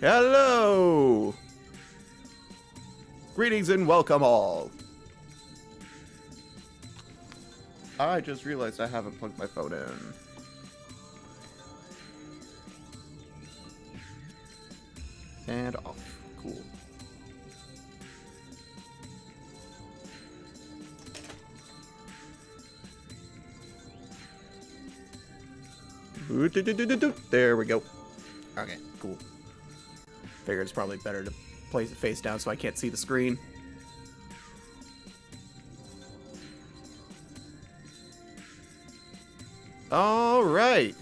Hello! Greetings and welcome all. I just realized I haven't plugged my phone in. And off. Cool. There we go. Okay, cool. Figured it's probably better to place it face down so I can't see the screen. All right.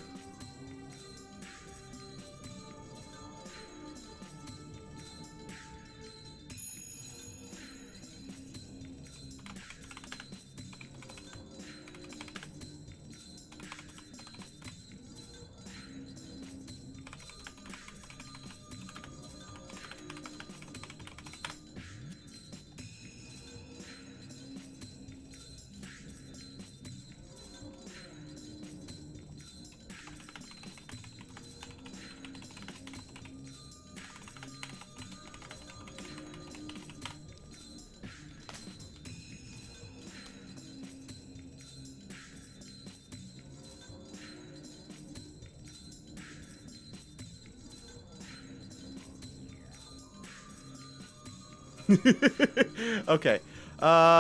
Okay,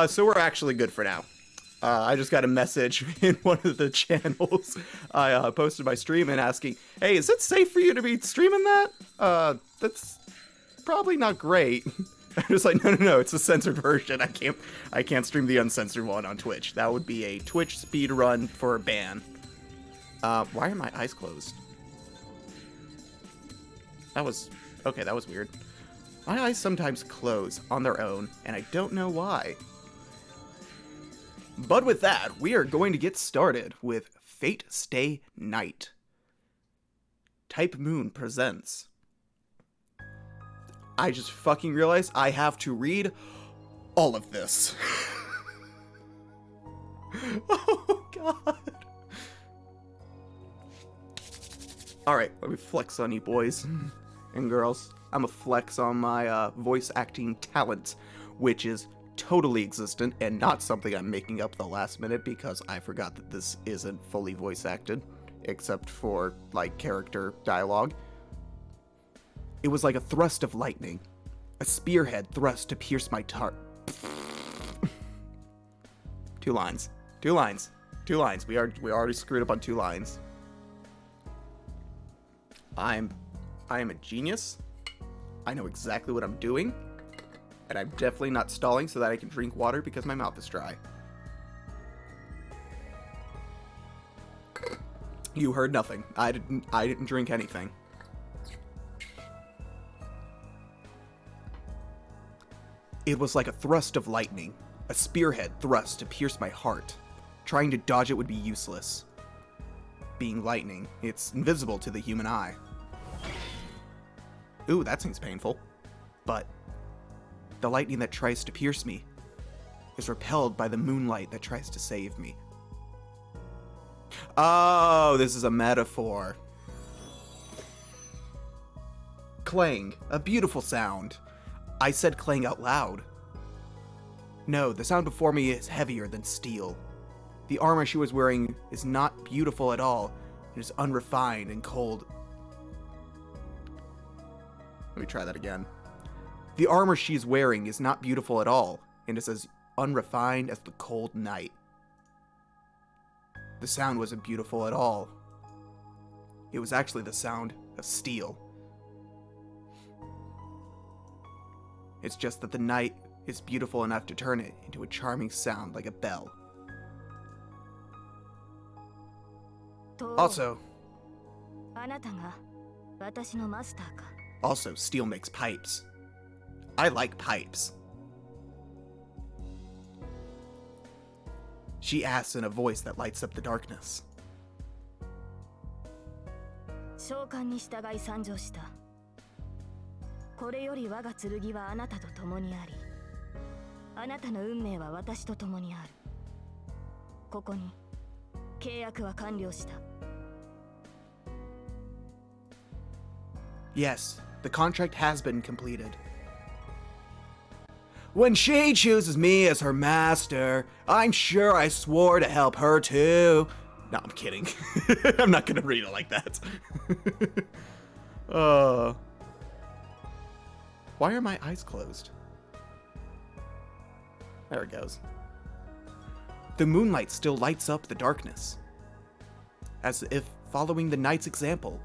so we're actually good for now. I just got a message in one of the channels I posted my stream and asking, hey, is it safe for you to be streaming that? That's probably not great. I'm just like, no, it's a censored version. I can't stream the uncensored one on Twitch. That would be a Twitch speed run for a ban. Why are my eyes closed? That was weird. My eyes sometimes close on their own, and I don't know why. But with that, we are going to get started with Fate Stay Night. Type Moon presents. I just fucking realized I have to read all of this. Oh, God. Alright, let me flex on you boys and girls. I'm a flex on my voice acting talent, which is totally existent and not something I'm making up the last minute because I forgot that this isn't fully voice acted, except for, like, character dialogue. It was like a thrust of lightning, a spearhead thrust to pierce my Two lines. We already screwed up on 2 lines. I am a genius. I know exactly what I'm doing, and I'm definitely not stalling so that I can drink water because my mouth is dry. You heard nothing. I didn't drink anything. It was like a thrust of lightning, a spearhead thrust to pierce my heart. Trying to dodge it would be useless. Being lightning, it's invisible to the human eye. Ooh, that seems painful. But the lightning that tries to pierce me is repelled by the moonlight that tries to save me. Oh, this is a metaphor. Clang, a beautiful sound. I said clang out loud. No, the sound before me is heavier than steel. The armor she was wearing is not beautiful at all. It is unrefined and cold. Let me try that again. The armor she's wearing is not beautiful at all, and is as unrefined as the cold night. The sound wasn't beautiful at all. It was actually the sound of steel. It's just that the night is beautiful enough to turn it into a charming sound like a bell. Also, steel makes pipes. I like pipes. She asks in a voice that lights up the darkness. Yes, The contract has been completed. When she chooses me as her master, I'm sure I swore to help her too. No, I'm kidding. I'm not gonna read it like that. Why are my eyes closed? There it goes. The moonlight still lights up the darkness. As if following the night's example,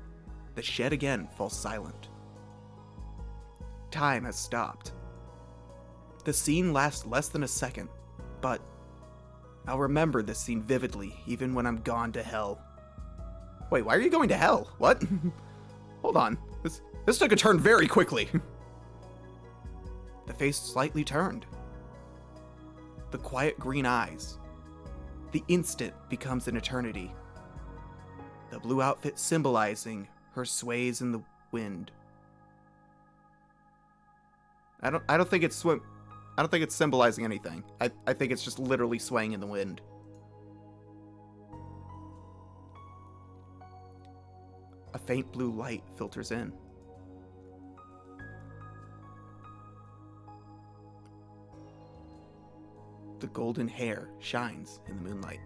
the shed again falls silent. Time has stopped. The scene lasts less than a second, but I'll remember this scene vividly even when I'm gone to hell. Wait, why are you going to hell? What? Hold on. This took a turn very quickly. The face slightly turned. The quiet green eyes. The instant becomes an eternity. The blue outfit symbolizing her sways in the wind. I don't think it's symbolizing anything. I think it's just literally swaying in the wind. A faint blue light filters in. The golden hair shines in the moonlight.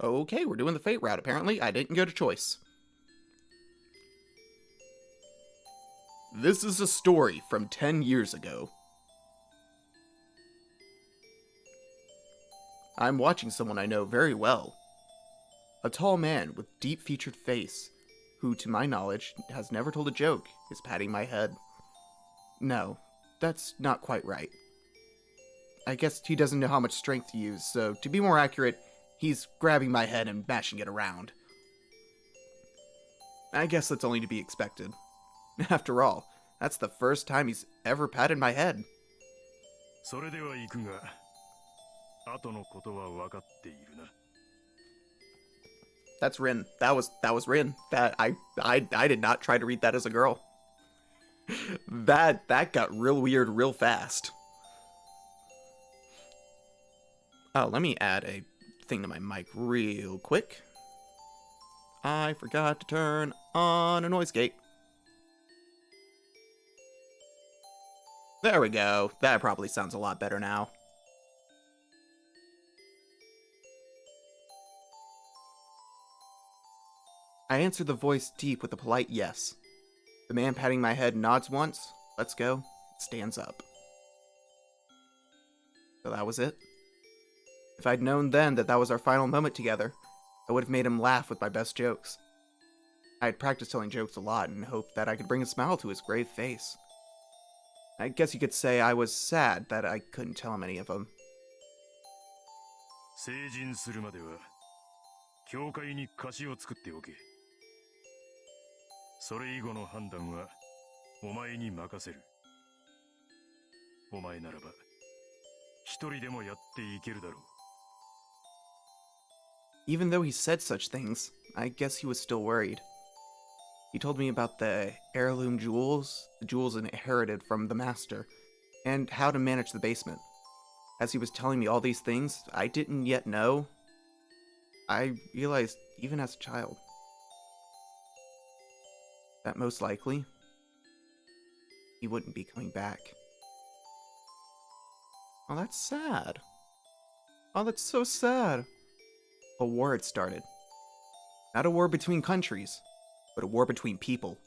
Okay, we're doing the fate route. Apparently, I didn't go to choice. This is a story from 10 years ago. I'm watching someone I know very well. A tall man with deep-featured face, who, to my knowledge, has never told a joke, is patting my head. No, that's not quite right. I guess he doesn't know how much strength to use, so to be more accurate, he's grabbing my head and mashing it around. I guess that's only to be expected. After all, that's the first time he's ever patted my head. That's Rin. That was Rin. I did not try to read that as a girl. That got real weird real fast. Oh, let me add a thing to my mic real quick. I forgot to turn on a noise gate. There we go. That probably sounds a lot better now. I answer the voice deep with a polite yes. The man patting my head nods once, lets go, stands up. So that was it. If I'd known then that was our final moment together, I would have made him laugh with my best jokes. I had practiced telling jokes a lot and hoped that I could bring a smile to his grave face. I guess you could say I was sad that I couldn't tell him any of them. Even though he said such things, I guess he was still worried. He told me about the heirloom jewels, the jewels inherited from the master, and how to manage the basement. As he was telling me all these things I didn't yet know, I realized, even as a child, that most likely, he wouldn't be coming back. Oh, that's sad. Oh, that's so sad. A war had started. Not a war between countries, but a war between people.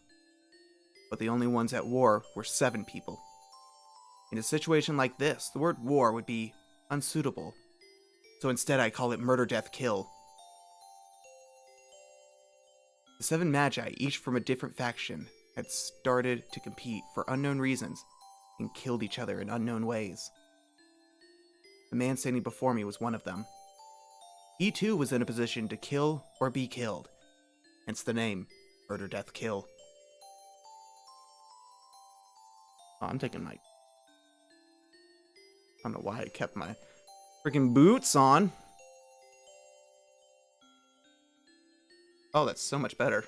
But the only ones at war were 7 people. In a situation like this, the word war would be unsuitable. So instead I call it murder, death, kill. The 7 magi, each from a different faction, had started to compete for unknown reasons and killed each other in unknown ways. The man standing before me was one of them. He too was in a position to kill or be killed, hence the name, Murder, Death, Kill. Oh, I'm taking my... I don't know why I kept my freaking boots on. Oh, that's so much better.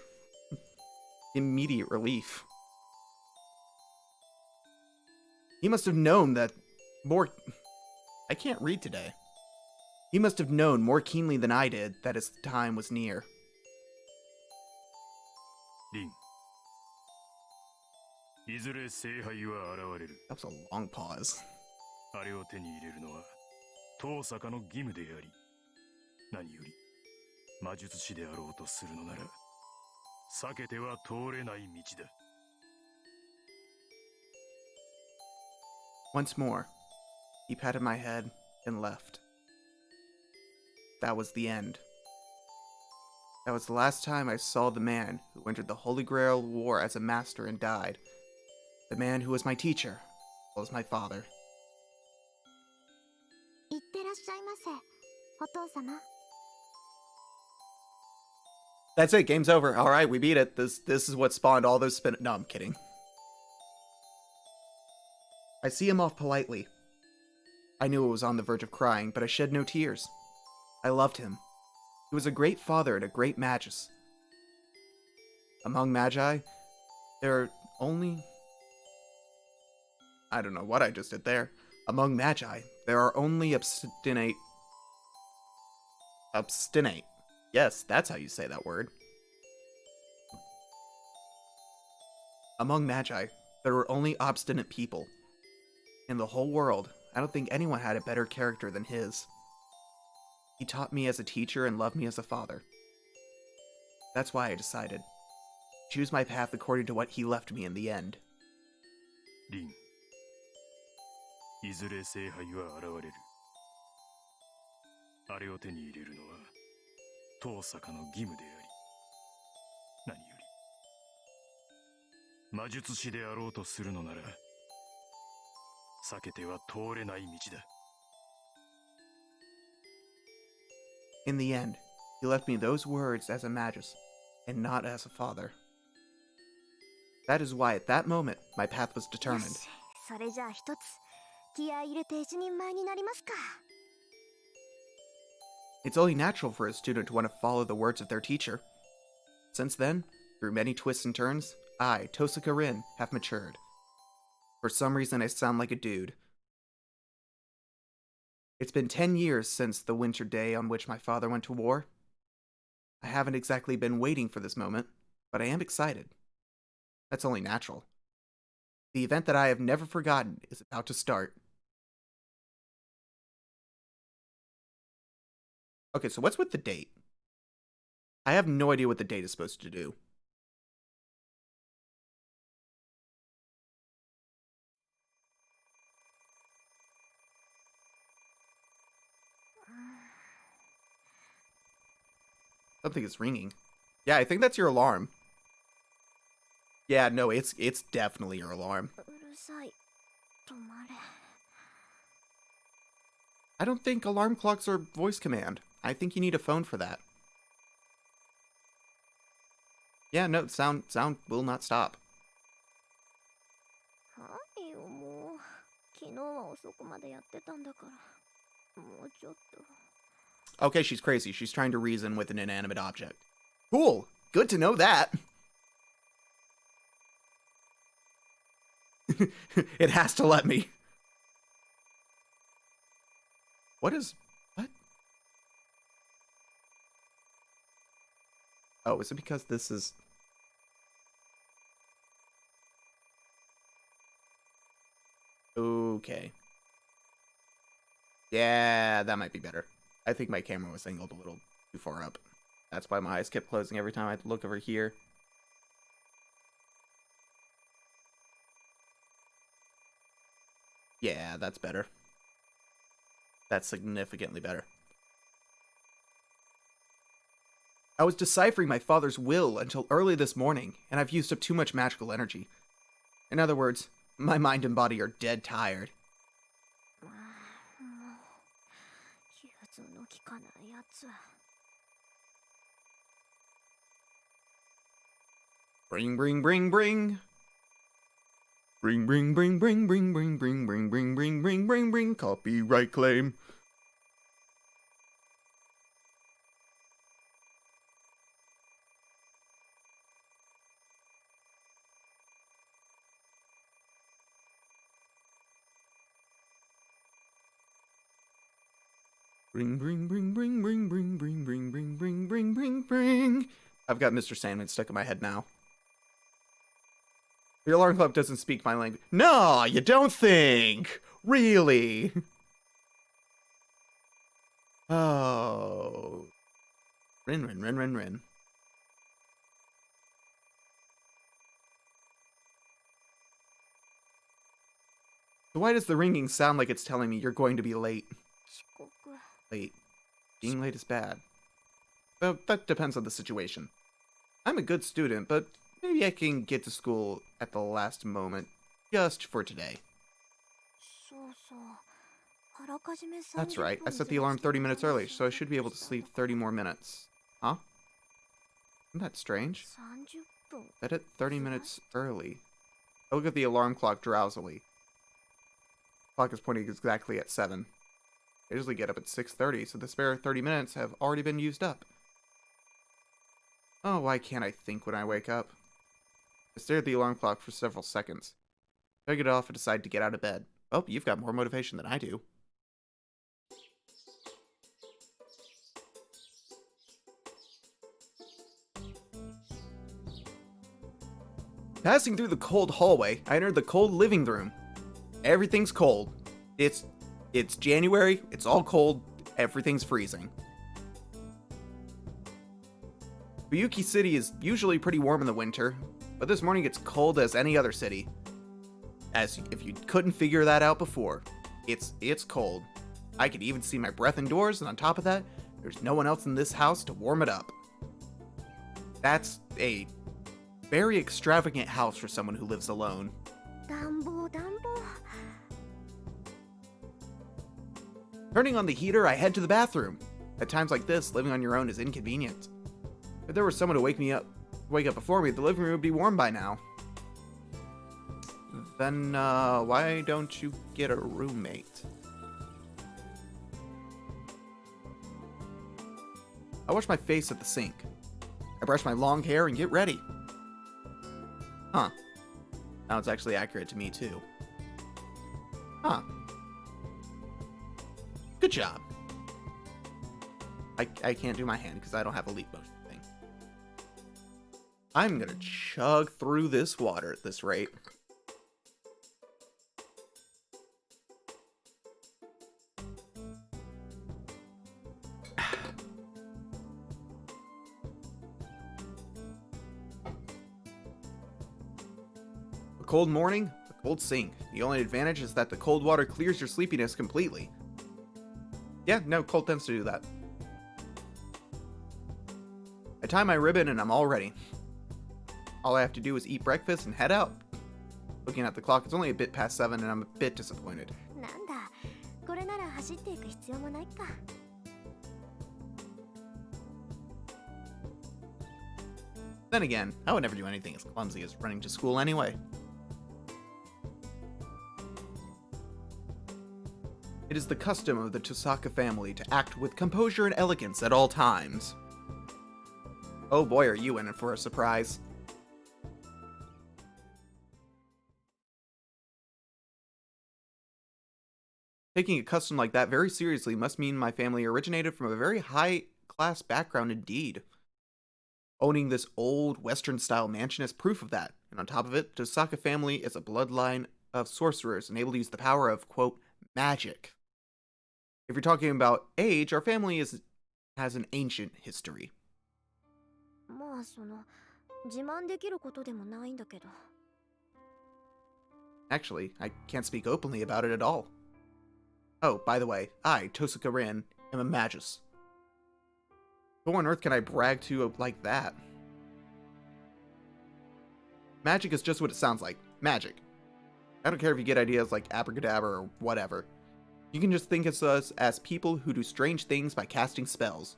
Immediate relief. He must have known that more... I can't read today. He must have known more keenly than I did that his time was near. リン、いずれ聖杯は現れる。 That was a long pause. あれを手に入れるのは当坂の義務であり、何より魔術師であろうとするのなら避けては通れない道だ。 Once more, he patted my head and left. That was the end. That was the last time I saw the man who entered the Holy Grail War as a master and died. The man who was my teacher, as well as my father. いってらっしゃいませ、お父様。 That's it, game's over. Alright, we beat it. This is what spawned all those spin- No, I'm kidding. I see him off politely. I knew I was on the verge of crying, but I shed no tears. I loved him. He was a great father and a great magus. Among magi, there are only... I don't know what I just did there. Among magi, there are only obstinate... Obstinate. Yes, that's how you say that word. Among magi, there were only obstinate people. In the whole world, I don't think anyone had a better character than his. He taught me as a teacher and loved me as a father. That's why I decided. Choose my path according to what he left me in the end. リン、いずれ聖杯は現れる。あれを手に入れるのは当坂の義務であり、何より魔術師であろうとするのなら避けては通れない道だ。 In the end, he left me those words as a magus, and not as a father. That is why at that moment, my path was よ determined. し、それじゃあ一つ気合い入れて一人前になりますか。 It's only natural for a student to want to follow the words of their teacher. Since then, through many twists and turns, I, Tosaka Rin, have matured. For some reason, I sound like a dude. It's been 10 years since the winter day on which my father went to war. I haven't exactly been waiting for this moment, but I am excited. That's only natural. The event that I have never forgotten is about to start. Okay, so what's with the date? I have no idea what the date is supposed to do. Something is ringing. Yeah, I think that's your alarm. Yeah, no, it's definitely your alarm. うるさい。止まれ。 I don't think alarm clocks are voice command. I think you need a phone for that. Yeah, no, sound will not stop. はいよ、もう。昨日は遅くまでやってたんだから。もうちょっと。 Okay, she's crazy. She's trying to reason with an inanimate object. Cool. Good to know that. It has to let me. What? Oh, is it because this is... Okay. Yeah, that might be better. I think my camera was angled a little too far up. That's why my eyes kept closing every time I look over here. Yeah, that's better. That's significantly better. I was deciphering my father's will until early this morning, and I've used up too much magical energy. In other words, my mind and body are dead tired. もう。融通の利かないやつ。 Bring, bring, bring, bring. Bring, bring, bring, bring, bring, bring, bring, bring, bring, bring, bring, bring, bring, copyright claim. Bring, bring, bring, bring, bring, bring, bring, bring, bring, bring, bring, bring, bring. I've got Mr. Sandman stuck in my head now. The alarm clock doesn't speak my language. No, you don't think. Really? Oh. Rin, rin, rin, rin, rin. So why does the ringing sound like it's telling me you're going to be late? 遅刻。 Late. Being late is bad. Well, that depends on the situation. I'm a good student, but maybe I can get to school at the last moment. Just for today. そうそう。あらかじめ That's right. I 30 set the alarm 30 minutes early, so I should be able to sleep 30 more minutes. Huh? Isn't that strange? 30分。 Set it 30 minutes early. I look at the alarm clock drowsily. The clock is pointing exactly at 7. I usually get up at 6:30, so the spare 30 minutes have already been used up. Oh, why can't I think when I wake up? I stare at the alarm clock for several seconds. I get off and decide to get out of bed. Oh, you've got more motivation than I do. Passing through the cold hallway, I entered the cold living room. Everything's cold. It's January, it's all cold, everything's freezing. Fuyuki City is usually pretty warm in the winter, but this morning it's cold as any other city. As if you couldn't figure that out before, it's cold. I could even see my breath indoors, and on top of that, there's no one else in this house to warm it up. That's a very extravagant house for someone who lives alone. 暖房暖房。 Turning on the heater, I head to the bathroom. At times like this, living on your own is inconvenient. If there was someone to wake up before me, the living room would be warm by now. Then, why don't you get a roommate? I wash my face at the sink. I brush my long hair and get ready. Huh. Now it's actually accurate to me, too. Huh. Good job. I can't do my hand because I don't have a leap motion thing. I'm gonna chug through this water at this rate. A cold morning, a cold sink. The only advantage is that the cold water clears your sleepiness completely. Yeah, no, cold tends to do that. I tie my ribbon and I'm all ready. All I have to do is eat breakfast and head out. Looking at the clock, it's only a bit past 7 and I'm a bit disappointed. なんだ。これなら走っていく必要もないか。 Then again, I would never do anything as clumsy as running to school anyway. It is the custom of the Tosaka family to act with composure and elegance at all times. Oh boy, are you in it for a surprise. Taking a custom like that very seriously must mean my family originated from a very high-class background indeed. Owning this old Western-style mansion is proof of that, and on top of it, the Tosaka family is a bloodline of sorcerers and able to use the power of, quote, magic. If you're talking about age, our family has an ancient history. まあ自慢できることでもないんだけど。 Actually, I can't speak openly about it at all. Oh, by the way, I, Tosaka Rin, am a magus. Who on earth can I brag to like that? Magic is just what it sounds like. Magic. I don't care if you get ideas like abracadabra or whatever. You can just think of us as people who do strange things by casting spells.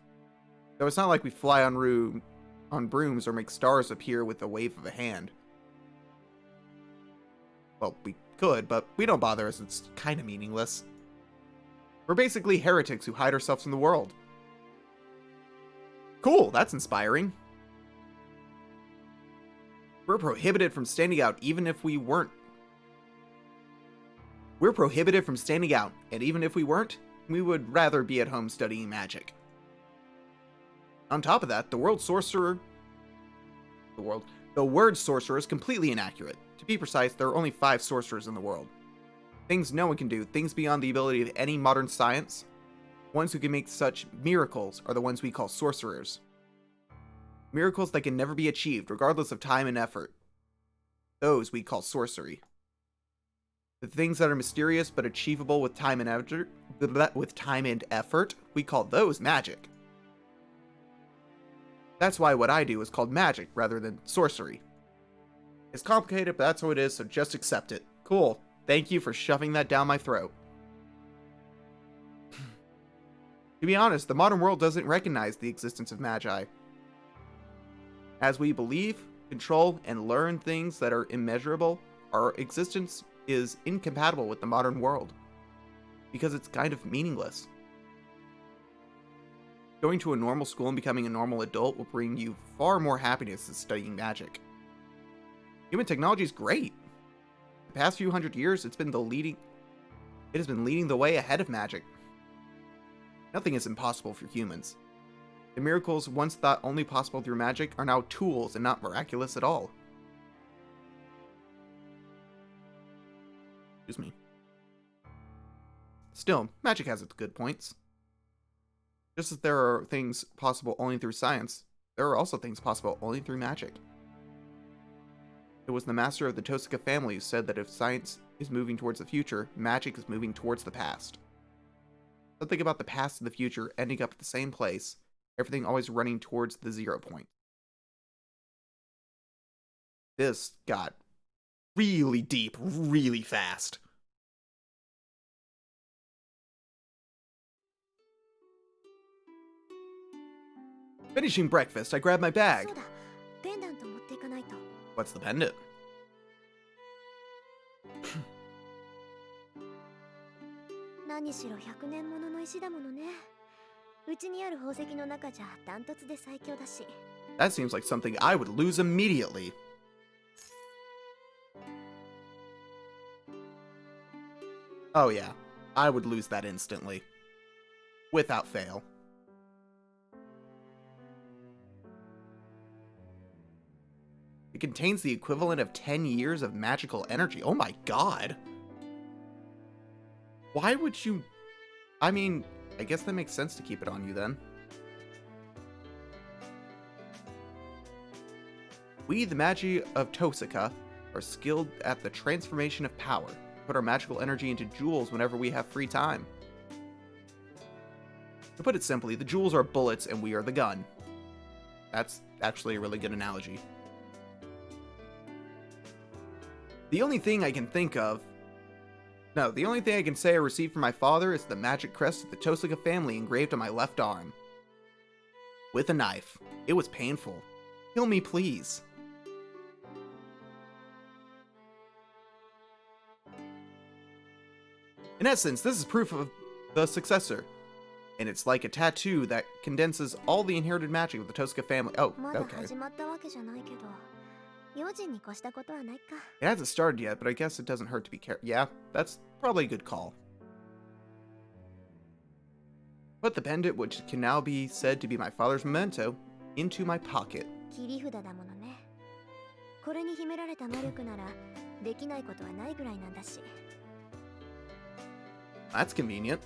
Though it's not like we fly on brooms or make stars appear with a wave of a hand. Well, we could, but we don't bother as it's kinda meaningless. We're basically heretics who hide ourselves from the world. Cool, that's inspiring. We're prohibited from standing out even if we weren't. We're prohibited from standing out, and even if we weren't, we would rather be at home studying magic. On top of that, the word sorcerer is completely inaccurate. To be precise, there are only 5 sorcerers in the world. Things no one can do, things beyond the ability of any modern science. Ones who can make such miracles are the ones we call sorcerers. Miracles that can never be achieved, regardless of time and effort. Those we call sorcery. The things that are mysterious but achievable with time and effort, we call those magic. That's why what I do is called magic rather than sorcery. It's complicated, but that's how it is, so just accept it. Cool. Thank you for shoving that down my throat. To be honest, the modern world doesn't recognize the existence of magi. As we believe, control, and learn things that are immeasurable, our existence is incompatible with the modern world. Because it's kind of meaningless. Going to a normal school and becoming a normal adult will bring you far more happiness than studying magic. Human technology is great. The past few hundred years, it has been leading the way ahead of magic. Nothing is impossible for humans. The miracles once thought only possible through magic are now tools and not miraculous at all. Excuse me. Still, magic has its good points. Just as there are things possible only through science, there are also things possible only through magic. It was the master of the Tosaka family who said that if science is moving towards the future, magic is moving towards the past. Something about the past and the future ending up at the same place, everything always running towards the 0 point. This got really deep, really fast. Finishing breakfast, I grabbed my bag. What's the pendant? That seems like something I would lose immediately. Oh yeah, I would lose that instantly. Without fail. It contains the equivalent of 10 years of magical energy. Oh my god. Why would you... I mean, I guess that makes sense to keep it on you then. We, the Magi of Tosaka, are skilled at the transformation of power. Put our magical energy into jewels whenever we have free time. To put it simply, the jewels are bullets and we are the gun. That's actually a really good analogy. The only thing I can say I received from my father is the magic crest of the Tosaka family engraved on my left arm. With a knife. It was painful. Kill me, please. In essence, this is proof of the successor. And it's like a tattoo that condenses all the inherited magic of the Tosaka family. Oh, okay. It hasn't started yet, but I guess it doesn't hurt to be careful. Yeah, that's probably a good call. Put the pendant, which can now be said to be my father's memento, into my pocket. That's convenient.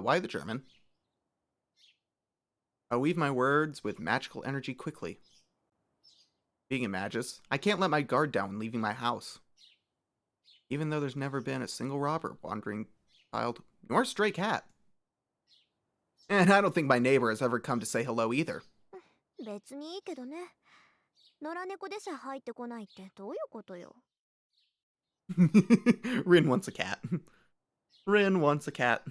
Why the German? I weave my words with magical energy quickly. Being a magus, I can't let my guard down when leaving my house. Even though there's never been a single robber, wandering child, nor stray cat. And I don't think my neighbor has ever come to say hello either. Rin wants a cat. Rin wants a cat.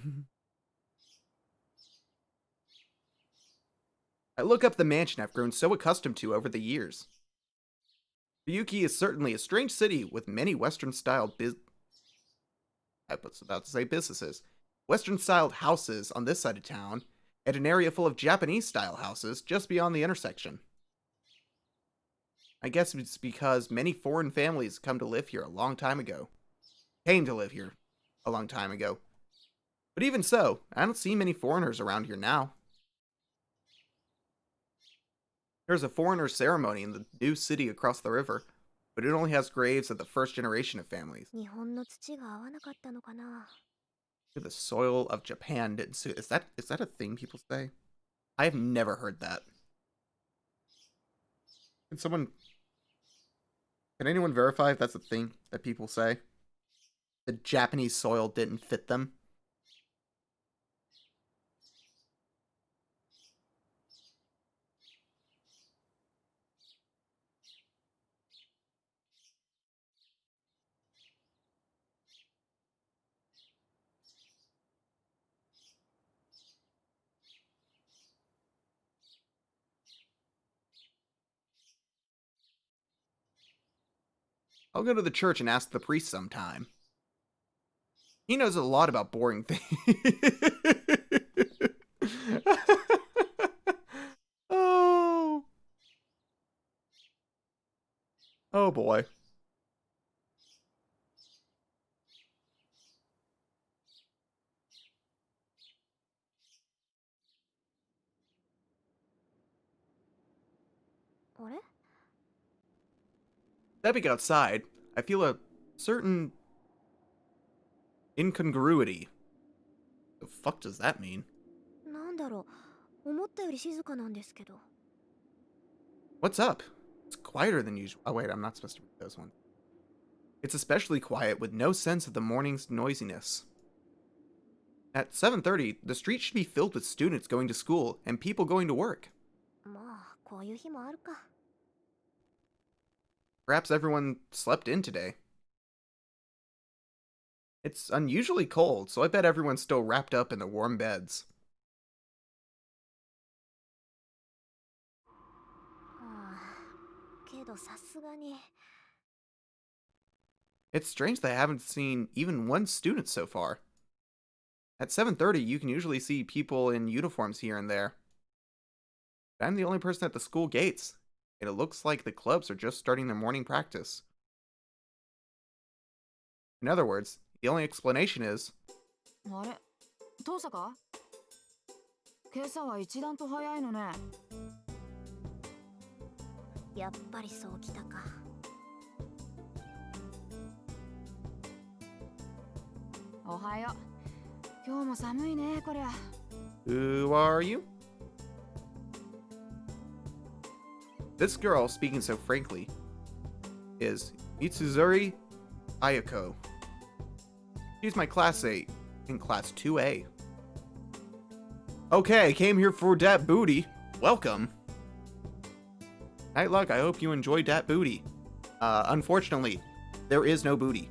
I look up the mansion I've grown so accustomed to over the years. Ryuki is certainly a strange city with many Western-style I was about to say businesses. Western-styled houses on this side of town, and an area full of Japanese-style houses just beyond the intersection. I guess it's because many foreign families come to live here a long time ago. Came to live here a long time ago. But even so, I don't see many foreigners around here now. There's a foreigner ceremony in the new city across the river, but it only has graves of the first generation of families. 日本の土が合わなかったのかな。 The soil of Japan didn't suit. Is that a thing people say? I have never heard that. Can anyone verify if that's a thing that people say? The Japanese soil didn't fit them? I'll go to the church and ask the priest sometime. He knows a lot about boring things. Oh. Oh boy. Stepping outside, I feel a certain incongruity. The fuck does that mean? なんだろう、思ったより静かなんですけど。 What's up? It's quieter than usual. Oh wait, I'm not supposed to read those ones. It's especially quiet with no sense of the morning's noisiness. At 7:30, the street should be filled with students going to school and people going to work. まあ、こういう日もあるか。 Perhaps everyone slept in today. It's unusually cold, so I bet everyone's still wrapped up in their warm beds. はあ、けどさすがに。 It's strange that I haven't seen even one student so far. At 7:30, you can usually see people in uniforms here and there. But I'm the only person at the school gates, and it looks like the clubs are just starting their morning practice. In other words, the only explanation is... あれ、父さか？今朝は一段と早いのね。やっぱりそうきたか。おはよう。今日も寒いね、こりゃ。Who are you? This girl, speaking so frankly, is Mitsuzuri Ayako. She's my classmate in class 2A. Okay, came here for dat booty. Welcome. Nightluck, I hope you enjoyed dat booty. Unfortunately, there is no booty.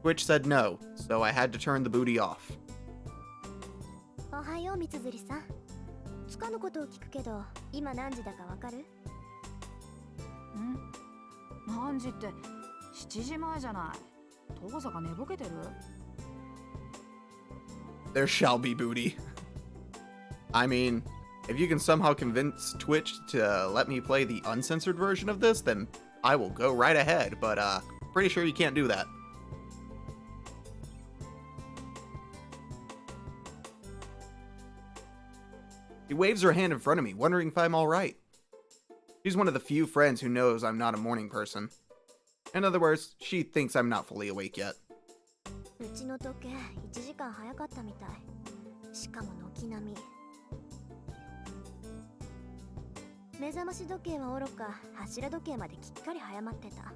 Twitch said no, so I had to turn the booty off. おはよう、みつづりさん。つかぬことを聞くけど、今何時だかわかる？ん？何時って7時前じゃない。父さが寝ぼけてる？ There shall be booty. I mean, if you can somehow convince Twitch to let me play the uncensored version of this, then I will go right ahead, but pretty sure you can't do that. She waves her hand in front of me, wondering if I'm alright. She's one of the few friends who knows I'm not a morning person. In other words, she thinks I'm not fully awake yet. うちの時計1時間早かったみたい。しかも軒並み。目覚まし時計はおろか、柱時計まできっかり早まってた。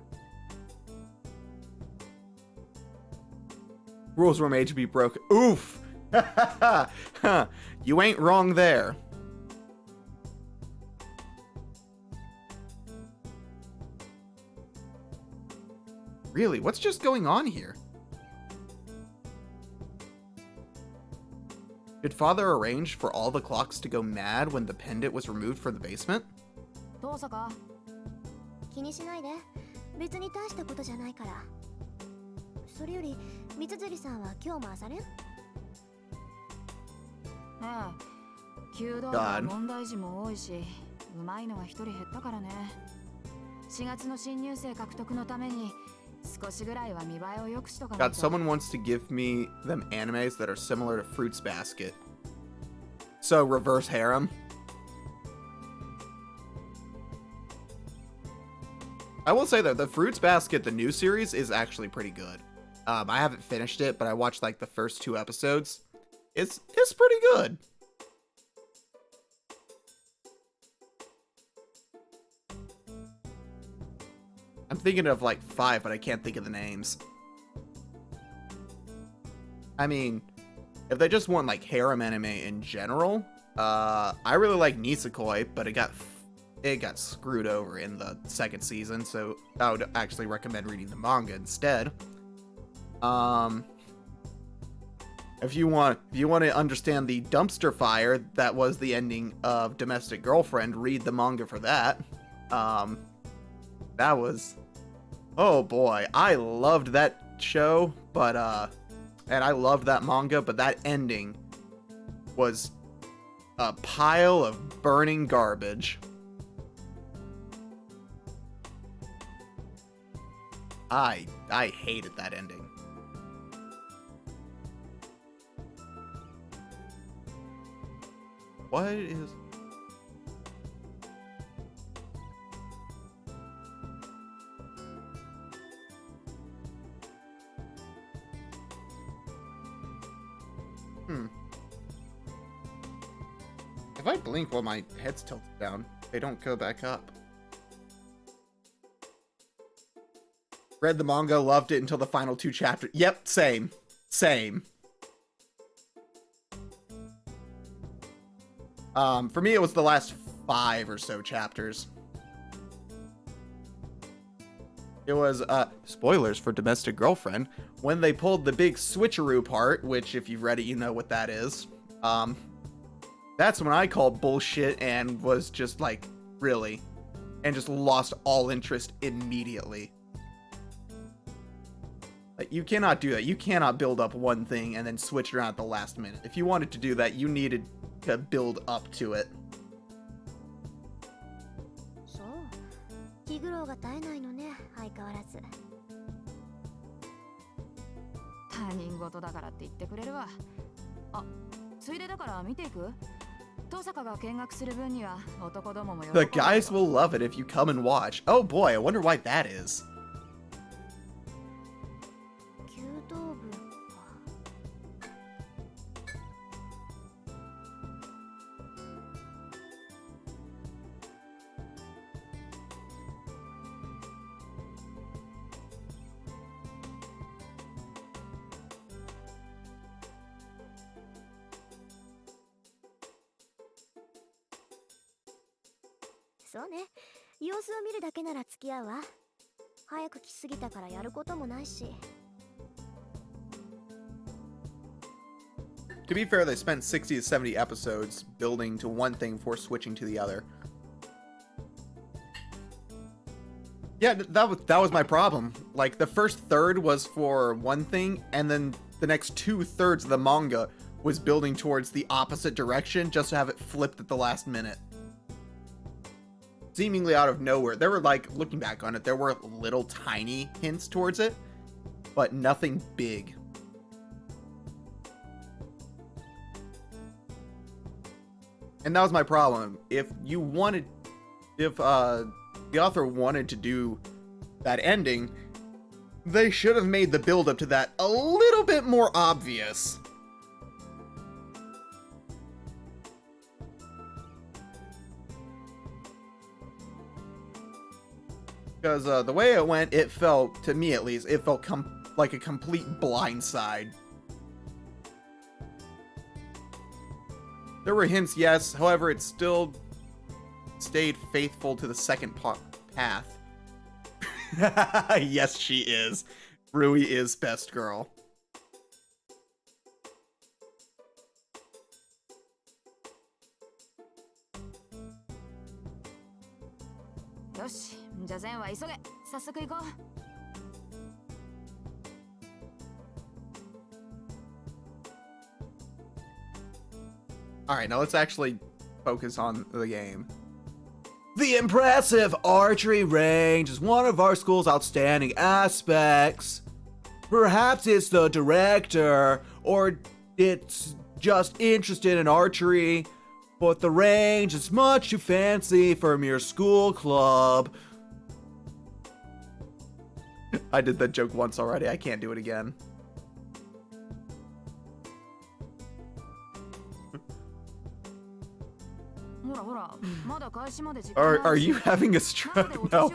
Rules were made to be broken. Oof! You ain't wrong there. Really, what's just going on here? Did Father arrange for all the clocks to go mad when the pendant was removed from the basement? 父さか？気にしないで。別に大したことじゃないから。それより、三辻さんは今日も朝練？ええ、弓道部は問題児も多いし、うまいのが一人減ったからね。4月の新入生獲得のために少しぐらいは見栄えを良くしとかない God, と。 someone wants to give me them animes that are similar to Fruits Basket. So, reverse harem. I will say that the Fruits Basket, the new series, is actually pretty good. I haven't finished it, but I watched like the first 2 episodes. It's pretty good. I'm thinking of like 5, but I can't think of the names. I mean, if they just want like harem anime in general, I really like Nisekoi, but it got screwed over in the 2nd season, so I would actually recommend reading the manga instead. If you want to understand the dumpster fire that was the ending of Domestic Girlfriend, read the manga for that. That was, oh boy, I loved that show, but and I loved that manga, but that ending was a pile of burning garbage. I hated that ending. What is... If I blink while my head's tilted down, they don't go back up. Read the manga, loved it until the final 2 chapters. Yep, same. Same. For me, it was the last 5 or so chapters. It was, spoilers for Domestic Girlfriend, when they pulled the big switcheroo part, which if you've read it, you know what that is. That's when I called bullshit and was just like, really? And just lost all interest immediately. Like, you cannot do that. You cannot build up one thing and then switch it around at the last minute. If you wanted to do that, you needed to build up to it. そう。気苦労が絶えないのね、相変わらず。他人事だからって言ってくれるわ。あ、ついでだから見ていく？登坂が見学する分には男どもも喜ぶ。 The guys will love it if you come and watch. Oh boy, I wonder why that is. 弓道部か。そうね。様子を見るだけなら付き合うわ。早く来すぎたからやることもないし。To be fair, they spent 60 to 70 episodes building to one thing before switching to the other. Yeah, that was my problem. Like, the first third was for one thing, and then the next 2/3 of the manga was building towards the opposite direction just to have it flipped at the last minute. Seemingly out of nowhere. There were, like, looking back on it, there were little tiny hints towards it, but nothing big. And that was my problem. If the author wanted to do that ending, they should have made the build up to that a little bit more obvious. Because the way it went, it felt, to me at least, it felt like a complete blindside. There were hints, yes, however, it still stayed faithful to the second path. Yes, she is. Rui is best girl. よし、じゃあ善は急げ。早速行こう。Alright, now let's actually focus on the game. The impressive archery range is one of our school's outstanding aspects. Perhaps it's the director, or it's just interested in archery, but the range is much too fancy for a mere school club. I did that joke once already, I can't do it again. Are you having a stroke? No.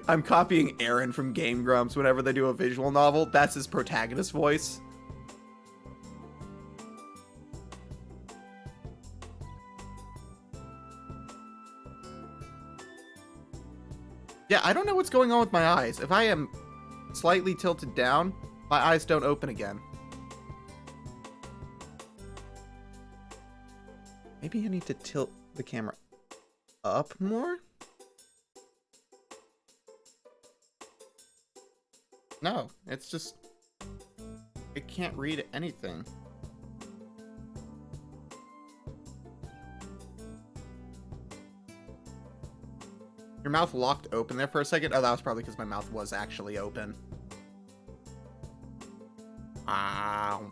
I'm copying Aaron from Game Grumps whenever they do a visual novel. That's his protagonist voice. Yeah, I don't know what's going on with my eyes. If I am slightly tilted down, my eyes don't open again. Maybe I need to tilt the camera up more? No, it's just... it can't read anything. Your mouth locked open there for a second? Oh, that was probably because my mouth was actually open. Ow.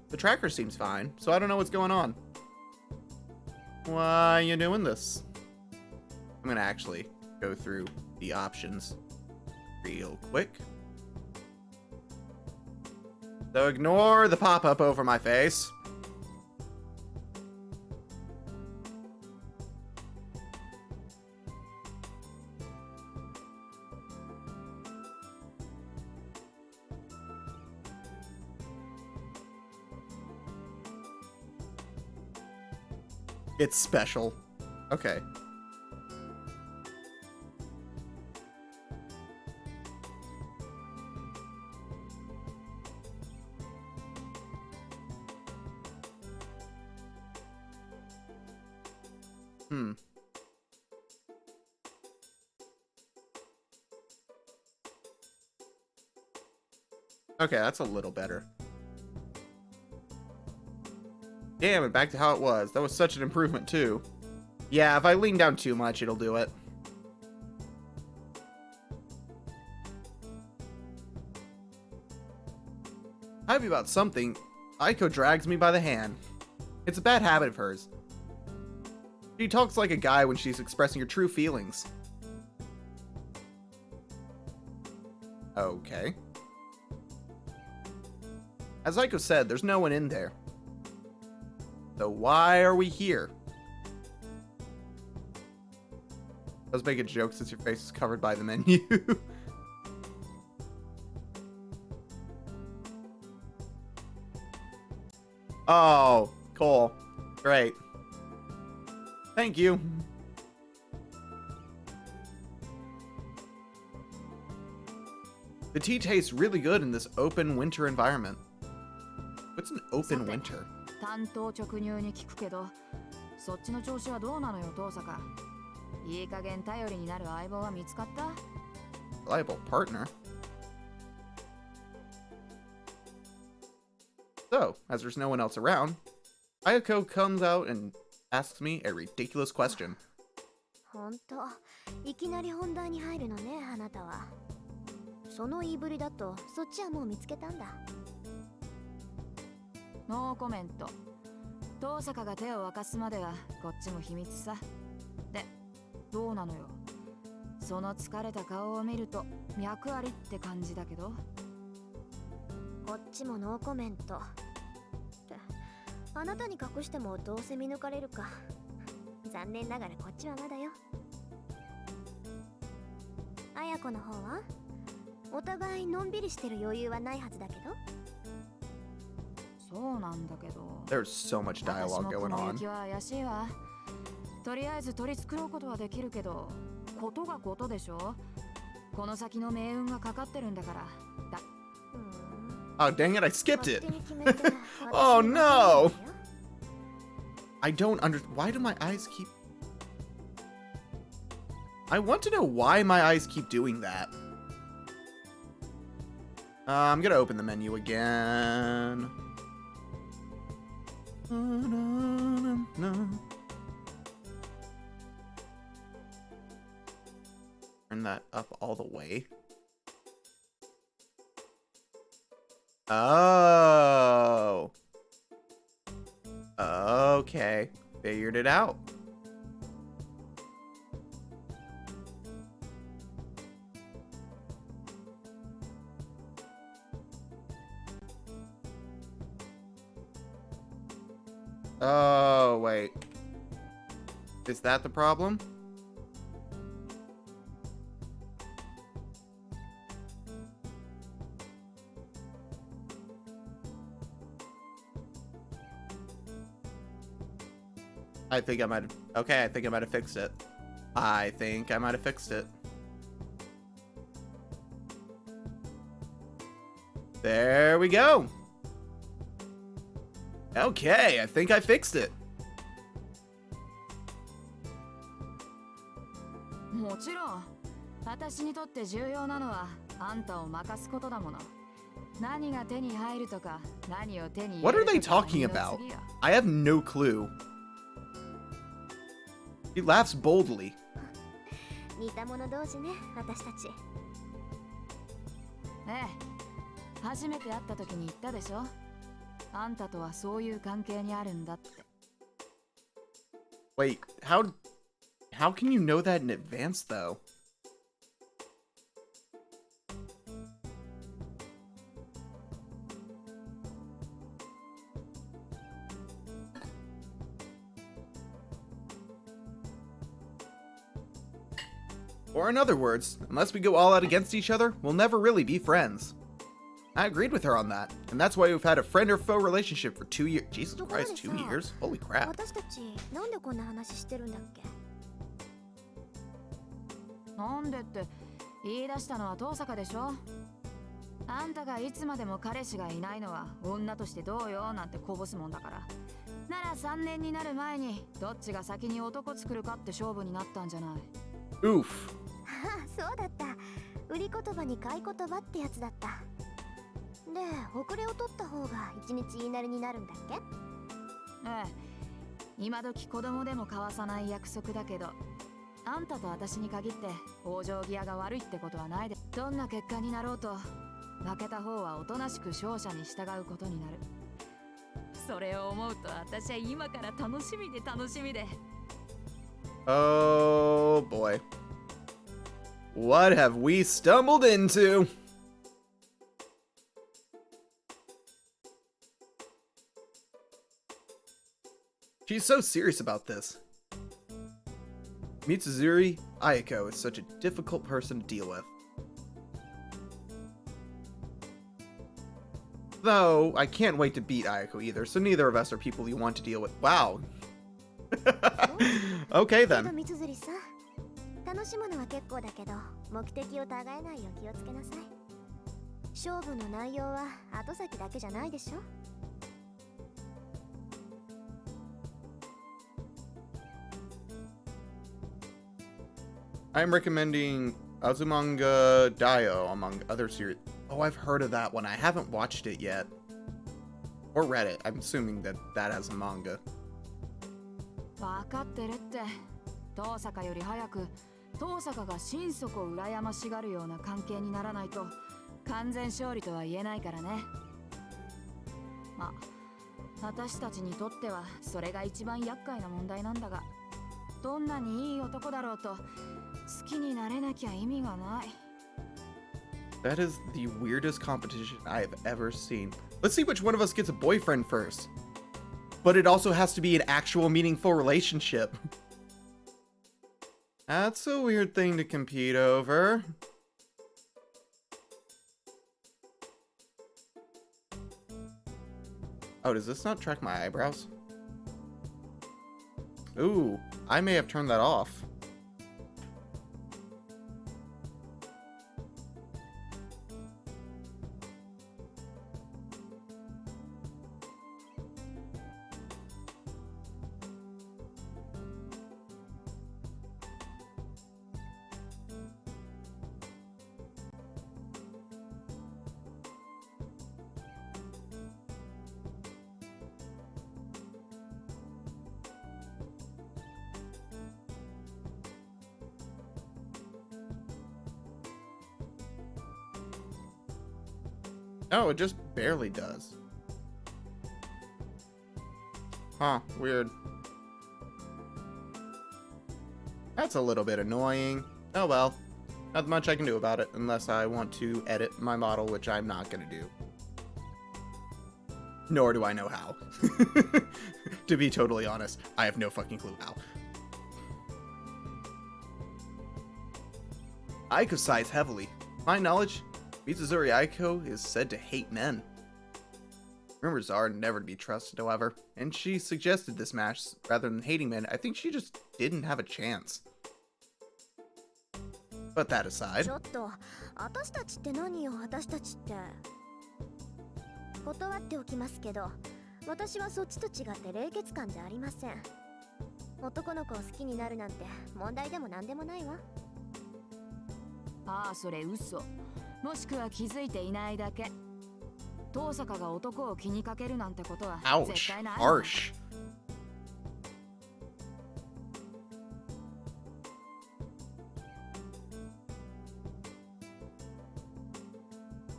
The tracker seems fine, so I don't know what's going on. Why are you doing this? I'm gonna actually go through the options real quick. So ignore the pop-up over my face. It's special. Okay. Okay, that's a little better. Damn, and back to how it was. That was such an improvement, too. Yeah, if I lean down too much, it'll do it. Happy about something, Aiko drags me by the hand. It's a bad habit of hers. She talks like a guy when she's expressing her true feelings. Okay. As Aiko said, there's no one in there. So why are we here? I was making jokes since your face is covered by the menu. Oh, cool. Great. Thank you. The tea tastes really good in this open winter environment. What's an open winter? 単刀直入に聞くけど、そっちの調子はどうなのよ、遠坂。いい加減頼りになる相棒は見つかった？ Reliable partner. So, as there's no one else around, Ayako comes out and asks me a ridiculous question. ほんと、いきなり本題に入るのね、あなたは。その言いぶりだと、そっちはもう見つけたんだ。ノーコメント。遠坂が手を沸かすまではこっちも秘密さ。で、どうなのよ。その疲れた顔を見ると脈ありって感じだけど。こっちもノーコメント。ってあなたに隠してもどうせ見抜かれるか。残念ながらこっちはまだよ。綾子の方はお互いのんびりしてる余裕はないはずだけど。そうなんだけど。There's so much dialogue going on. 私もこの雪は怪しいわ。とりあえず取り繕うことはできるけど、ことがことでしょ。この先の命運がかかってるんだから。だ。Oh dang it! I skipped it. Oh no! I don't under. Why do my eyes keep? I want to know why my eyes keep doing that. I'm gonna open the menu again. Turn that up all the way. Oh. Okay. Figured it out. Oh, wait. Is that the problem? I think I might have... Okay, I think I might have fixed it. I think I might have fixed it. There we go. Okay, I think I fixed it. もちろん私にとって重要なのはあんたを任すことだもの。何が手に入るとか何を手に入れるとか。 What are they talking about? I have no clue. He laughs boldly. 似た者同士ね、私たち。ええ、初めて会った時に言ったでしょ。あんたとはそういう関係にあるんだって。 Wait, how can you know that in advance, though? Or in other words, unless we go all out against each other, we'll never really be friends. I agreed with her on that, and that's why we've had a friend or foe relationship for 2 years. Jesus Christ, 2 years? Holy crap. 私たちなんでこんな話してるんだっけ？なんでって言い出したのは遠坂でしょ。あんたがいつまでも彼氏がいないのは女としてどうよなんてこぼすもんだから。なら3年になる前にどっちが先に男作るかって勝負になったんじゃない。 Oof. ああ、そうだった。売り言葉に買い言葉ってやつだった。で、遅れを取った方が一日言いなりになるんだっけ？ええ、今時子供でも交わさない約束だけど、あんたと私に限って往生際が悪いってことはないで。どんな結果になろうと負けた方はおとなしく勝者に従うことになる。それを思うと私は今から楽しみで楽しみで。 Oh boy. What have we stumbled into? She's so serious about this. Mitsuzuri Ayako is such a difficult person to deal with. Though, I can't wait to beat Ayako either, so neither of us are people you want to deal with. Wow. Okay けど then. 三辻さん、楽しむのは結構だけど、目的を違えないよう気をつけなさい。勝負の内容は後先だけじゃないでしょ。 I'm recommending Azumanga Daioh among other series. Oh, I've heard of that one. I haven't watched it yet. Or read it. I'm assuming that that has a manga. わかってるって。遠坂より早く遠坂が心底羨ましがるような関係にならないと完全勝利とは言えないからね。まあ、私たちにとってはそれが一番厄介な問題なんだが、どんなにいい男だろうと好きになれなきゃ意味がない。 That is the weirdest competition I have ever seen. Let's see which one of us gets a boyfriend first. But it also has to be an actual meaningful relationship. That's a weird thing to compete over. Oh, does this not track my eyebrows? Ooh, I may have turned that off. Oh, it just barely does. Huh, weird. That's a little bit annoying. Oh well. Not much I can do about it unless I want to edit my model, which I'm not going to do. Nor do I know how. To be totally honest, I have no fucking clue how. Aiko sighs heavily. To my knowledge, Mitsuzuri Aiko is said to hate men. Rumors are never to be trusted, however, and she suggested this match rather than hating men. I think she just didn't have a chance. But that aside, ちょっと私たちって何よ、私たちって。断っておきますけど、私はそっちと違って冷血感じゃありません。男の子を好きになるなんて問題でも何でもないわ。ああ、それ嘘。もしくは気づいていないだけ。遠坂が男を気にかけるなんてことは絶 ouch, 対ない。 harsh.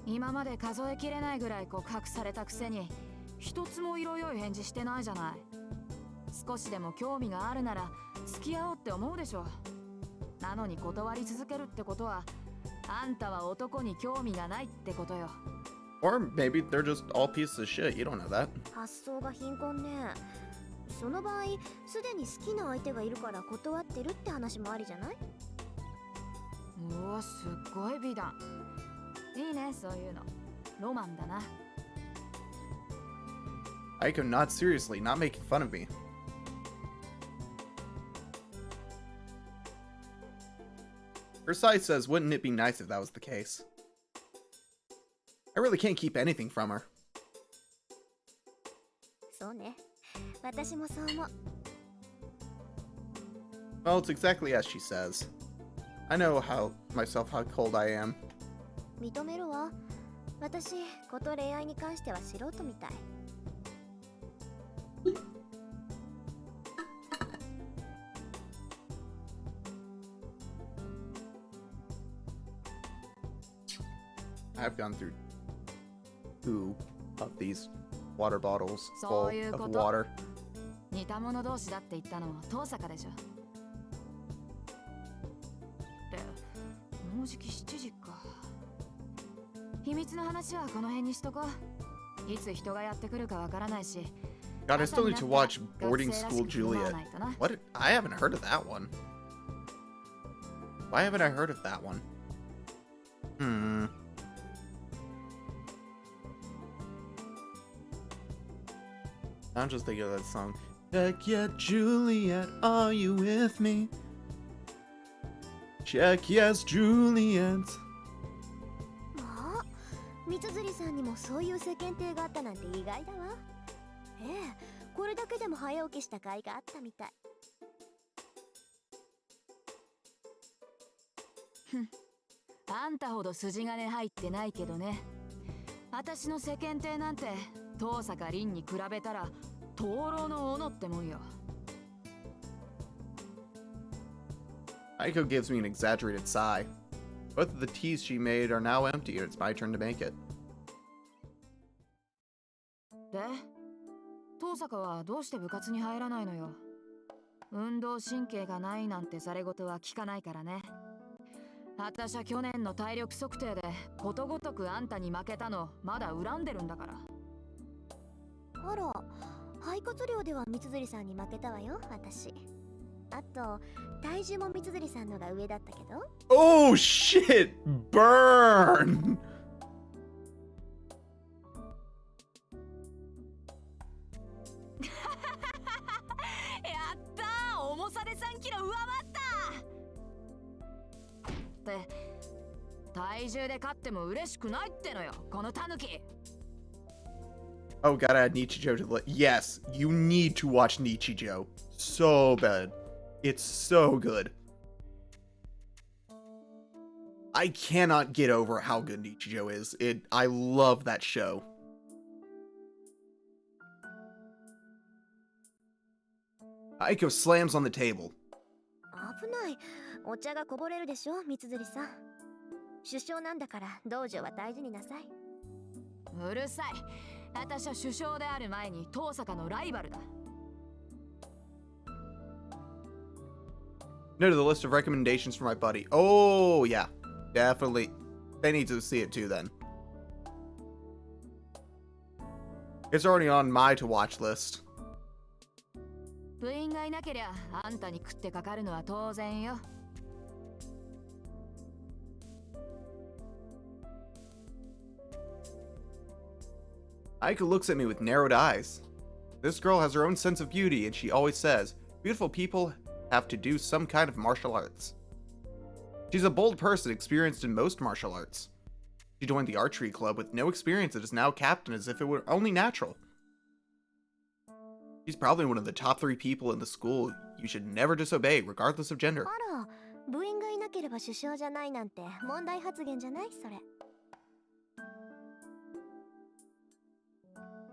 今まで数えきれないぐらい告白されたくせに一つも色良い返事してないじゃない。少しでも興味があるなら付き合おうって思うでしょ。なのに断り続けるってことはあんたは男に興味がないってことよ。 Or maybe they're just all pieces of shit. You don't know that. 発想が貧困ね。その場合、すでに好きな相手がいるから断ってるって話もありじゃない？うわ、すっごい美談。いいね、そういうの。ロマンだな。Aiko, not seriously, not making fun of me. Her side says, wouldn't it be nice if that was the case? I really can't keep anything from her. そうね。私もそう思う。Well, it's exactly as she says. I know myself how cold I am. 認めるわ。私、こと恋愛に関しては素人みたい。I've gone through 2 of these water bottles そう full いうこ of と。 water. 似た者同士だって言ったのは遠坂でしょ。で、もうじき7時か。秘密の話はこの辺にしとこう。いつ人がやってくるかわからないし。 God, I still need to watch Boarding School Juliet. What? I haven't heard of that one. Why haven't I heard of that one? I'm just thinking of that song. Check yet, Juliet, are you with me? Check yes, Juliet. まあ、三辻さんにもそういう世間体があったなんて意外だわ。ええ、これだけでも早起きした甲斐があったみたい。あんたほど筋金入ってないけどね。私の世間体なんて遠坂凛に比べたら灯籠の斧ってもんよ。 Aiko gives me an exaggerated sigh. Both of the teas she made are now empty, and it's my turn to make it. で、遠坂はどうして部活に入らないのよ。運動神経がないなんてざれ言は聞かないからね。私は去年の体力測定でことごとくあんたに負けたのまだ恨んでるんだから。あら、肺活量では三辻さんに負けたわよ、私。あと、体重も三辻さんのが上だったけど。Oh shit! Burn! やったー、重さで3キロ上回ったって体重で勝っても嬉しくないってのよ、このタヌキ。 Oh, gotta add Nichijou to the Yes, you need to watch Nichijou. So bad. It's so good. I cannot get over how good Nichijou is. I love that show. Aiko slams on the table. 危ない。お茶がこぼれるでしょ、三辻さん。首相なんだから道場は大事になさい。うるさい。私は首相である前に東坂のライバルだ。No to the list of recommendations for my buddy. Oh, yeah. Definitely. They need to see it too, then. It's already on my to-watch list. 部員がいなけりゃあんたに食ってかかるのは当然よ。Aika looks at me with narrowed eyes. This girl has her own sense of beauty, and she always says, beautiful people have to do some kind of martial arts. She's a bold person experienced in most martial arts. She joined the archery club with no experience and is now captain as if it were only natural. She's probably one of the top 3 people in the school you should never disobey, regardless of gender. あら、部員がいなければ首相じゃないなんて問題発言じゃないそれ。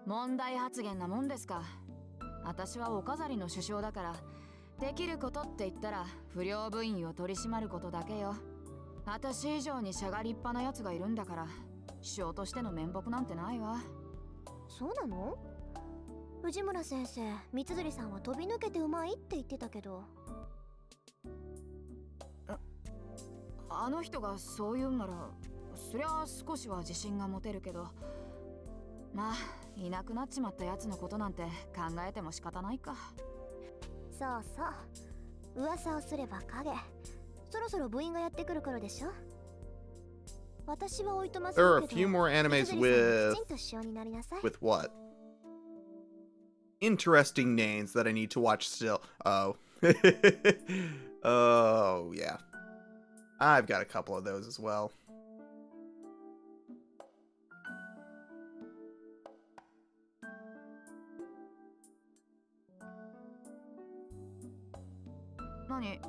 問題発言なもんですか。私はお飾りの首相だから、できることって言ったら不良部員を取り締まることだけよ。私以上にしゃがりっぱなやつがいるんだから、首相としての面目なんてないわ。そうなの？藤村先生、三辻さんは飛び抜けてうまいって言ってたけど。あの人がそう言うんなら、そりゃ少しは自信が持てるけど、まあいなくなっちまったやつのことなんて考えても仕方ないか。そうそう、噂をすれば影。そろそろ部員がやってくる頃でしょ。私はおいとませんけど。 There are a few more animes with what? Interesting names that I need to watch still. Oh. Oh, yeah. I've got a couple of those as well. Nani?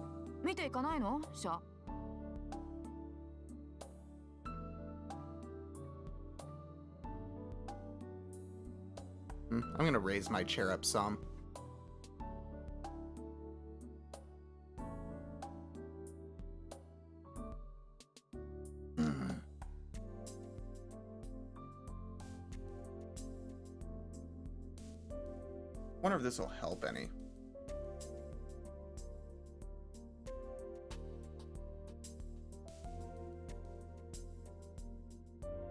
見ていかないの？シャ。I'm gonna raise my chair up some. Wonder if this will help any.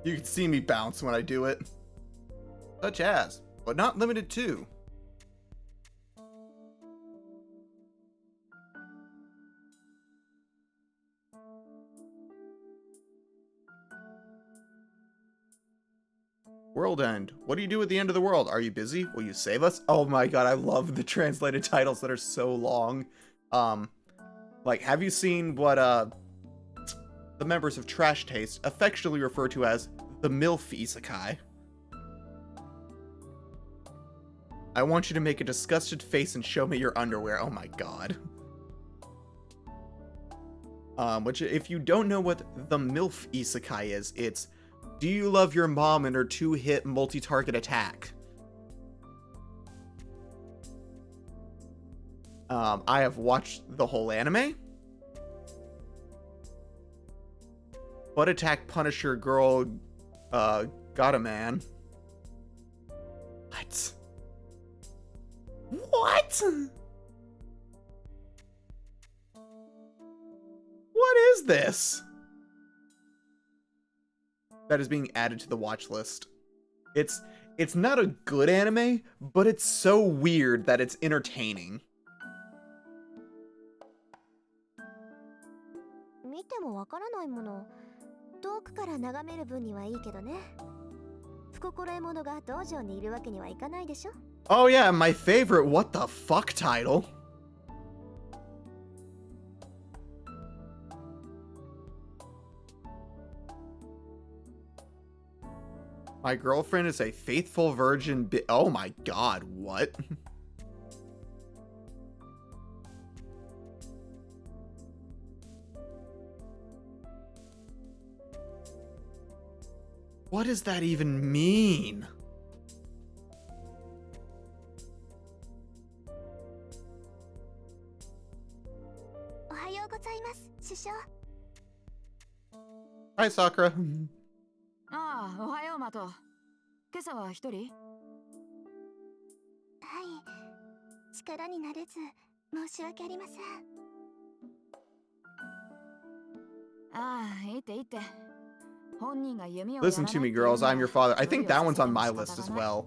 You can see me bounce when I do it. Such as, but not limited to. World End. What do you do at the end of the world? Are you busy? Will you save us? Oh my god, I love the translated titles that are so long. Like, have you seen what the members of Trash Taste affectionately refer to as the MILF Isekai? I want you to make a disgusted face and show me your underwear. Oh my god. Which, if you don't know what the MILF Isekai is, it's do you love your mom and her 2-hit multi-target attack? I have watched the whole anime. Butt attack Punisher girl, got a man. What? What? What is this? That is being added to the watch list. It's not a good anime, but it's so weird that it's entertaining. 見てもわからないもの。遠くから眺める分にはいいけどね。不心得者が道場にいるわけにはいかないでしょ。Oh yeah, my favorite what the fuck title. My girlfriend is a faithful virgin oh my god, what? What does that even mean? Hi, Sakura. ああ、おはようマト。今朝は一人？はい、力になれず申し訳ありません。ああ、いいっていいって。本人が弓をやらない Listen って to 言 me, う girls. な I'm ら your father. I 無理 think を that さ one's せて on も my 仕方 list が as ない。well.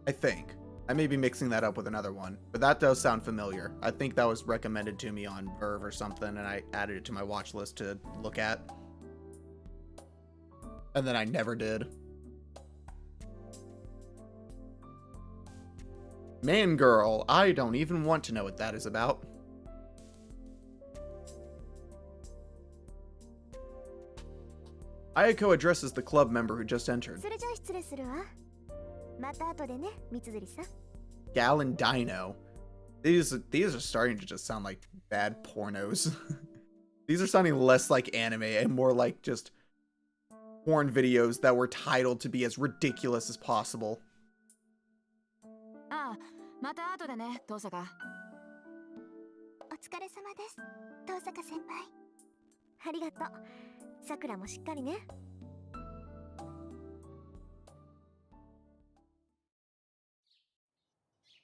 I think. I may be mixing that up with another one, but that does sound familiar. I think that was recommended to me on Verve or something, and I added it to my watch list to look at. And then I never did. Man Girl. I don't even want to know what that is about. Ayako addresses the club member who just entered. それじゃあ失礼するわ。また後でね、三辻さん。 Gal and Dino. These are starting to just sound like bad pornos. These are sounding less like anime and more like just porn videos that were titled to be as ridiculous as possible. ああ、また後でね、遠坂。お疲れ様です、遠坂先輩。ありがとう。さくらもしっかりね。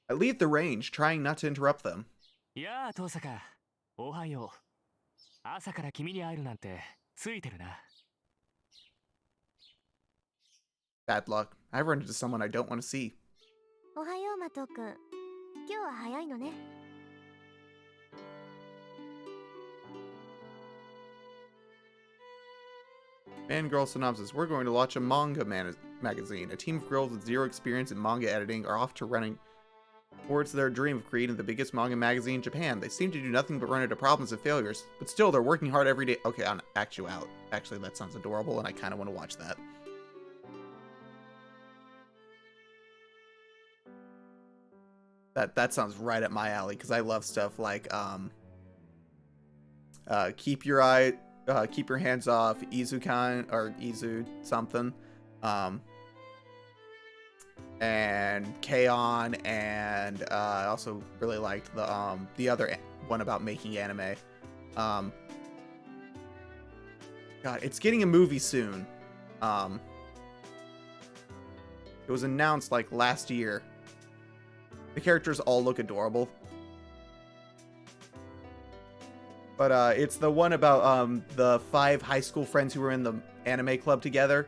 I leave the range, trying not to interrupt them. やあ、遠坂。おはよう。朝から君に会えるなんてついてるな。Bad luck. I've run into someone I don't want to see. おはよう、マトウくん。今日は早いのね。Man Girl Synopsis. We're going to launch a manga magazine. A team of girls with zero experience in manga editing are off to running towards their dream of creating the biggest manga magazine in Japan. They seem to do nothing but run into problems and failures, but still, they're working hard every day. Okay, on actually, that sounds adorable, and I kind of want to watch that. That sounds right up my alley, because I love stuff like keep your hands off Izukan or Izu something, and K-On! And I also really liked the other one about making anime. God, it's getting a movie soon. It was announced like last year. The characters all look adorable. But it's the one about the 5 high school friends who were in the anime club together,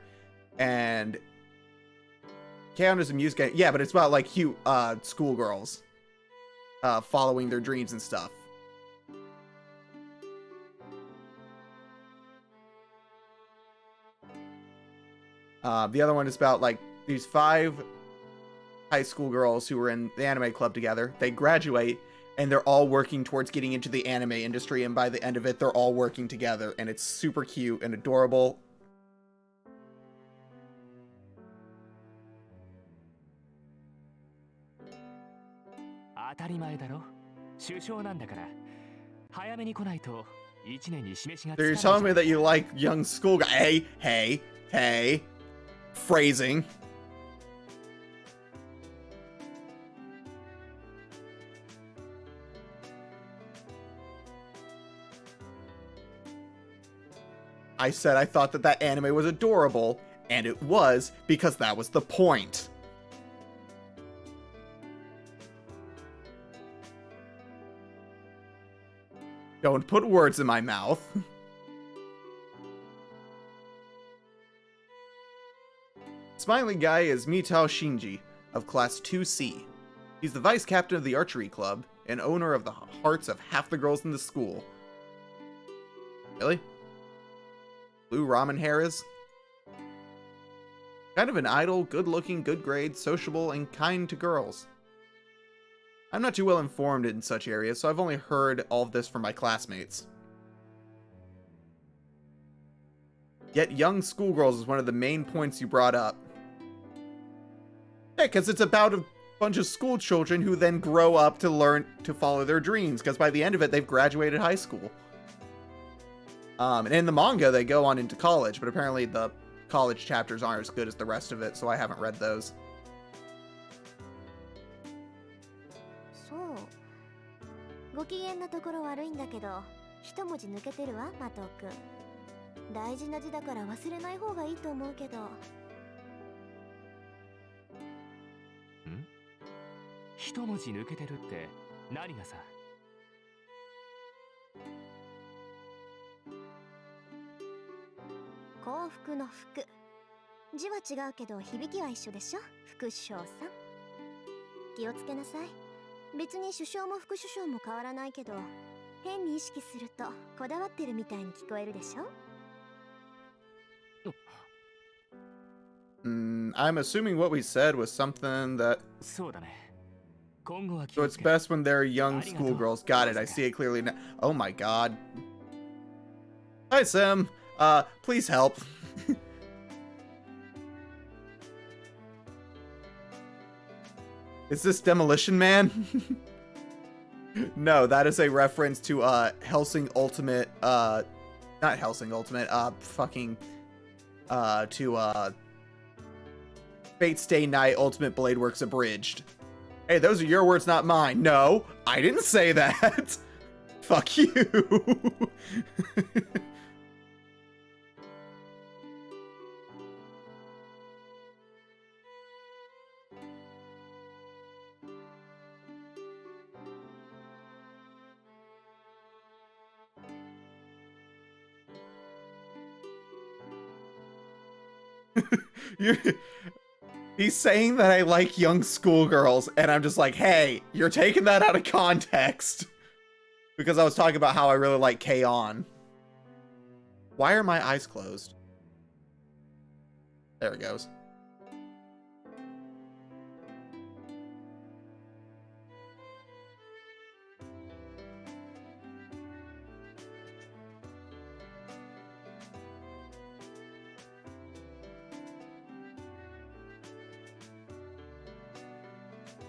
and K-On! Is a music game. Yeah, but it's about like cute schoolgirls following their dreams and stuff. The other one is about like these 5 high school girls who were in the anime club together. They graduate and they're all working towards getting into the anime industry, and by the end of it they're all working together, and it's super cute and adorable. So you're telling me that you like young school guy. Hey. Phrasing. I said I thought that anime was adorable, and it was, because that was the point. Don't put words in my mouth. Smiling guy is Mitao Shinji, of Class 2C. He's the vice captain of the archery club, and owner of the hearts of half the girls in the school. Really? Blue ramen hair is? Kind of an idle, good-looking, good grades, sociable, and kind to girls. I'm not too well informed in such areas, so I've only heard all of this from my classmates. Yet young schoolgirls is one of the main points you brought up. Yeah, because it's about a bunch of school children who then grow up to learn to follow their dreams, because by the end of it, they've graduated high school. And in the manga, they go on into college, but apparently the college chapters aren't as good as the rest of it, so I haven't read those. そう。ご機嫌なところ悪いんだけど、一文字抜けてるわ、マトウ君。大事な字だから忘れない方がいいと思うけど。一文字抜けてるって何がさ。幸福の福。字は違うけど響きは一緒でしょ、副首相さん。気をつけなさい。別に首相も副首相も変わらないけど、変に意識するとこだわってるみたいに聞こえるでしょ。I'm assuming what we said was something that. そうだね。今後は気 So を it's つけ。 best when they're young schoolgirls. Got it. I see it clearly now. Oh my god. Hi, Sim. Please help. Is this Demolition Man? No, that is a reference to Helsing Ultimate. Not Helsing Ultimate. To Fate Stay Night Ultimate Blade Works Abridged. Hey, those are your words, not mine. No, I didn't say that. Fuck you. He's saying that I like young schoolgirls, and I'm just like, hey, you're taking that out of context. Because I was talking about how I really like K-On. Why are my eyes closed? There it goes.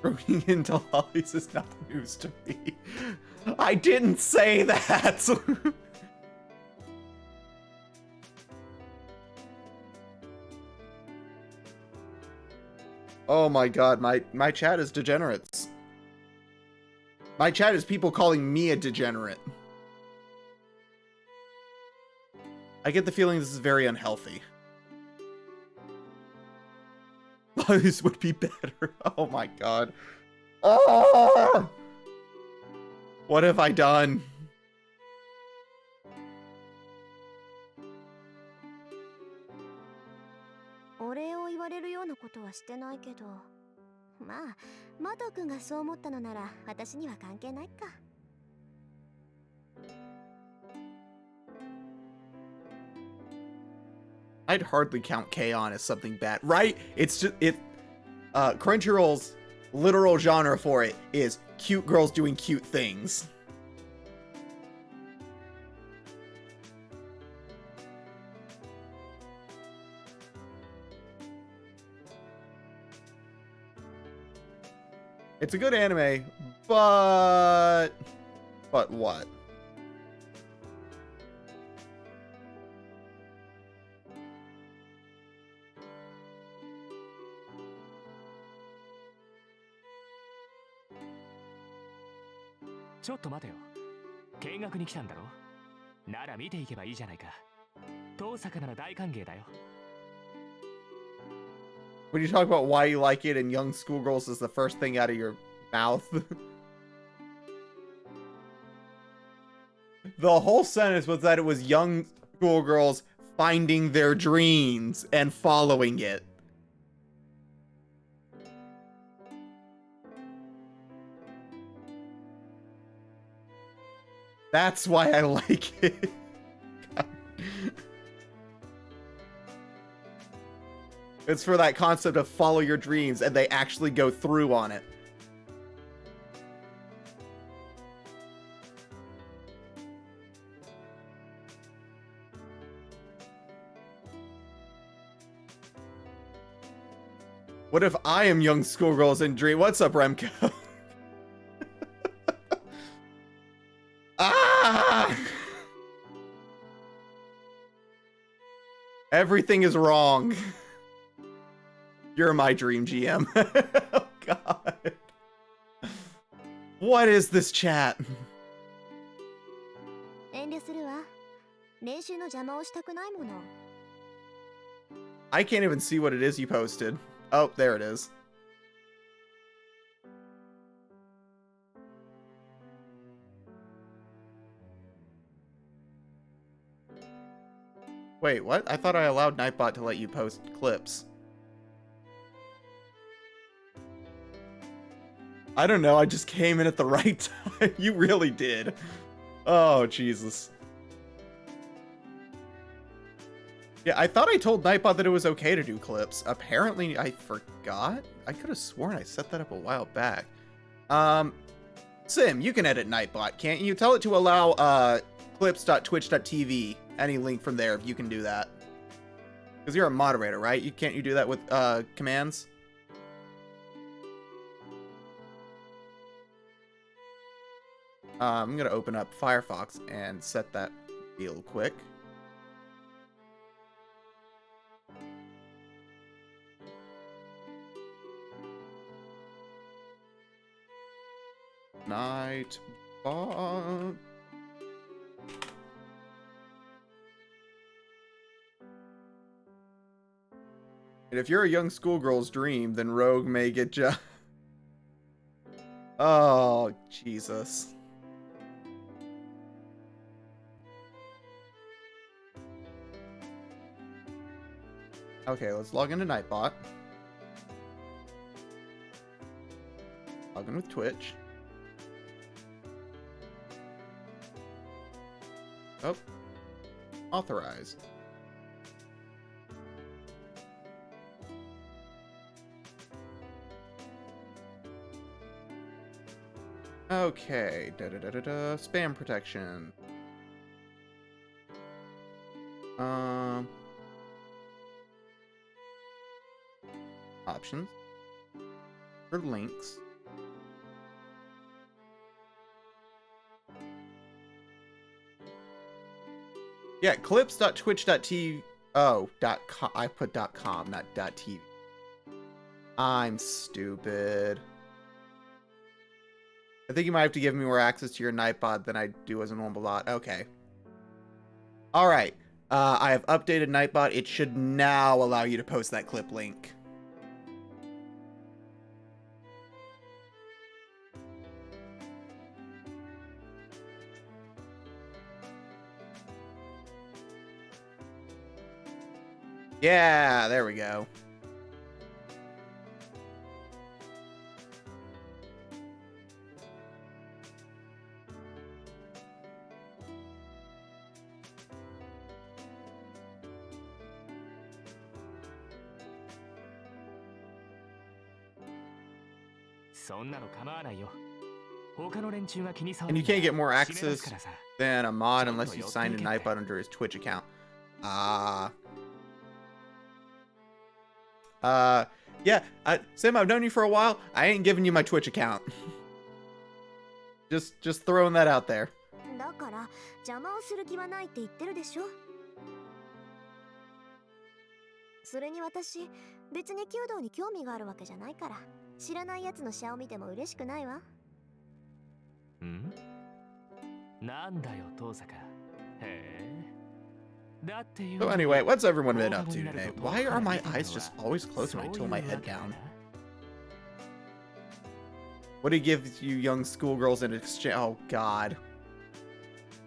Running into lollies is not news to me. I didn't say that! Oh my god, my chat is degenerates. My chat is people calling me a degenerate. I get the feeling this is very unhealthy. Lollies would be better. Oh my god. Oh! What have I done? I'd hardly count K-On as something bad, right? It's just Crunchyroll's literal genre for it is cute girls doing cute things. It's a good anime, but what?ちょっと待てよ。見学に来たんだろ。なら見ていけばいいじゃないか。遠坂なら大歓迎だよ。When you talk about why you like it and young schoolgirls is the first thing out of your mouth. The whole sentence was that it was young schoolgirls finding their dreams and following it. That's why I like it. It's for that concept of follow your dreams, and they actually go through on it. What if I am young schoolgirls in dream? What's up, Remco? Ah! Everything is wrong. You're my dream GM. Oh god. What is this chat? 遠慮練習の邪魔をしたくないもの。 I can't even see what it is you posted. Oh, there it is. Wait, what? I thought I allowed Nightbot to let you post clips. I don't know, I just came in at the right time. You really did. Oh, Jesus. Yeah, I thought I told Nightbot that it was okay to do clips. Apparently, I forgot? I could have sworn I set that up a while back. Sim, you can edit Nightbot, can't you? Tell it to allow, clips.twitch.tv. Any link from there if you can do that. Because you're a moderator, right? Can't you do that with, commands? I'm gonna open up Firefox and set that real quick. Nightbot. And if you're a young schoolgirl's dream, then Rogue may get you. Oh, Jesus. Okay, let's log into Nightbot. Log in with Twitch. Oh. Authorized. Okay. Spam protection. Options. For links. Yeah, clips.twitch.tv. Oh, .com. I put .com, not .tv. I'm stupid. I think you might have to give me more access to your Nightbot than I do as a normal bot. Okay. Alright. I have updated Nightbot. It should now allow you to post that clip link. Yeah, there we go. And you can't get more access than a mod unless you sign in Nightbot under his Twitch account. Yeah, Sam, I've known you for a while. I ain't giving you my Twitch account. just throwing that out there. だから邪魔をする気はないって言ってるでしょ。それに私別に弓道に興味があるわけじゃないから、知らないやつのシャを見ても嬉しくないわ。ん？なんだよ、遠坂。へえ。So anyway, what's everyone been up to today? Why are my eyes just always closed when I tilt my head down? What do you give you young schoolgirls in exchange? Oh God.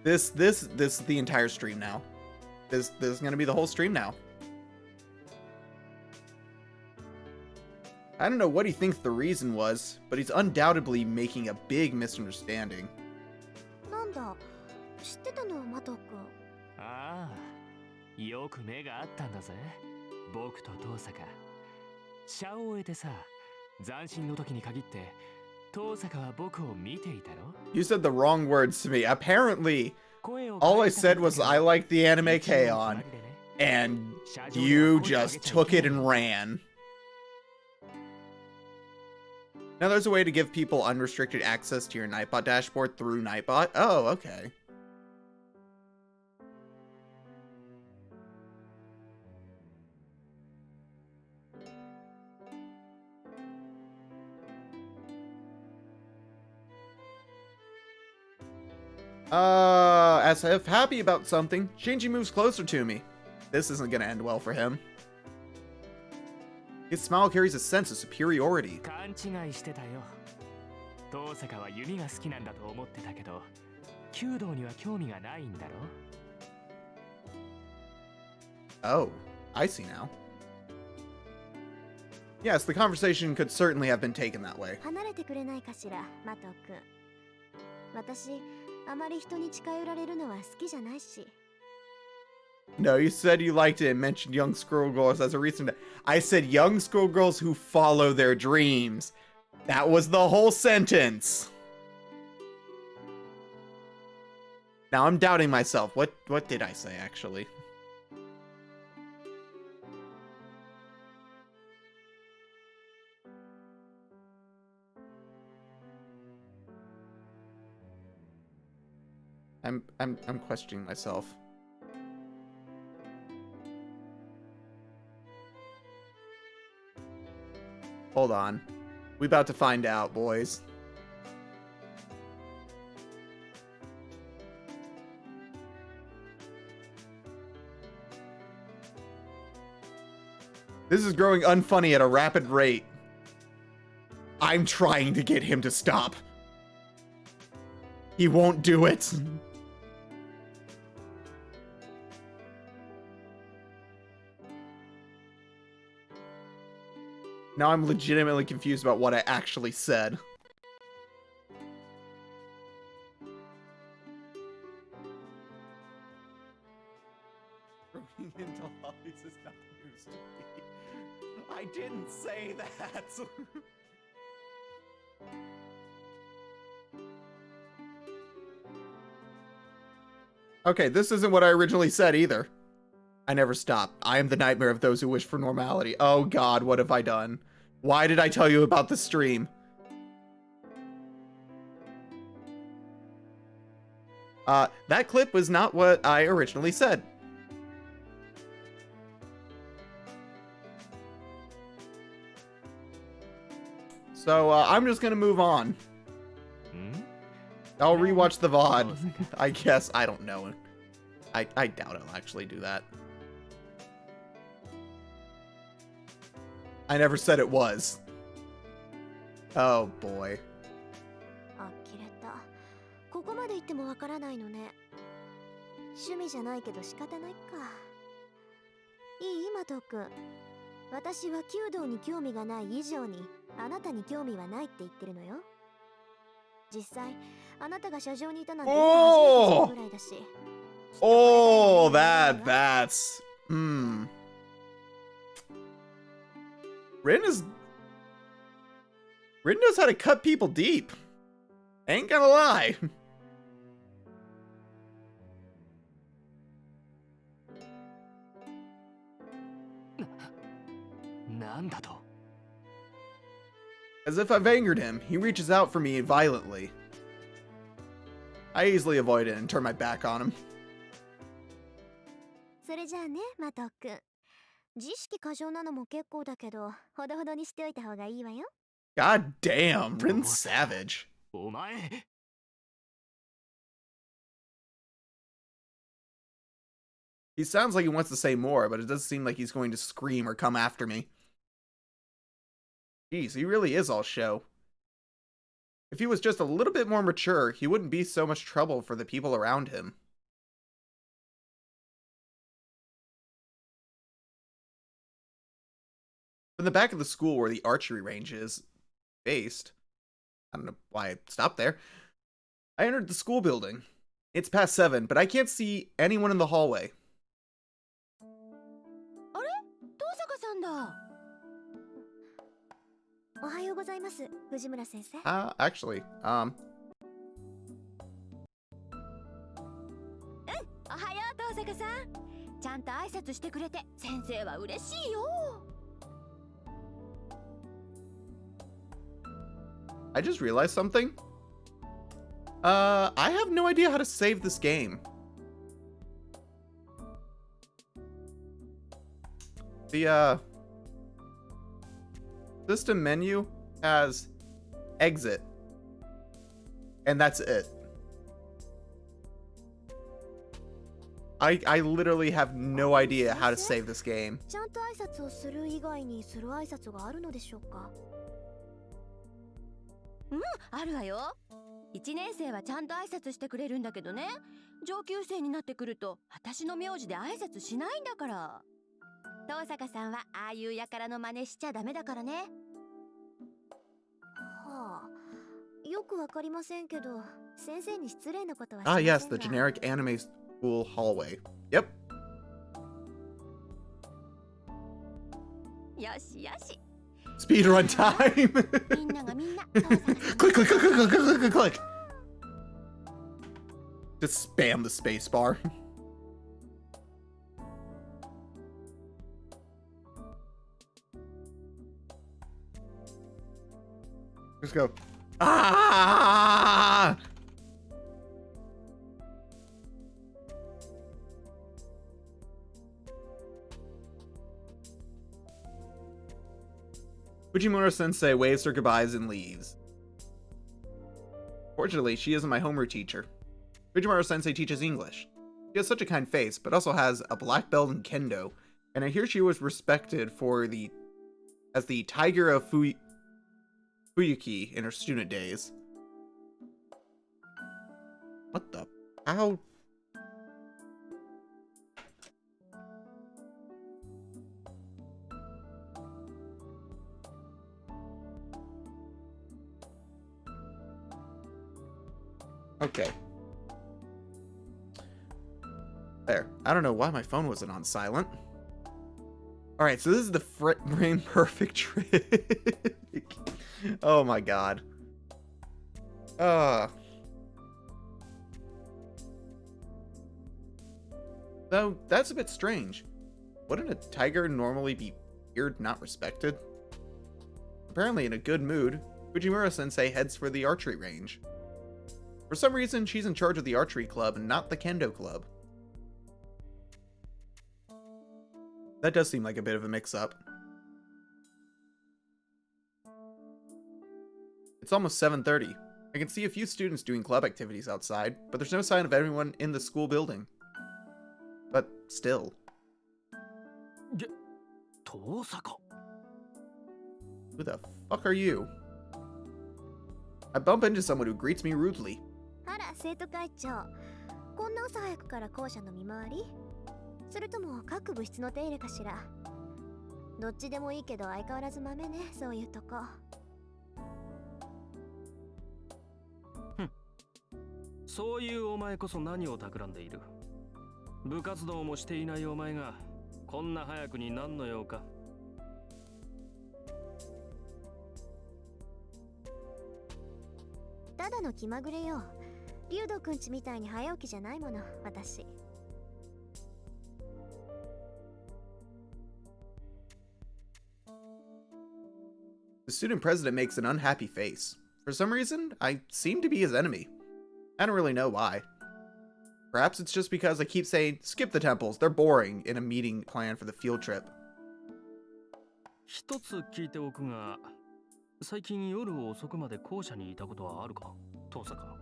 This is the entire stream now. This is gonna be the whole stream now. I don't know what he thinks the reason was, but he's undoubtedly making a big misunderstanding. なんだ、知ってたの、マト君。ああ、よく目があったんだぜ。僕と遠坂。シャを終えてさ、斬新の時に限って、遠坂は僕を見ていたろ? You said the wrong words to me. Apparently, all I said was I like the anime K-On, and you just took it and ran. Now there's a way to give people unrestricted access to your Nightbot dashboard through Nightbot. Oh, okay. As if happy about something, Shinji moves closer to me. This isn't gonna end well for him. His smile carries a sense of superiority. 勘違いしてたよ。遠坂は弓が好きなんだと思ってたけど、弓道には興味がないんだろ Oh, I see now. Yes, the conversation could certainly have been taken that way. 離れてくれないかしら、マト君。私、あまり人に近寄られるのは好きじゃないし。No, you said you liked it and mentioned young schoolgirls as a reason to... I said young schoolgirls who follow their dreams. That was the whole sentence. Now I'm doubting myself. What did I say, actually? I'm questioning myself. Hold on. We about to find out, boys. This is growing unfunny at a rapid rate. I'm trying to get him to stop. He won't do it. Now I'm legitimately confused about what I actually said. Growing into hobbies is not news to me. I didn't say that. Okay, this isn't what I originally said either. I never stop. I am the nightmare of those who wish for normality. Oh god, what have I done? Why did I tell you about the stream? That clip was not what I originally said. So, I'm just gonna move on. I'll rewatch the VOD. I guess. I don't know. I doubt I'll actually do that. I never said it was. Oh boy. 呆れた。ここまで言ってもわからないのね。趣味じゃないけど仕方ないか。いい、マト君。私は弓道に興味がない以上に、あなたに興味はないって言ってるのよ。実際、あなたが車上にいたなんて初めて知るぐらいだし。Oh, that's Rin knows how to cut people deep. Ain't gonna lie. なんだと As if I've angered him, he reaches out for me violently. I easily avoid it and turn my back on him. それじゃあね、マト君。自意識過剰なのも結構だけど、ほどほどにしておいた方がいいわよ。God damn, Rin's savage. お前 He sounds like he wants to say more, but it doesn't seem like he's going to scream or come after me. Jeez, he really is all show. If he was just a little bit more mature, he wouldn't be so much trouble for the people around him. From the back of the school where the archery range is based, I don't know why I stopped there, I entered the school building. It's past 7, but I can't see anyone in the hallway. あれ？東坂さんだ。おはようございます、藤村先生。Actually, おはよう、東坂さん。ちゃんと挨拶してくれて、先生は嬉しいよ。I just realized something. I have no idea how to save this game. The, system menu has exit. And that's it. I literally have no idea how to save this game. ちゃんと挨拶をする以外にする挨拶があるのでしょうか。あるわよ。1年生はちゃんと挨拶してくれるんだけどね、上級生になってくると私の名字で挨拶しないんだから。東坂さんはああいう輩の真似しちゃダメだからね。はあ、よくわかりませんけど、先生に失礼なことはし Ah, ません yes, が。 the generic anime school hallway. Yep. よしよし。 Speedrun time. みんながみんな東坂さん Click, click, click, click, click, click, click, click. Just spam the space bar. Just go. Ah! Fujimura-sensei waves her goodbyes and leaves. Fortunately, she isn't my homeroom teacher. Fujimura-sensei teaches English. She has such a kind face, but also has a black belt in kendo, and I hear she was respected as the Tiger of Fuyuki in her student days. What the? How? Okay. There. I don't know why my phone wasn't on silent. Alright, so this is the frame perfect trick. Oh my god. Though, that's a bit strange. Wouldn't a tiger normally be feared, not respected? Apparently in a good mood, Fujimura-sensei heads for the archery range. For some reason, she's in charge of the archery club and not the kendo club. That does seem like a bit of a mix-up. It's almost 7:30. I can see a few students doing club activities outside, but there's no sign of anyone in the school building. But still. 東坂 Who the fuck are you? I bump into someone who greets me rudely. あら、生徒会長。こんな朝早くから校舎の見回り？それとも各部室の手入れかしら？どっちでもいいけど相変わらず豆ね、そういうとこ。そういうお前こそ何を企んでいる。部活動もしていないお前がこんな早くに何の用か。ただの気まぐれよ。竜斗くんちみたいに早起きじゃないもの、私。The student president makes an unhappy face. For some reason, I seem to be his enemy. I don't really know why. Perhaps it's just because I keep saying, skip the temples, they're boring, in a meeting plan for the field trip. 一つ聞いておくが、最近夜遅くまで校舎にいたことはあるか、東坂。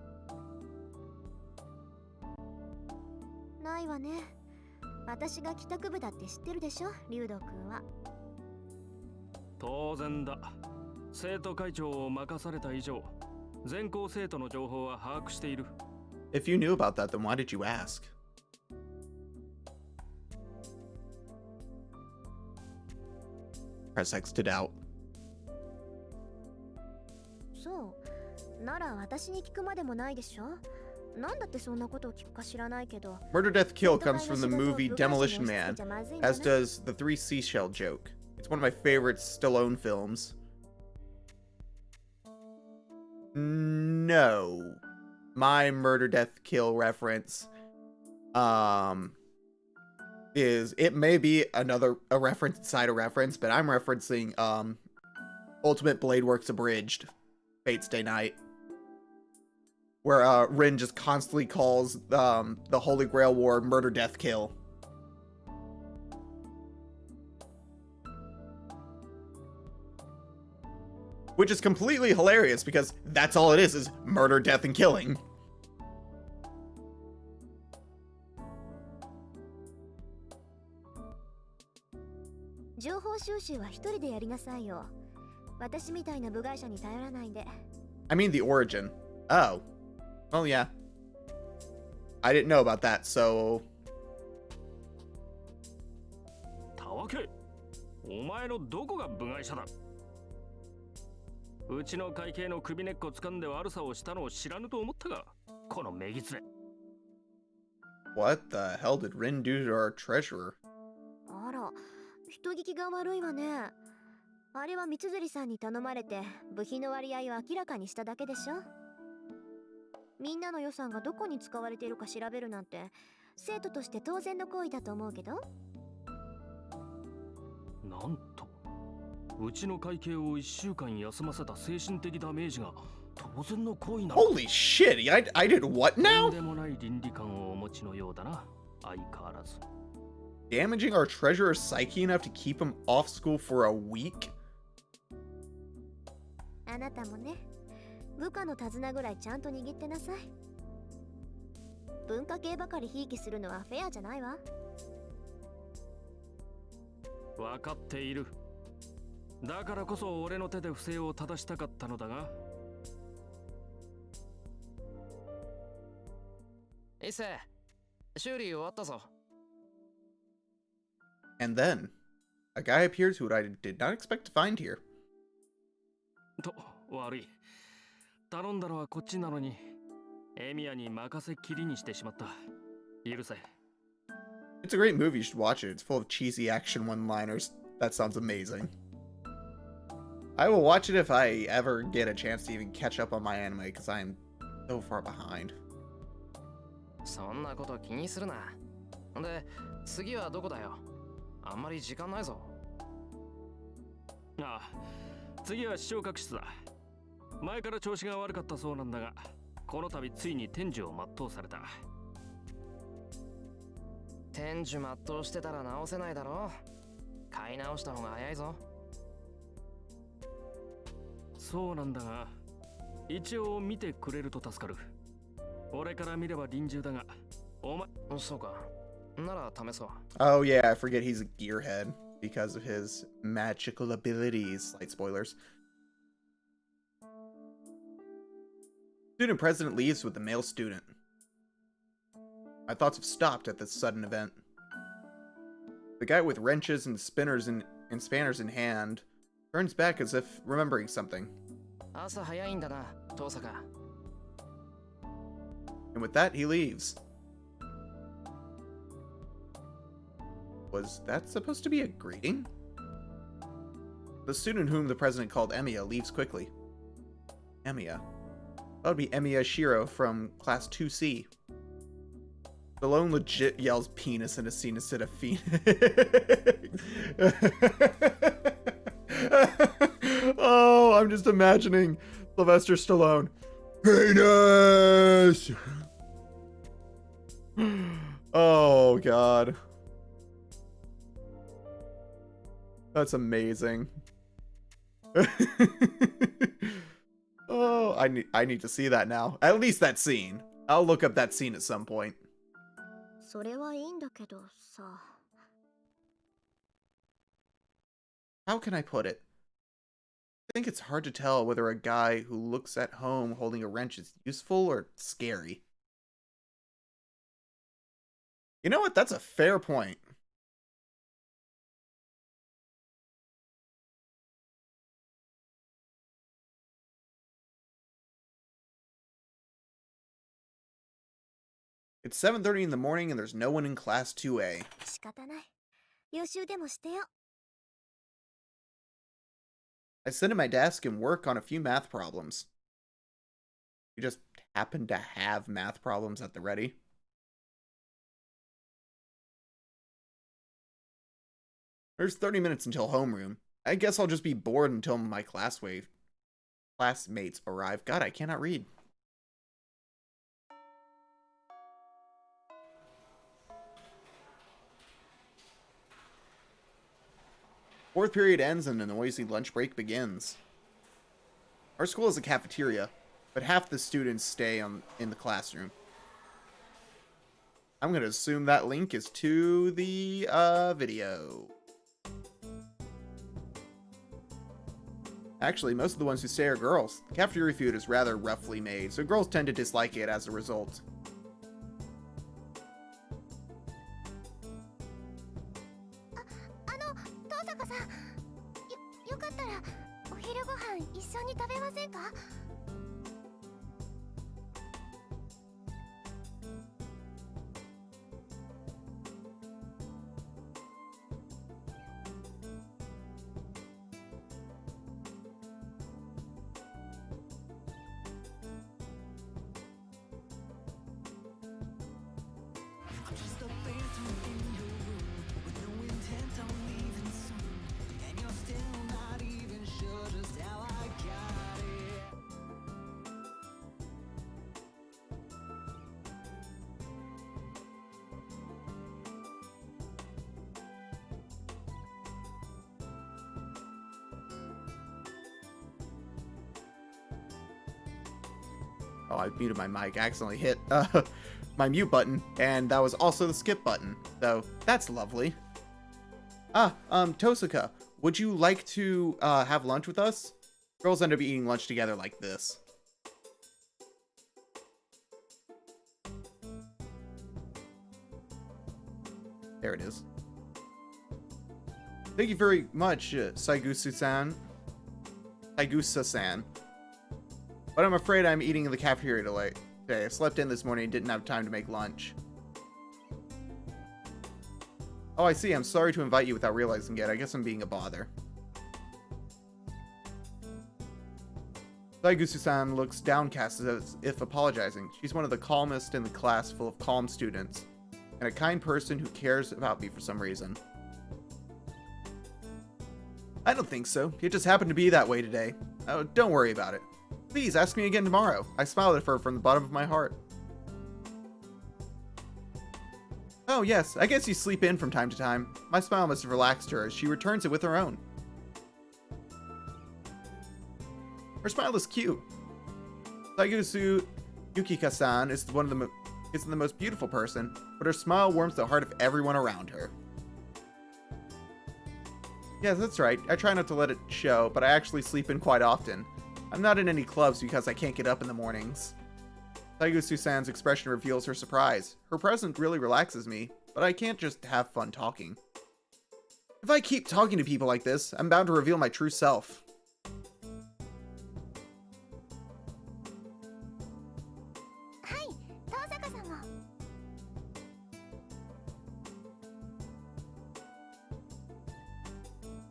ないわね。私が帰宅部だって知ってるでしょ、竜斗くんは。当然だ。生徒会長を任された以上、全校生徒の情報は把握している。If you knew about that, then why did you ask? Press X to doubt. そう。なら私に聞くまでもないでしょ。なんだってそんなことを聞くか知らないけど。 Murder Death Kill comes from the movie Demolition Man, as does the three seashell joke. It's one of my favorite Stallone films. No. My Murder Death Kill reference is, it may be a reference inside a reference, but I'm referencing Ultimate Blade Works Abridged, Fate's Day Night, where Rin just constantly calls the Holy Grail War Murder Death Kill. Which is completely hilarious because that's all it is murder, death, and killing. 収集は一人でやりなさいよ。私みたいな部外者に頼らないで。I mean the origin. Oh. Well, yeah. I didn't know about that, so... たわけ、お前のどこが部外者だ。うちの会計の首根っこ掴んで悪さをしたのを知らぬと思ったが、このメギツネ。What the hell did Rin do to our treasurer? あら、人聞きが悪いわね。あれは三辻さんに頼まれて部費の割合を明らかにしただけでしょ。みんなの予算がどこに使われているか調べるなんて生徒として当然の行為だと思うけど。なんと、うちの会計を1週間休ませた精神的ダメージが当然の行為なの。 Holy shit, I did what と now? んでもない倫理観をお持ちのようだな、相変わらず。 Damaging our treasurer's psyche enough to keep him off school for a week? あなたもね、部下の手綱ぐらいちゃんと握ってなさい。文化系ばかりひいきするのはフェアじゃないわ。分かっている。だからこそ俺の手で不正を正したかったのだが。伊勢、修理終わったぞ。And then, a guy appears who I did not expect to find here. と、悪い。頼んだのはこっちなのに、エミヤに任せっきりにしてしまった。許せ。It's a great movie, you should watch it. It's full of cheesy action one-liners. That sounds amazing. I will watch it if I ever get a chance to even catch up on my anime, because I am so far behind. そんなこと気にするな。で、次はどこだよ。あんまり時間ないぞ。ああ、次は視聴覚室だ。前から調子が悪かったそうなんだが、この度ついに天寿を全うされた。天寿全うしてたら直せないだろ。買い直した方が早いぞ。そうなんだが、一応見てくれると助かる。俺から見れば臨終だが、お前。そうか。なら試そう。 Oh yeah, I forget he's a gearhead because of his magical abilities. Slight spoilers. Student president leaves with the male student. My thoughts have stopped at this sudden event. The guy with wrenches and spinners and spanners in hand turns back as if remembering something. 朝早いんだな、遠坂。And with that, he leaves. Was that supposed to be a greeting? The student whom the president called Emiya leaves quickly. Emiya. That would be Emiya Shiro from Class 2C. Stallone legit yells penis in a scene instead of phoenix. Oh, I'm just imagining Sylvester Stallone. Penis! Oh, God. That's amazing. Oh, I need to see that now. At least that scene. I'll look up that scene at some point. それはいいんだけどさ。 How can I put it? I think it's hard to tell whether a guy who looks at home holding a wrench is useful or scary. You know what? That's a fair point. It's 7:30 in the morning and there's no one in Class 2A. 仕方ない。予習でもしてよ。 I sit at my desk and work on a few math problems. You just happen to have math problems at the ready. There's 30 minutes until homeroom. I guess I'll just be bored until my classmates arrive. God, I cannot read. Fourth period ends and a noisy lunch break begins. Our school is a cafeteria, but half the students stay in the classroom. I'm going to assume that link is to the video. Actually, most of the ones who stay are girls. The cafeteria food is rather roughly made, so girls tend to dislike it as a result. 遠坂さん、よかったらお昼ご飯一緒に食べませんか？ Oh, I muted my mic. I accidentally hit my mute button, and that was also the skip button. So that's lovely. Tosaka, would you like to have lunch with us? Girls end up eating lunch together like this. There it is. Thank you very much, Saigusa-san. Saigusa-san. But I'm afraid I'm eating in the cafeteria today. I slept in this morning and didn't have time to make lunch. Oh, I see. I'm sorry to invite you without realizing it. I guess I'm being a bother. Saigusa-san looks downcast as if apologizing. She's one of the calmest in the class full of calm students, and a kind person who cares about me for some reason. I don't think so. It just happened to be that way today. Oh, don't worry about it. Please, ask me again tomorrow. I smiled at her from the bottom of my heart. Oh yes, I guess you sleep in from time to time. My smile must have relaxed her as she returns it with her own. Her smile is cute. Saigusu Yukika-san is isn't the most beautiful person, but her smile warms the heart of everyone around her. Yes, that's right. I try not to let it show, but I actually sleep in quite often. I'm not in any clubs because I can't get up in the mornings. Saigusu-san's expression reveals her surprise. Her presence really relaxes me, but I can't just have fun talking. If I keep talking to people like this, I'm bound to reveal my true self. Hi, Tosaka-san mo.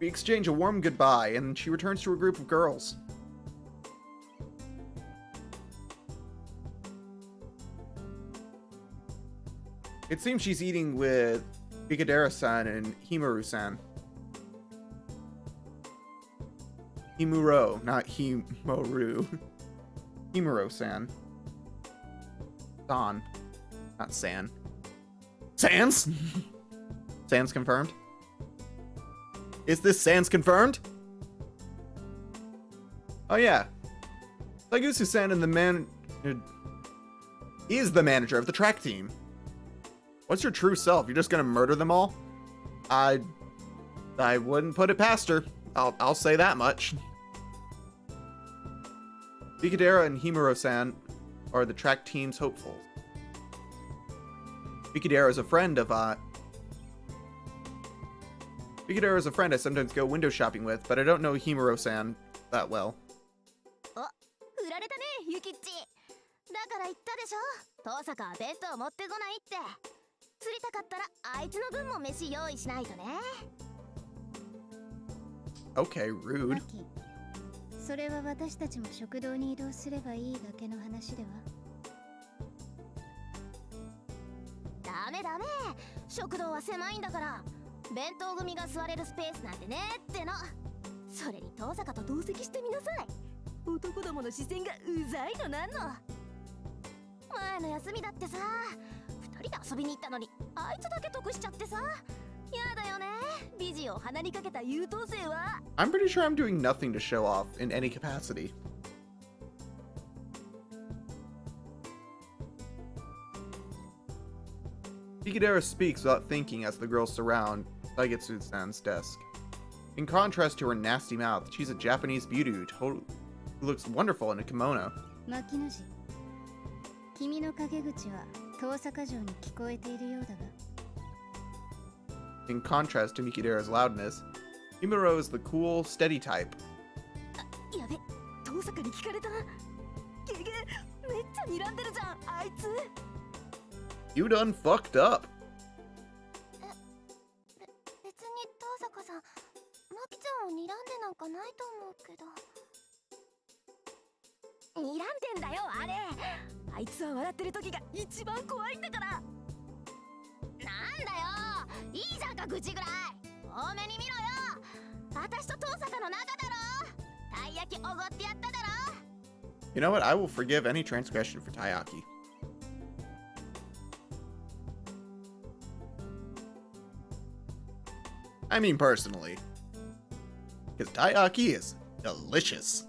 We exchange a warm goodbye, and she returns to her group of girls. It seems she's eating with Bikadera-san and Himuro-san. Himuro, not Himoru. Himuro-san. San. Not San. Sans? Sans confirmed? Is this Sans confirmed? Oh yeah. Saigusu-san and is the manager of the track team. What's your true self? You're just gonna murder them all? I wouldn't put it past her. I'll say that much. Bikadera and Himuro-san are the track team's hopefuls. Bikadera is a friend I sometimes go window shopping with, but I don't know Himuro-san that well. お、振られたね、ゆきっち。だから言ったでしょ。遠坂は弁当持ってこないって。釣りたかったらあいつの分も飯用意しないとね。Okay, rude. マキ、それは私たちも食堂に移動すればいいだけの話では。ダメダメ。食堂は狭いんだから。弁当組が座れるスペースなんてねっての。それに遠坂と同席してみなさい。男どもの視線がうざいのなんの。前の休みだってさ、二人で遊びに行ったのにあいつだけ得しちゃってさ。やだよね、美人を鼻にかけた優等生は。I'm pretty sure I'm doing nothing to show off in any capacity. Bikadera speaks without thinking as the girls surround Saigetsu-san's desk. In contrast to her nasty mouth, she's a Japanese beauty who looks wonderful in a kimono. 牧野寺君の陰口は遠坂城に聞こえているようだが In contrast to Mikidera's loudness, Himuro is the cool, steady type. やべ、遠坂に聞かれた。ゲゲ、めっちゃ睨んでるじゃん、あいつ。 You done fucked up. 別に遠坂さんマキちゃんを睨んでなんかないと思うけど睨んでんだよ、あれ。あいつは笑ってる時が一番怖いんだから。なんだよ、いいじゃんか口ぐらい。多めに見ろよ。私と遠坂の仲だろ。たい焼きおごってやっただろ。 You know what? I will forgive any transgression for Taiyaki. I mean personally. Because Taiyaki is delicious.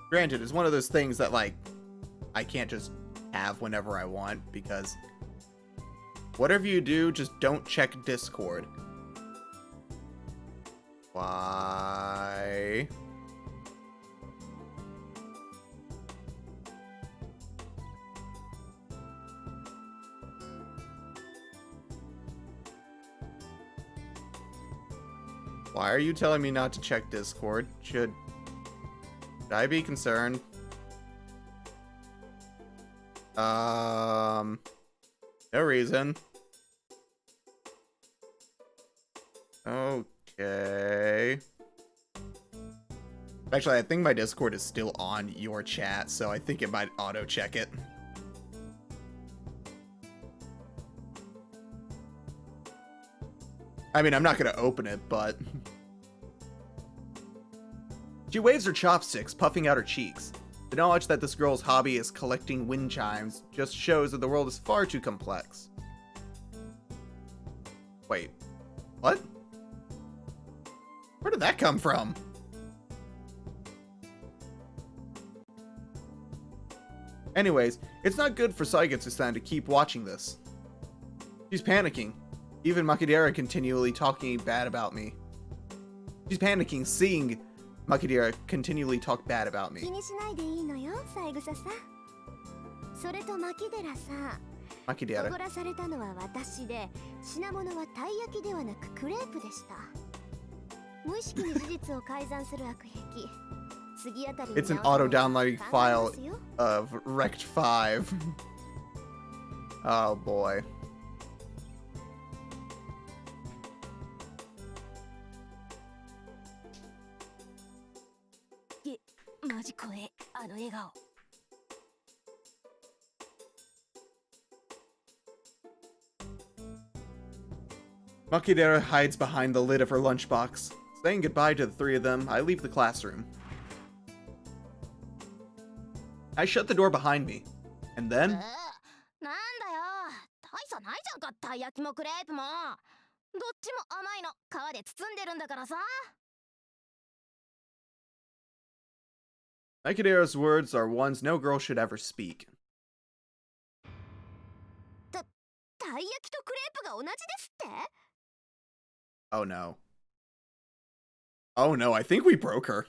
Granted, it's one of those things that, like, I can't just have whenever I want, because whatever you do, just don't check Discord. Why? Why are you telling me not to check Discord? Should I be concerned? No reason. Okay. Actually, I think my Discord is still on your chat, so I think it might auto-check it. I mean, I'm not gonna open it, but... She waves her chopsticks, puffing out her cheeks. The knowledge that this girl's hobby is collecting wind chimes just shows that the world is far too complex. Wait, what? Where did that come from? Anyways, it's not good for Saigetsu-san to keep watching this. She's panicking. Even Makidera continually talking bad about me. She's panicking, seeing Makidera continually talk bad about me. 気にしないでいいのよ、三枝さん。それと牧寺さん。Makidera. 怒らされたのは私で、品物はたい焼きではなくクレープでした。無意識に事実を改ざんする悪癖。次あたりに It's an 直すの auto-downloading 考え file ますよ。 of Rect 5. Oh boy. マジ怖え、あの笑顔。 Makidera hides behind the lid of her lunchbox. Saying goodbye to the three of them, I leave the classroom. I shut the door behind me. And then... なんだよ、大差ないじゃんか、たい焼きもクレープも。どっちも甘いの、皮で包んでるんだからさ。 Makidera's words are ones no girl should ever speak. たい焼きとクレープが同じですって？ Oh no. Oh no, I think we broke her.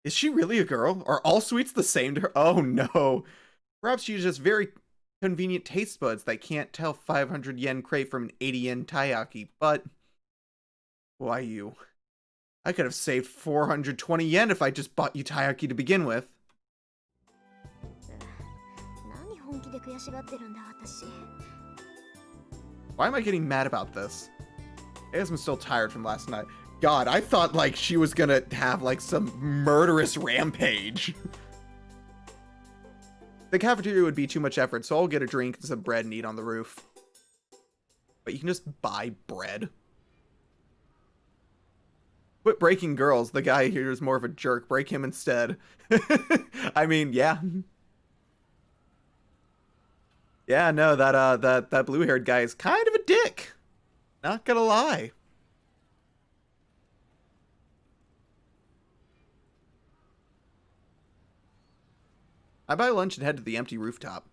Is she really a girl? Are all sweets the same to her? Oh no. Perhaps she's just very convenient taste buds that can't tell 500 yen crepe from an 80 yen taiyaki, but... Why you? I could have saved 420 yen if I just bought you taiyaki to begin with. 何本気で悔しがってるんだ私。 Why am I getting mad about this? I guess I'm still tired from last night. God, I thought, like, she was gonna have, like, some murderous rampage. The cafeteria would be too much effort, so I'll get a drink and some bread and eat on the roof. But you can just buy bread. Quit breaking girls. The guy here is more of a jerk. Break him instead. I mean, yeah. Yeah, no, that blue-haired guy is kind of a dick. Not gonna lie. I buy lunch and head to the empty rooftop.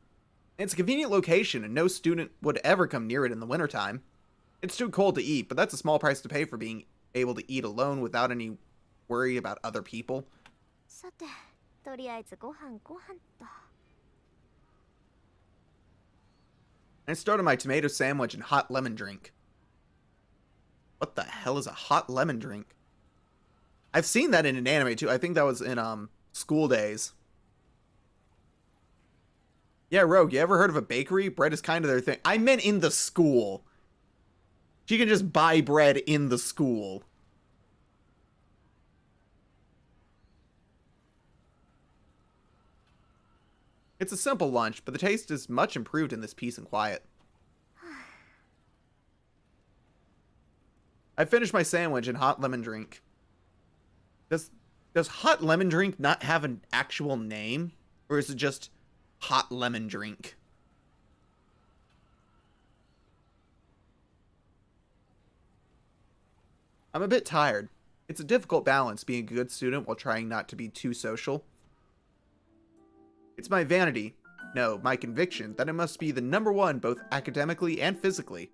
It's a convenient location, and no student would ever come near it in the wintertime. It's too cold to eat, but that's a small price to pay for being able to eat alone without any worry about other people. さて、とりあえずご飯と。 I started my tomato sandwich and hot lemon drink. What the hell is a hot lemon drink? I've seen that in an anime too. I think that was in School Days. Yeah, Rogue, you ever heard of a bakery? Bread is kind of their thing. I meant in the school. You can just buy bread in the school. It's a simple lunch, but the taste is much improved in this peace and quiet. I finished my sandwich and hot lemon drink. Does hot lemon drink not have an actual name? Or is it just hot lemon drink? I'm a bit tired. It's a difficult balance being a good student while trying not to be too social. It's my vanity, no, my conviction, that I must be the #1 both academically and physically.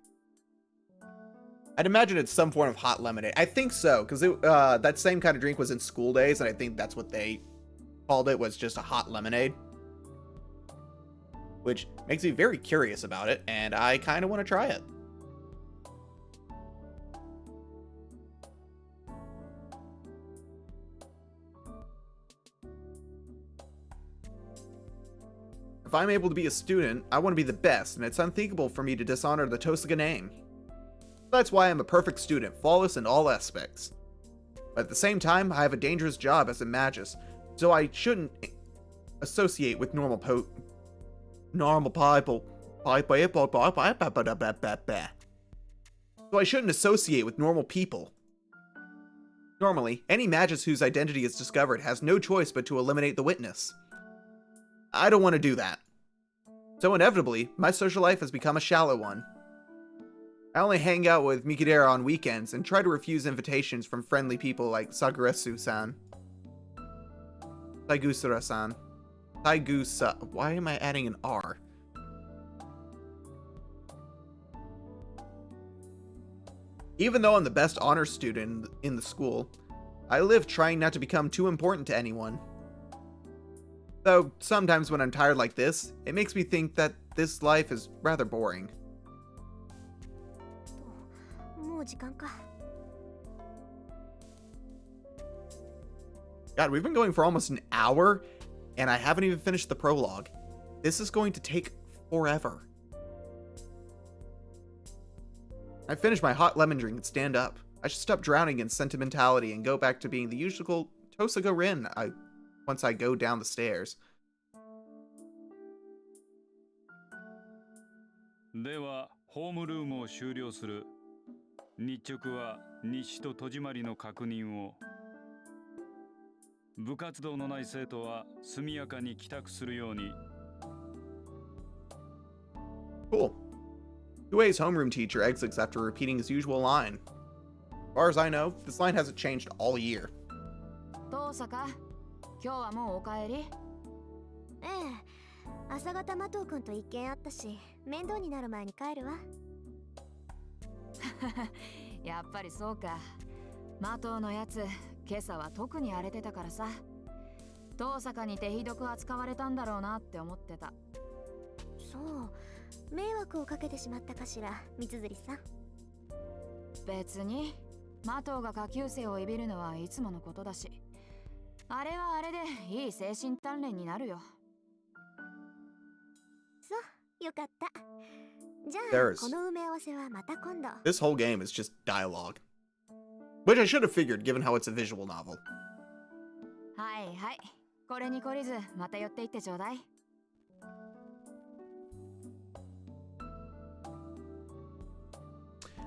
I'd imagine it's some form of hot lemonade. I think so, because that same kind of drink was in School Days, and I think that's what they called it, was just a hot lemonade. Which makes me very curious about it, and I kind of want to try it. If I'm able to be a student, I want to be the best, and it's unthinkable for me to dishonor the Tosaga name. That's why I'm a perfect student, flawless in all aspects. But at the same time, I have a dangerous job as a magus, so I shouldn't associate with normal people. So I shouldn't associate with normal people. Normally, any magus whose identity is discovered has no choice but to eliminate the witness. I don't want to do that. So inevitably, my social life has become a shallow one. I only hang out with Mikidera on weekends and try to refuse invitations from friendly people like Saguresu-san. Saigusura-san. Why am I adding an R? Even though I'm the best honor student in the school, I live trying not to become too important to anyone. Though, sometimes when I'm tired like this, it makes me think that this life is rather boring. もう時間か。 God, we've been going for almost an hour, and I haven't even finished the prologue. This is going to take forever. I finished my hot lemon drink and stand up. I should stop drowning in sentimentality and go back to being the usual Tosaga Rin once I go down the stairs. ではホームルームを終了する。日直は日誌と戸締まりの確認を。部活動のない生徒は速やかに帰宅するように。 Cool. Yuei's homeroom teacher exits after repeating his usual line. As far as I know, this line hasn't changed all year. 遠坂、今日はもうお帰り？ええ、朝方麻藤君と一件あったし、面倒になる前に帰るわ。やっぱりそうか。麻藤のやつ、今朝は特に荒れてたからさ。遠坂に手ひどく扱われたんだろうなって思ってた。そう、迷惑をかけてしまったかしら、三辻さん。別に、麻藤が下級生をいびるのはいつものことだし。あれはあれでいい精神鍛錬になるよ。そう、よかった。じゃあ、 There's- この埋め合わせはまた今度。 This whole game is just dialogue. Which I should have figured given how it's a visual novel. はいはい。これに懲りず、また寄っていってちょうだい。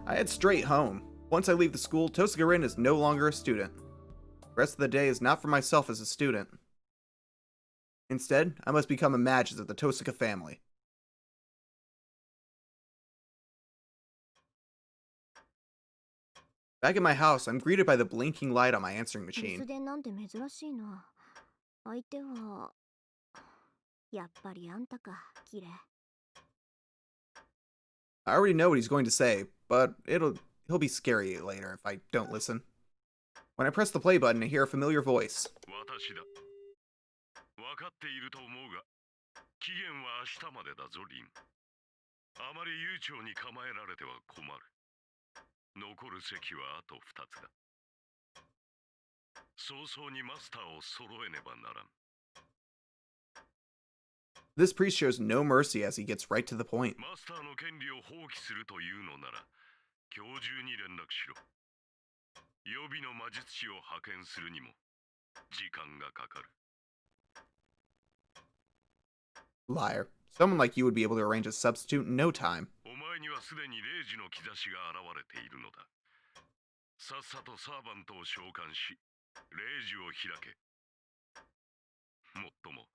I head straight home. Once I leave the school, Tosaga Rin is no longer a student. The rest of the day is not for myself as a student. Instead, I must become a magus of the Tosaga family. Back at my house, I'm greeted by the blinking light on my answering 留守 machine. 電なんて珍しいな。相手はやっぱりあんたか、キレ。I already know what he's going to say, but he'll be scary later if I don't listen. When I press the play button, I hear a familiar voice. 私だ。分かっていると思うが、期限は明日までだぞ、リン。あまり悠長に構えられては困る。残る席はあと2つだ。早々にマスターを揃えねばならん。This priest shows no mercy as he gets right to the point. マスターの権利を放棄するというのなら、今日中に連絡しろ。予備の魔術師を派遣するにも時間がかかる。Liar. Someone like you would be able to arrange a substitute in no time. お前にはすでに0時の兆しが現れているのだ。さっさとサーバントを召喚し、0時を開け。もっとも、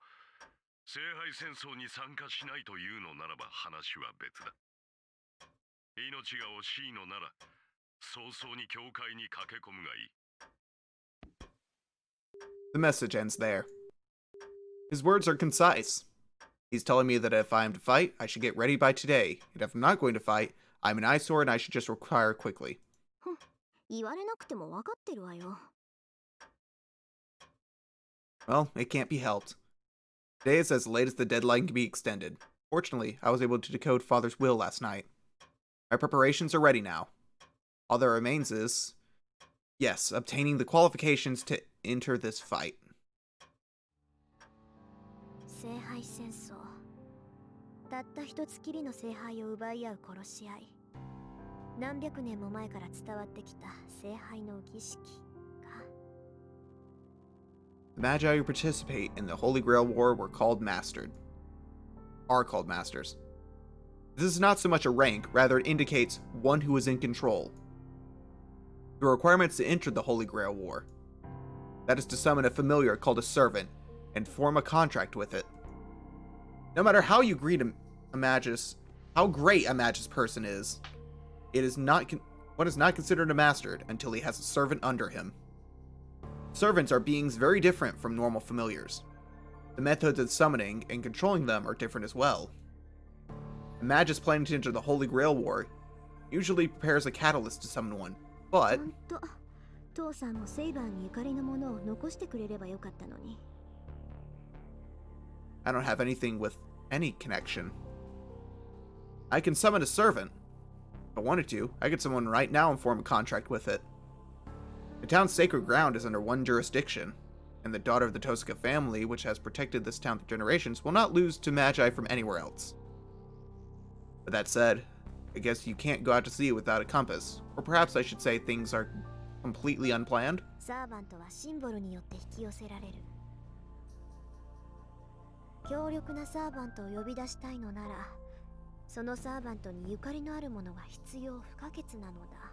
聖杯戦争に参加しないというのならば話は別だ。命が惜しいのなら、早々に教会に駆け込むがいい。The message ends there. His words are concise. He's telling me that if I am to fight, I should get ready by today, and if I'm not going to fight, I'm an eyesore and I should just retire quickly. 言われなくても分かってるわよ。Well, it can't be helped. Today is as late as the deadline can be extended. Fortunately, I was able to decode Father's will last night. My preparations are ready now. All that remains is, yes, obtaining the qualifications to enter this fight. 聖杯戦争。たった一つきりの聖杯を奪い合う殺し合い。何百年も前から伝わってきた聖杯の儀式か。The Magi who participate in the Holy Grail War were called Mastered. Are called Masters. This is not so much a rank, rather it indicates one who is in control. The requirements to enter the Holy Grail War. That is to summon a familiar called a servant, and form a contract with it. No matter how you greet a Magus, how great a Magus person is, it is not one is not considered a mastered until he has a servant under him. Servants are beings very different from normal familiars. The methods of summoning and controlling them are different as well. A Magus planning to enter the Holy Grail War usually prepares a catalyst to summon one, but ほんと、父さんもセイバーにゆかりのものを残してくれればよかったのに。I don't have anything with any connection. I can summon a servant. If I wanted to, I could summon one right now and form a contract with it. The town's sacred ground is under one jurisdiction, and the daughter of the Tosca family, which has protected this town for generations, will not lose to Magi from anywhere else. But that said, I guess you can't go out to sea without a compass, or perhaps I should say things are completely unplanned. サーバントはシンボルによって引き寄せられる。強力なサーバントを呼び出したいのなら、そのサーバントにゆかりのあるものが必要不可欠なのだ。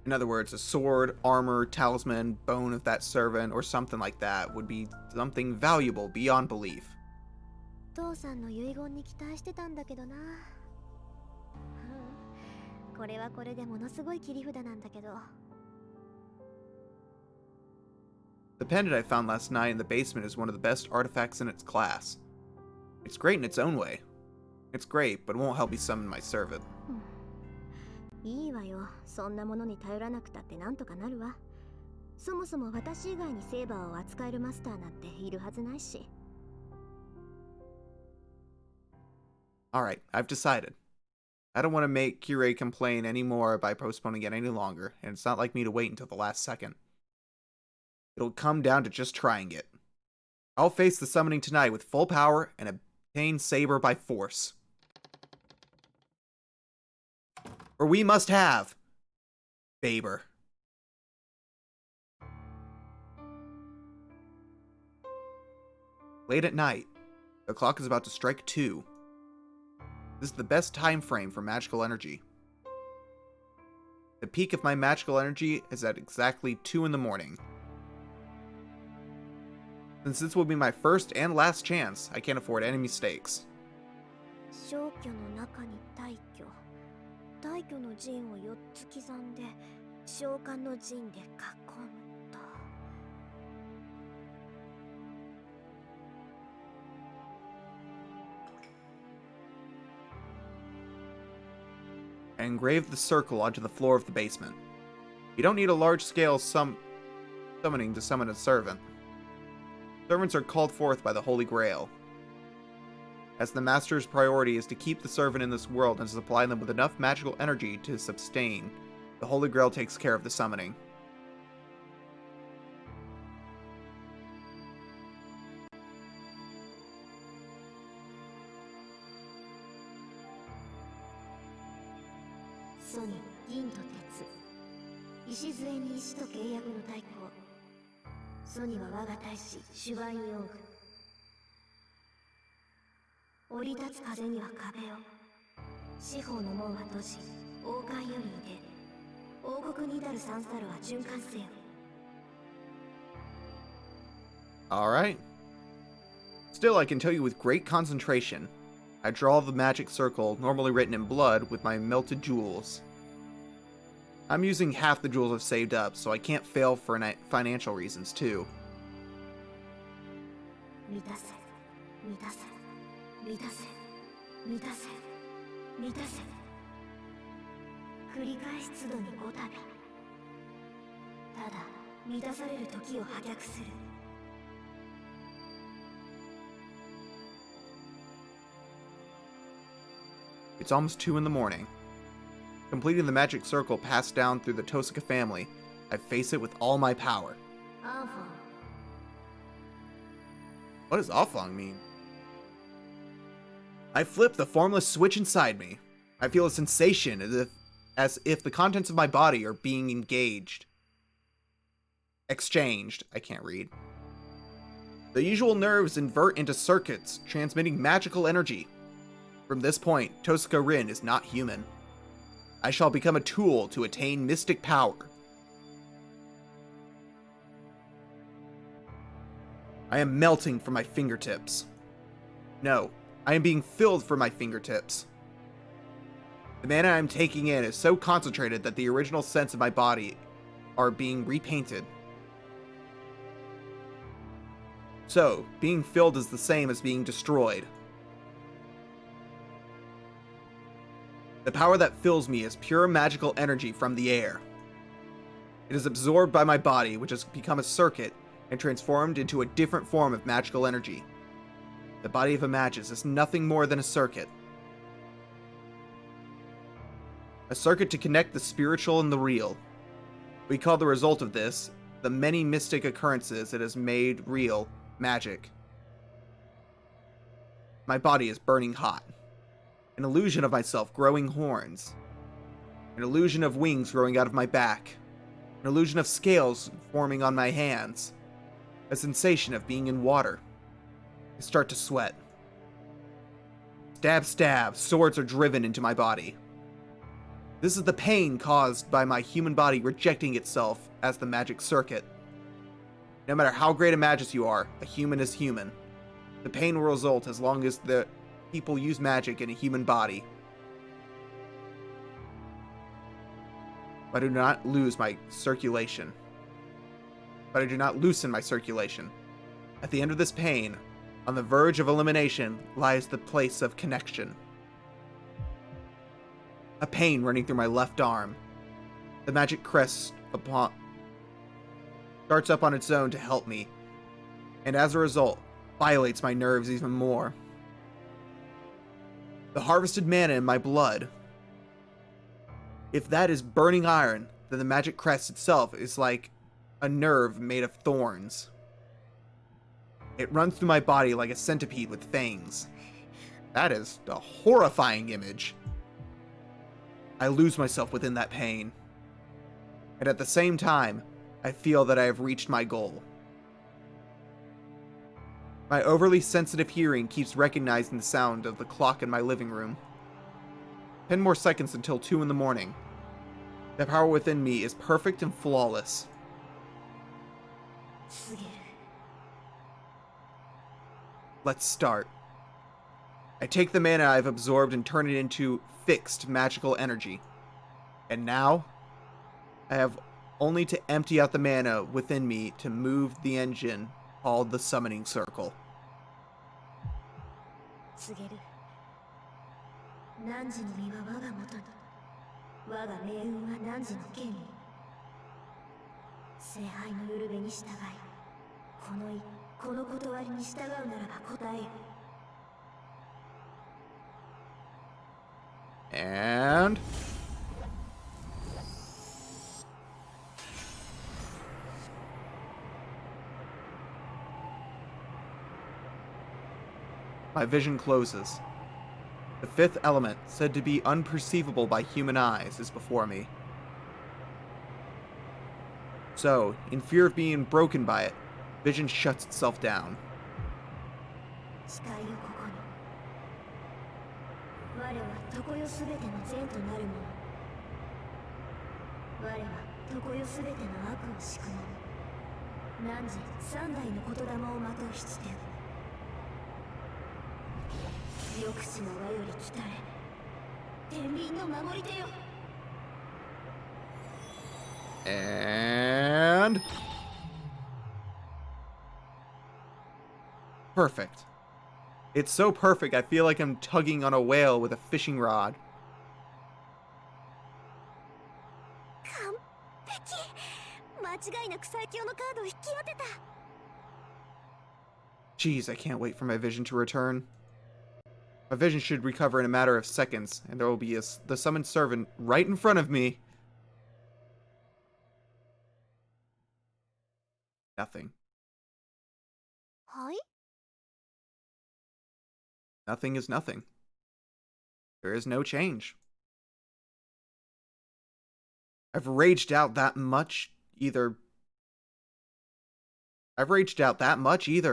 In other words, a sword, armor, talisman, bone of that servant, or something like that would be something valuable beyond belief. 父さんの遺言に期待してたんだけどな。これはこれでものすごい切り札なんだけど。The pendant I found last night in the basement is one of the best artifacts in its class. It's great in its own way. It's great, but it won't help me summon my servant. いいわよ。そんなものに頼らなくたってなんとかなるわ。そもそも私以外にセーバーを扱えるマスターなんているはずないし。Alright, I've decided. I don't want to make Kirei complain anymore by postponing it any longer, and it's not like me to wait until the last second. It'll come down to just trying it. I'll face the summoning tonight with full power and obtain Saber by force. Or we must have Baber. Late at night, the clock is about to strike 2. This is the best time frame for magical energy. The peak of my magical energy is at exactly 2 in the morning. Since this will be my first and last chance, I can't afford any mistakes. 消去の中に大挙。大挙の陣を4つ刻んで、召喚の陣で囲むと。engraved the circle onto the floor of the basement. You don't need a large-scale summoning to summon a servant. Servants are called forth by the Holy Grail, as the Master's priority is to keep the servant in this world and supply them with enough magical energy to sustain. The Holy Grail takes care of the summoning.ソニ、銀と鉄。礎に石と契約の対抗。ソニは我が大使、シュバイン・ヨング。降り立つ風には壁を。四方の門は閉じ、王冠より出。王国に至る三サルは循環せよ。Alright. Still, I can tell you with great concentration. I draw the magic circle, normally written in blood, with my melted jewels. I'm using half the jewels I've saved up, so I can't fail for financial reasons, too. 満たせ、満たせ、満たせ、満たせ、満たせ。繰り返し都度に5度。ただ、満たされる時を破却する。It's almost 2 in the morning. Completing the magic circle passed down through the Tosaka family, I face it with all my power. アンフォン。 What does Offlong mean? I flip the formless switch inside me. I feel a sensation as if the contents of my body are being exchanged. I can't read. The usual nerves invert into circuits, transmitting magical energy. From this point, Tosaka Rin is not human. I shall become a tool to attain mystic power. I am melting from my fingertips. No, I am being filled from my fingertips. The mana I am taking in is so concentrated that the original scents of my body are being repainted. So, being filled is the same as being destroyed. The power that fills me is pure magical energy from the air. It is absorbed by my body, which has become a circuit, and transformed into a different form of magical energy. The body of a Magus is nothing more than a circuit. A circuit to connect the spiritual and the real. We call the result of this, the many mystic occurrences it has made real, magic. My body is burning hot. An illusion of myself growing horns. An illusion of wings growing out of my back. An illusion of scales forming on my hands. A sensation of being in water. I start to sweat. Stab, stab, swords are driven into my body. This is the pain caused by my human body rejecting itself as the magic circuit. No matter how great a magus you are, a human is human. The pain will result as long as the people use magic in a human body. But I do not lose my circulation. But I do not loosen my circulation. At the end of this pain, on the verge of elimination, lies the place of connection. A pain running through my left arm. The magic crest starts up on its own to help me, and as a result, violates my nerves even more. The harvested mana in my blood. If that is burning iron, then the magic crest itself is like a nerve made of thorns. It runs through my body like a centipede with fangs. That is a horrifying image. I lose myself within that pain. And at the same time, I feel that I have reached my goal. My overly sensitive hearing keeps recognizing the sound of the clock in my living room. 10 more seconds until 2 in the morning. The power within me is perfect and flawless. Let's start. I take the mana I've absorbed and turn it into fixed magical energy. And now, I have only to empty out the mana within me to move the engine called the Summoning Circle. 告げる。汝の身は我が元に。我が命運は汝の権利。聖杯のゆるべに従い、この断りに従うならば答えよ。And my vision closes. The fifth element, said to be unperceivable by human eyes, is before me. So, in fear of being broken by it, vision shuts itself down. 誓いよここに。我は常世すべての善となるもの。我は常世すべての悪を敷くもの。汝三代の言霊をまとう質点。抑止の輪より来たれ。天秤の守り手よ。And perfect. It's so perfect, I feel like I'm tugging on a whale with a fishing rod. 完璧。間違いなく最強のカードを引き当てた。Jeez, I can't wait for my vision to return. My vision should recover in a matter of seconds, and there will be the summoned servant right in front of me. Nothing. はい。 Nothing is nothing. There is no change. I've raged out that much either,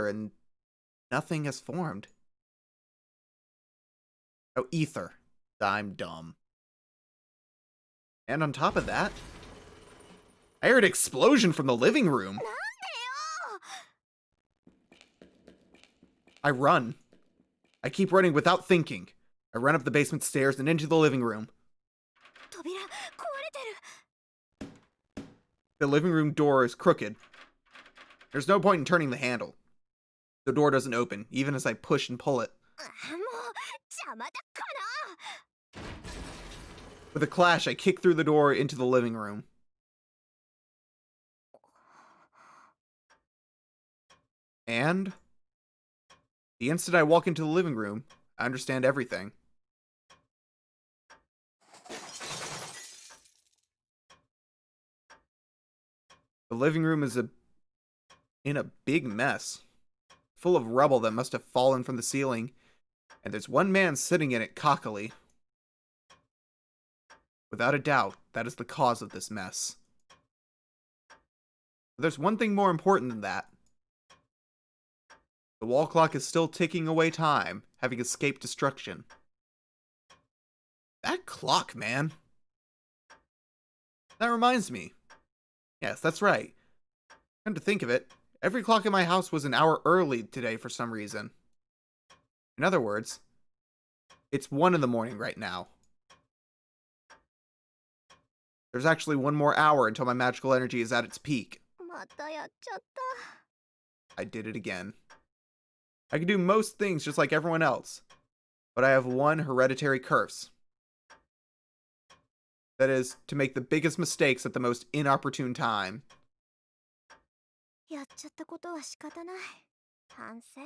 and nothing has formed. Oh, ether. I'm dumb. And on top of that, I heard an explosion from the living room. I run. I keep running without thinking. I run up the basement stairs and into the living room. 扉壊れてる。 The living room door is crooked. There's no point in turning the handle. The door doesn't open, even as I push and pull it. もう邪魔だかな。 With a clash, I kick through the door into the living room. And the instant I walk into the living room, I understand everything. The living room is in a big mess, full of rubble that must have fallen from the ceiling, and there's one man sitting in it cockily. Without a doubt, that is the cause of this mess. But there's one thing more important than that. The wall clock is still ticking away time, having escaped destruction. That clock, man. That reminds me. Yes, that's right. Come to think of it, every clock in my house was an hour early today for some reason. In other words, it's 1 in the morning right now. There's actually 1 more hour until my magical energy is at its peak. またやっちゃった。 I did it again. I can do most things just like everyone else, but I have one hereditary curse. That is, to make the biggest mistakes at the most inopportune time. やっちゃったことは仕方ない。反省。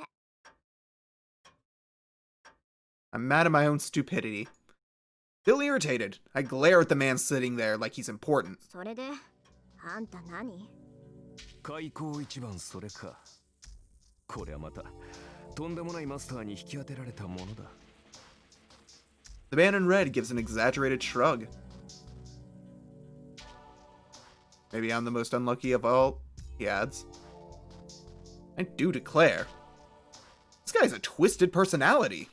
I'm mad at my own stupidity. Still irritated, I glare at the man sitting there like he's important. それで、あんた何？開口一番それか。こりゃまたとんでもないマスターに引き当てられたものだ。 The man in red gives an exaggerated shrug. Maybe I'm the most unlucky of all, he adds. I do declare, this guy's a twisted personality.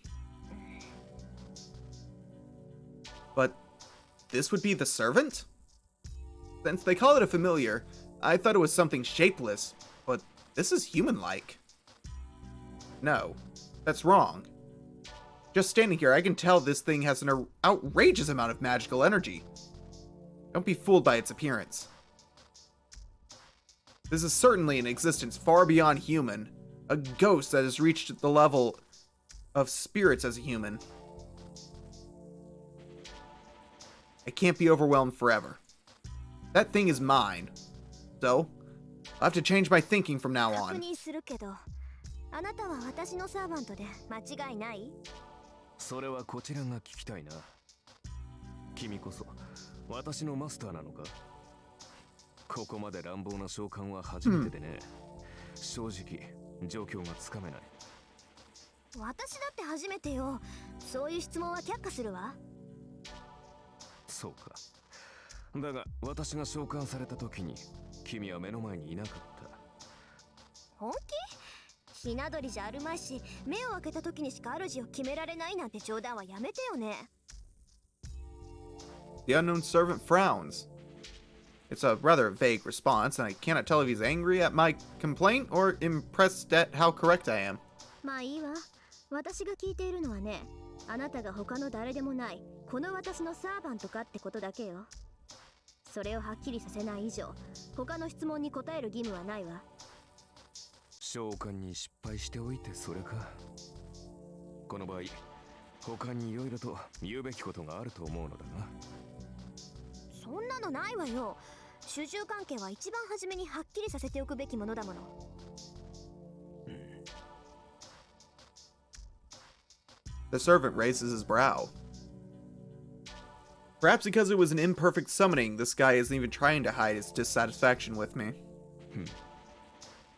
But this would be the servant? Since they call it a familiar, I thought it was something shapeless, but this is human-like. No, that's wrong. Just standing here, I can tell this thing has an outrageous amount of magical energy. Don't be fooled by its appearance. This is certainly an existence far beyond human, a ghost that has reached the level of spirits as a human. I can't be overwhelmed forever. That thing is mine. So, I'll have to change my thinking from now 確 on. 認するけど、あなたは私のサーバントで間違いない？それはこちらが聞きたいな。君こそ私のマスターなのか？ここまで乱暴な召喚は初めてでね。正直状況がつかめない。私だって初めてよ。そういう質問は却下するわ。そうか。だが私が召喚された時に君は目の前にいなかった。本気？ひな鳥じゃあるまいし、目を開けた時にしか主を決められないなんて冗談はやめてよね。The unknown servant frowns. It's a rather vague response, and I cannot tell if he's angry at my complaint or impressed at how correct I am. まあいいわ。私が聞いているのはね、あなたが他の誰でもないこの私のサーバントかってことだけよ。それをはっきりさせない以上、他の質問に答える義務はないわ。召喚に失敗しておいてそれか。この場合他に色々と言うべきことがあると思うのだな。そんなのないわよ。主従関係は一番初めにはっきりさせておくべきものだもの。The servant raises his brow. Perhaps because it was an imperfect summoning, this guy isn't even trying to hide his dissatisfaction with me.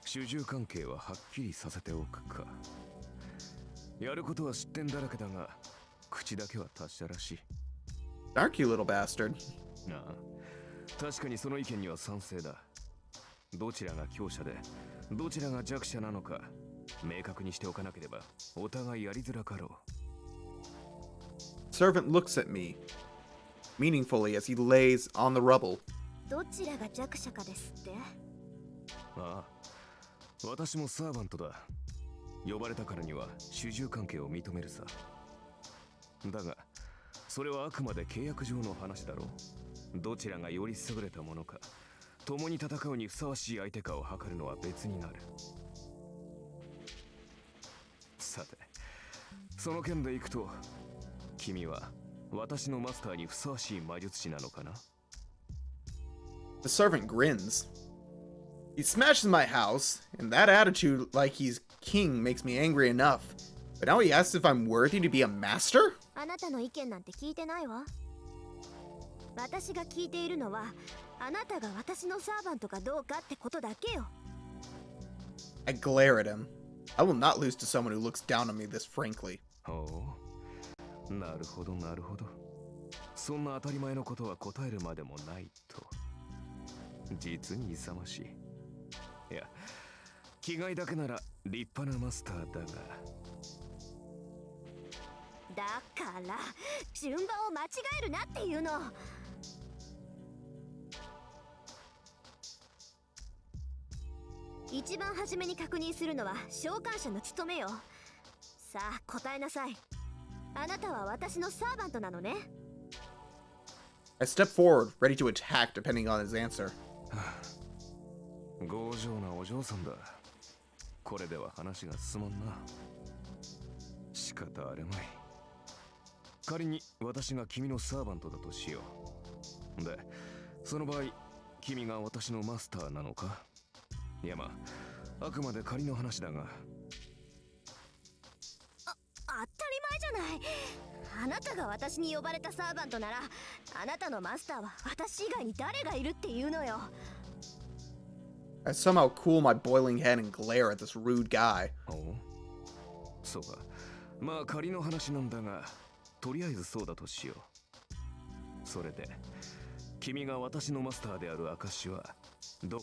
主従関係ははっきりさせておくか。やることは失点だらけだが、口だけは達者らしい。Aren't you, little bastard? なあ、確かにその意見には賛成だ。どちらが強者で、どちらが弱者なのか、明確にしておかなければ、お互いやりづらかろう。The servant looks at me, meaningfully as he lays on the rubble. どちらが弱者かですって？ああ、私もサーバントだ。呼ばれたからには主従関係を認めるさ。だが、それはあくまで契約上の話だろう。どちらがより優れたものか、共に戦うにふさわしい相手かを測るのは別になる。さて、その件でいくと、君は私のマスターにふさわしい魔術師なのかな？ The servant grins. He smashes my house, and that attitude like he's king makes me angry enough. But now he asks if I'm worthy to be a master? あなたの意見なんて聞いてないわ。私が聞いているのは、あなたが私のサーバントかどうかってことだけよ。I glare at him. I will not lose to someone who looks down on me this frankly. ほう、なるほどなるほど。そんな当たり前のことは答えるまでもないと。実に勇ましい。いや、気概だけなら立派なマスターだが。だから順番を間違えるなっていうの。一番初めに確認するのは召喚者の務めよ。さあ答えなさい。あなたは私のサーバントなのね。I step forward, ready to attack depending on his answer. 強情なお嬢さんだ。これでは話が進まんな。仕方あるまい。仮に私が君のサーバントだとしよう。で、その場合、君が私のマスターなのか？いやまあ、あくまで仮の話だが。当たり前じゃない。あなたが私に呼ばれたサーバントなら、あなたのマスターは私以外に誰がいるっていうのよ。I somehow cool my boiling head and glare at this rude guy. おう、そうか。まあ仮の話なんだが、とりあえずそうだとしよう。それで、君が私のマスターである証は、The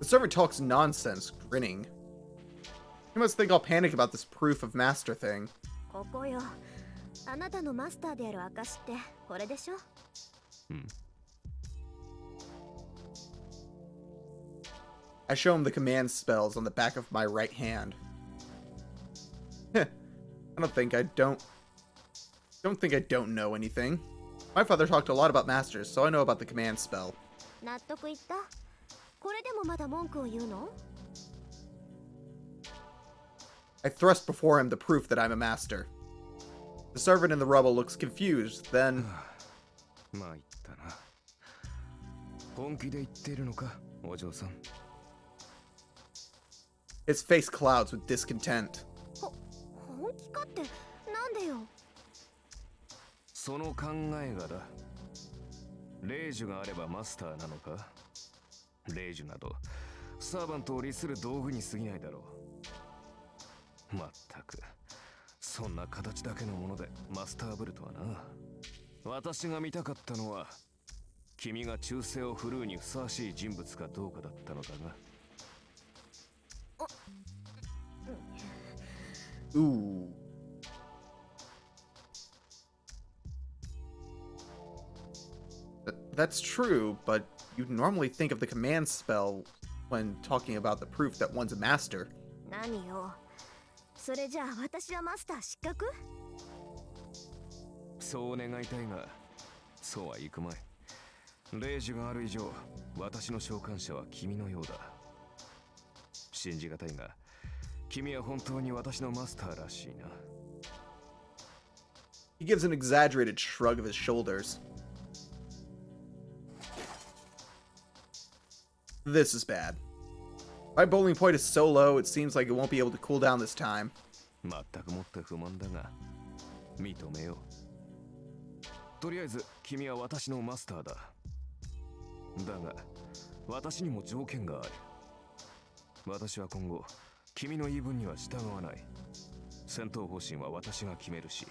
servant talks nonsense, grinning. You must think I'll panic about this proof of master thing. ここよ。あなたのマスターである証ってこれでしょ？うん。I show him the command spells on the back of my right hand. Heh, I don't think I don't know anything. My father talked a lot about masters, so I know about the command spell. 納得いった？これでもまだ文句を言うの？ I thrust before him the proof that I'm a master. The servant in the rubble looks confused, then まあ言ったな。本気で言っているのか、お嬢さん。His face clouds with discontent. 本気かってなんでよ。その考えがだ。レイジュがあればマスターなのか。レイジュなどサーバントを利する道具に過ぎないだろう。まったくそんな形だけのものでマスターブルとはな。私が見たかったのは君が忠誠を振るうにふさわしい人物かどうかだったのだが。Ooh. That's true, but you'd normally think of the command spell when talking about the proof that one's a master. 何よ。それじゃあ私はマスター失格？そう願いたいが、そうはいくまい。レイジがある以上、私の召喚者は君のようだ。信じがたいが、君は本当に私のマスターらしいな。He gives an exaggerated shrug of his shoulders. This is bad. My bowling point is so low, it seems like it won't be able to cool down this time. 全くもって不満だが、認めよう。とりあえず、君は私のマスターだ。だが、私にも条件がある。私は今後、君の言い分には従わない。戦闘方針は私が決めるし、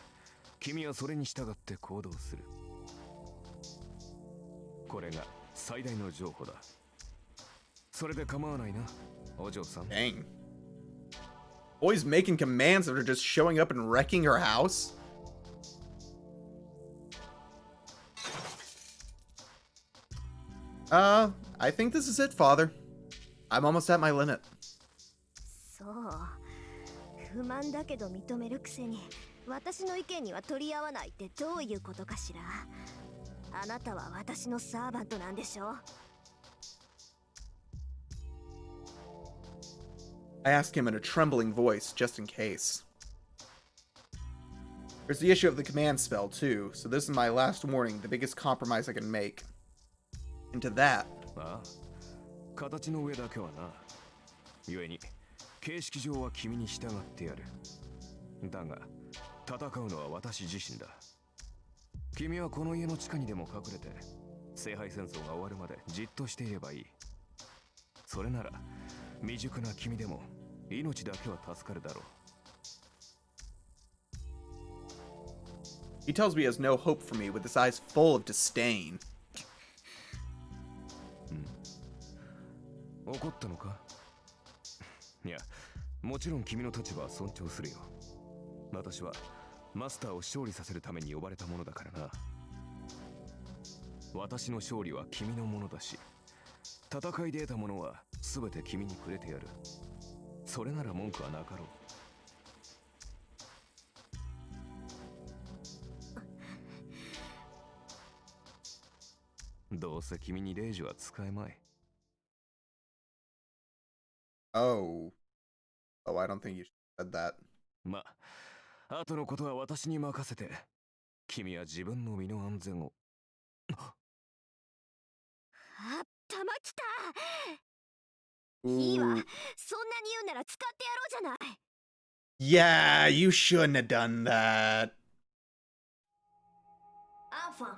君はそれに従って行動する。これが最大の譲歩だ。それで構わないな、お嬢さん。Dang. Always making commands that are just showing up and wrecking her house? I think this is it, Father. I'm almost at my limit. そう。不満だけど認めるくせに私の意見には取り合わないってどういうことかしら。あなたは私のサーバントなんでしょ。I ask him in a trembling voice, just in case. There's the issue of the command spell, too, so this is my last warning, the biggest compromise I can make. And to that... ああ、形の上だけはな。故に、形式上は君に従ってやる。だが、戦うのは私自身だ。君はこの家の地下にでも隠れて、聖杯戦争が終わるまでじっとしていればいい。それなら、未熟な君でも命だけは助かるだろう。He tells me he has no hope for me with his eyes full of disdain. 怒ったのか？いや、もちろん君の立場は尊重するよ。私はマスターを勝利させるために呼ばれたものだからな。私の勝利は君のものだし、戦いで得たものは全て君にくれてやる。それなら文句はなかろう。どうせ君にレイジは使えまい。Oh. Oh, I don't think you said that. まあ、後のことは私に任せて、君は自分の身の安全を。あ、玉来た。いいわ。そんなに言うなら使ってやろうじゃない。Yeah, you shouldn't have done that. アンファン。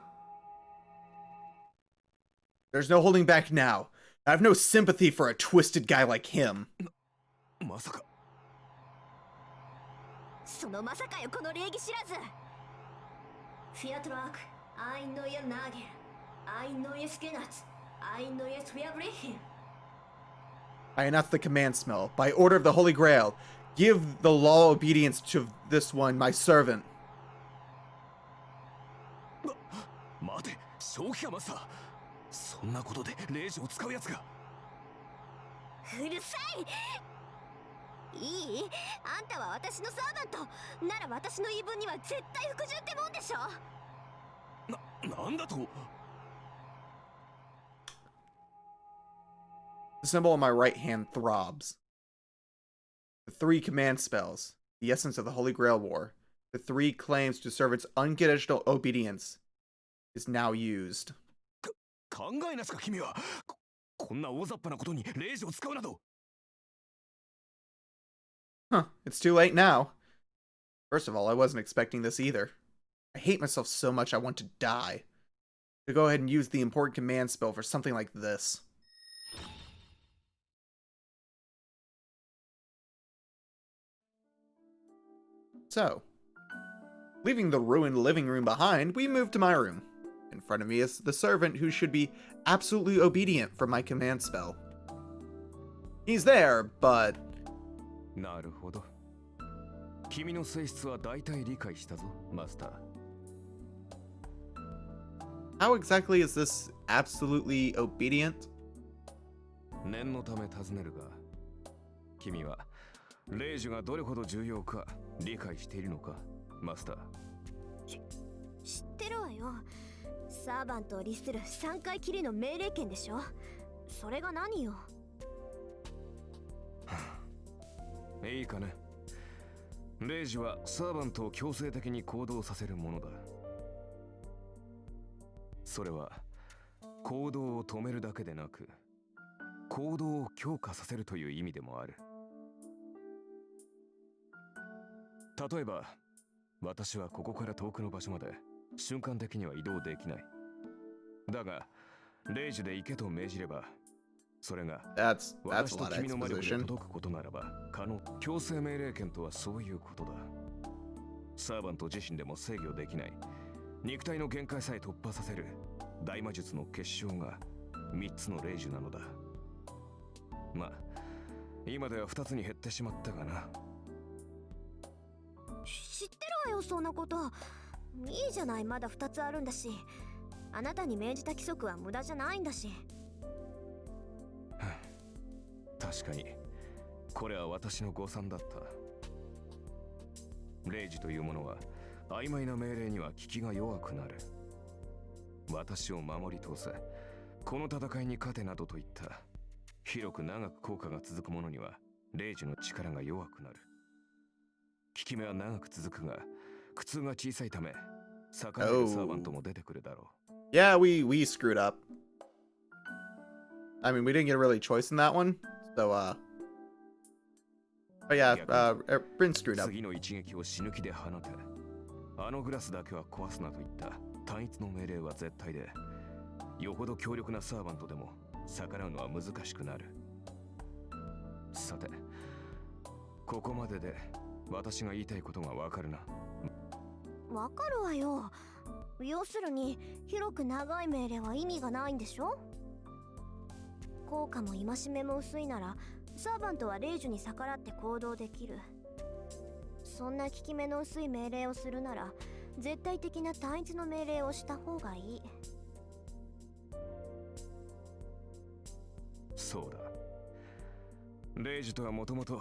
There's no holding back now. I have no sympathy for a twisted guy like him. まさか。そのまさかよ、この礼儀知らず。フィアトラーク、アイノイエナーゲル、アイノイエスケナツ、アイノイエスフィアブリヒン。 I announce the command spell. By order of the Holy Grail, give the law obedience to this one, my servant. 待て、正気かマスター。そんなことでレイジを使うやつが。うるさい。いい？あんたは私のサーバントなら私の言い分には絶対服従ってもんでしょ。なんだと。 The symbol on my right hand throbs. The 3 command spells, the essence of the Holy Grail War, the 3 claims to servants' unconditional obedience, is now used. 考えなすか君は。こんな大雑把なことにレイジを使うなど。 Huh, it's too late now. First of all, I wasn't expecting this either. I hate myself so much I want to die. To go ahead and use the important command spell for something like this. So, leaving the ruined living room behind, we move to my room. In front of me is the servant who should be absolutely obedient for my command spell. He's there, but... なるほど。君の性質は大体理解したぞ、マスター。 how exactly is this absolutely obedient? 念のため尋ねるが、君はレイジがどれほど重要か理解しているのか、マスター。知ってるわよ。サーバントを律する3回きりの命令権でしょ。それが何よ。いいかね。レイジはサーバントを強制的に行動させるものだ。それは行動を止めるだけでなく、行動を強化させるという意味でもある。例えば、私はここから遠くの場所まで瞬間的には移動できない。だが、レイジで行けと命じれば、それが That's 私 a と lot of 君の魔力で exposition. 届くことならば可能。強制命令権とはそういうことだ。サーバント自身でも制御できない肉体の限界さえ突破させる大魔術の結晶が3つの霊樹なのだ。まあ今では2つに減ってしまったがな。知ってるわよ、そんなこと。いいじゃない、まだ2つあるんだし。あなたに命じた規則は無駄じゃないんだし。確かにこれは私の誤算だった。霊樹というものは曖昧な命令には効きが弱くなる。私を守り通せ、この戦いに勝てなどといった広く長く効果が続くものには霊樹の力が弱くなる。効き目は長く続くが苦痛が小さいため逆らえるサーバントも出てくるだろう。Yeah, we screwed up. I mean, we didn't get a really choice in that one. So, but yeah, Bryn screwed up. 次の一撃を死ぬ気で放て。あのグラスだけは壊すなといった単一の命令は絶対で、よほど強力なサーバントでも逆らうのは難しくなる。さて、ここまでで私が言いたいことがわかるな。わかるわよ。要するに広く長い命令は意味がないんでしょ。効果も戒めも薄いならサーバントは霊樹に逆らって行動できる。そんな効き目の薄い命令をするなら絶対的な単一の命令をした方がいい。そうだ。霊樹とはもともと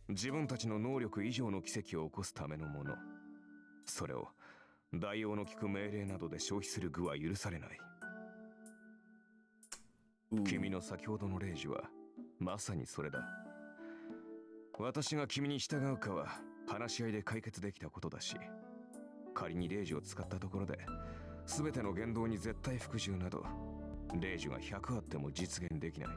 自分たちの能力以上の奇跡を起こすためのもの。それを代用の効く命令などで消費する具は許されない。君の先ほどの霊樹はまさにそれだ。私が君に従うかは話し合いで解決できたことだし、仮に霊樹を使ったところで全ての言動に絶対服従など霊樹が100あっても実現できない。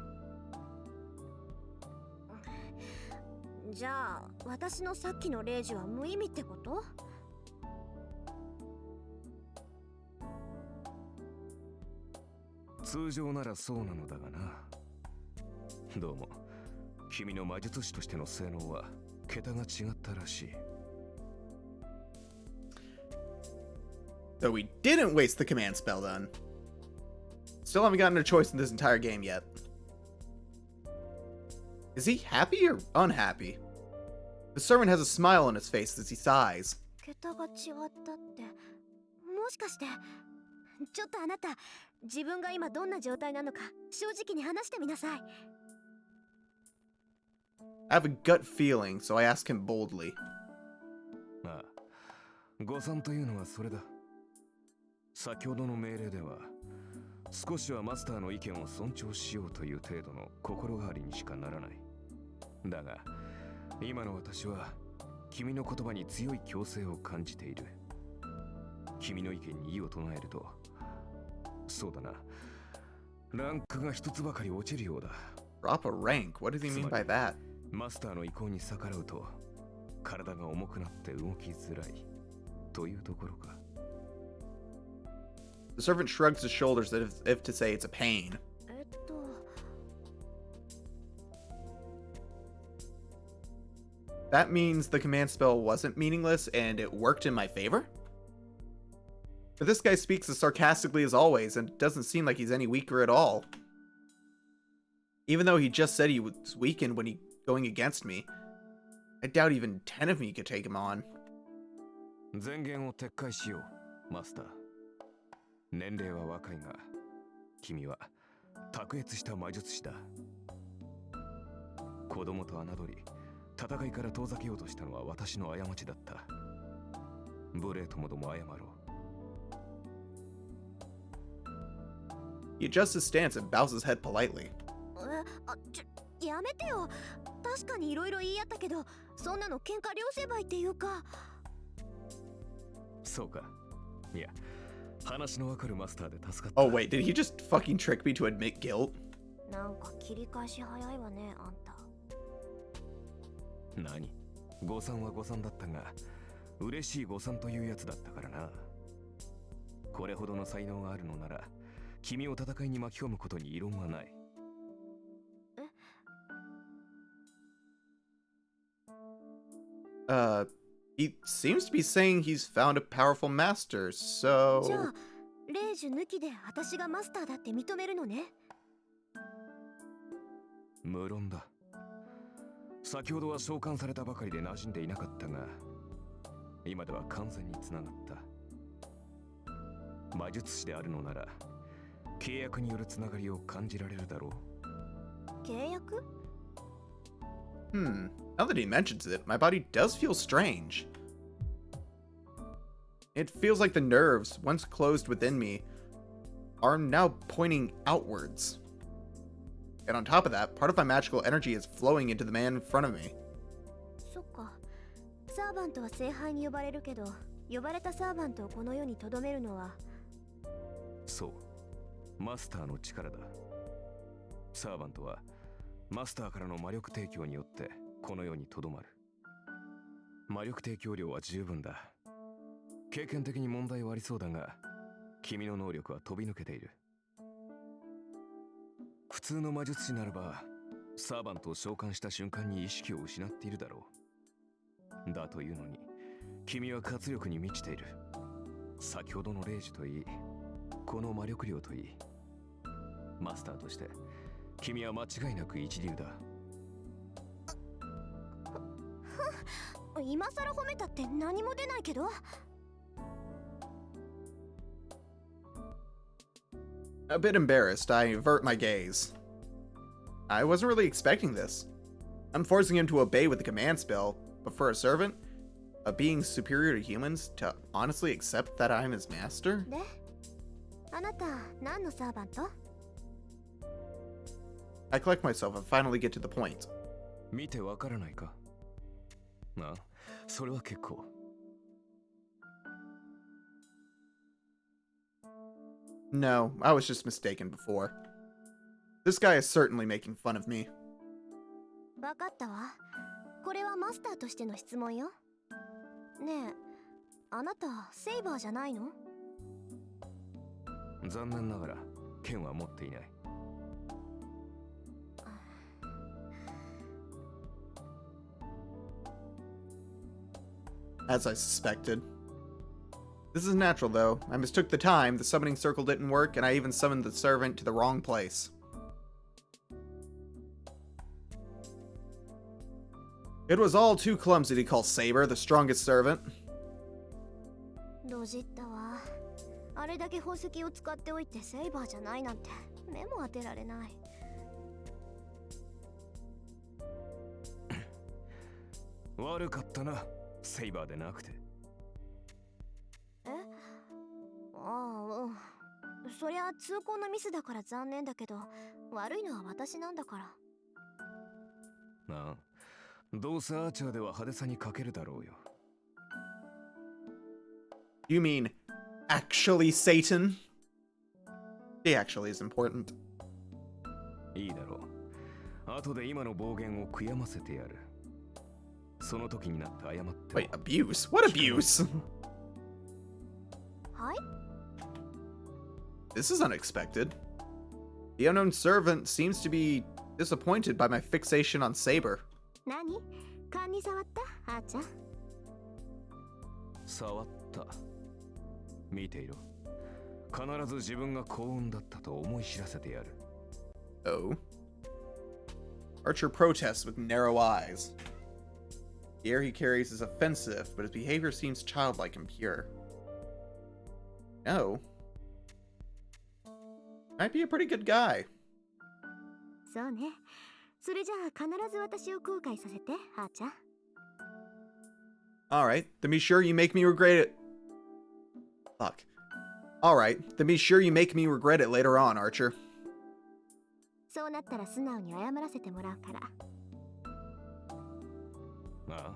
じゃあ私のさっきの霊樹は無意味ってこと？通常ならそうなのだがな。どうも君の魔術師としての性能は桁が違ったらしい。 So we didn't waste the command spell then. Still haven't gotten a choice in this entire game yet. Is he happy or unhappy? The servant has a smile on his face as he sighs. 桁が違ったって、もしかしてちょっとあなた、自分が今どんな状態なのか正直に話してみなさい。I have a gut feeling, so I ask him boldly. ああ、誤算というのはそれだ。先ほどの命令では少しはマスターの意見を尊重しようという程度の心変わりにしかならない。だが今の私は君の言葉に強い強制を感じている。君の意見に異を唱えるとそうだな。ランクが一つばかり落ちるようだ。Drop a rank? What does he mean by that? マスターの意向に逆らうと、体が重くなって動きづらいというところか。The servant shrugs his shoulders as if to say it's a pain. That means the command spell wasn't meaningless and it worked in my favor? But this guy speaks as sarcastically as always and doesn't seem like he's any weaker at all. Even though he just said he was weakened when he going against me, I doubt even 10 of me could take him on. 前言を撤回しよう、マスター。年齢は若いが、君は卓越した魔術師だ。子供と侮り、戦いから遠ざけようとしたのは私の過ちだった。無礼ともども謝ろう。He adjusts his stance and bows his head politely. やめてよ。確かにいろいろ言い合ったけど、そんなの喧嘩両成敗っていうか。そうか。いや、話のわかるマスターで助かった。Oh wait, did he just fucking trick me to admit guilt? なんか切り返し早いわね、あんた。何？誤算は誤算だったが、嬉しい誤算というやつだったからな。これほどの才能があるのなら、君を戦いに巻き込むことに異論はない。He seems to be saying he's found a powerful master, so... じゃあ、レイジュ抜きで私がマスターだって認めるのね。無論だ。先ほどは召喚されたばかりで馴染んでいなかったが、今では完全につながった。魔術師であるのなら、契約によるつながりを感じられるだろう。契約？ Now that he mentions it, my body does feel strange. It feels like the nerves, once closed within me, are now pointing outwards. And on top of that, part of my magical energy is flowing into the man in front of me. そっか。サーバントは聖杯に呼ばれるけど、呼ばれたサーバントをこの世に留めるのは。そう、マスターの力だ。サーバントはマスターからの魔力提供によってこの世に留まる。魔力提供量は十分だ。経験的に問題はありそうだが、君の能力は飛び抜けている。普通の魔術師ならば、サーバントを召喚した瞬間に意識を失っているだろう。だというのに、君は活力に満ちている。先ほどのレイジといい、この魔力量といい、マスターとして君は間違いなく一流だ。今更褒めたって何も出ないけど。A bit embarrassed, I avert my gaze. I wasn't really expecting this. I'm forcing him to obey with the command spell, but for a servant, a being superior to humans, to honestly accept that I'm his master? で、あなた何のサーバント？ I collect myself and finally get to the point. 見てわからないか？ああ、それは結構。No, I was just mistaken before. This guy is certainly making fun of me. わかったわ。これはマスターとしての質問よ。ねえ、あなたセイバーじゃないの？残念ながら剣は持っていない。As I suspected. This is natural, though. I mistook the time, the summoning circle didn't work, and I even summoned the servant to the wrong place. It was all too clumsy to call Saber the strongest servant. ドジったわ。あれだけ宝石を使っておいてセイバーじゃないなんて目も当てられない。悪かったな、セイバーでなくて。え？ああ、うん。そりゃ通行のミスだから残念だけど、悪いのは私なんだから。ああ、どうせアーチャーでは派手さに欠けるだろうよ。You mean, actually Satan? She actually is important. いいだろう。後で今の暴言を悔やませてやる。その時になって謝っても。 Wait, abuse? What abuse? はい。 This is unexpected. The unknown servant seems to be disappointed by my fixation on Saber. 何？勘に触ったあーちゃん。触った。見ていろ。必ず自分が幸運だったと思い知らせてやる。Oh. Archer protests with narrow eyes. The air he carries is offensive, but his behavior seems childlike and pure. No. Might be a pretty good guy. そうね。それじゃあ必ず私を後悔させてあーちゃん。Alright, then be sure you make me regret it. Fuck. Alright, then be sure you make me regret it later on, Archer. そうなったら素直に謝らせてもらうから。あ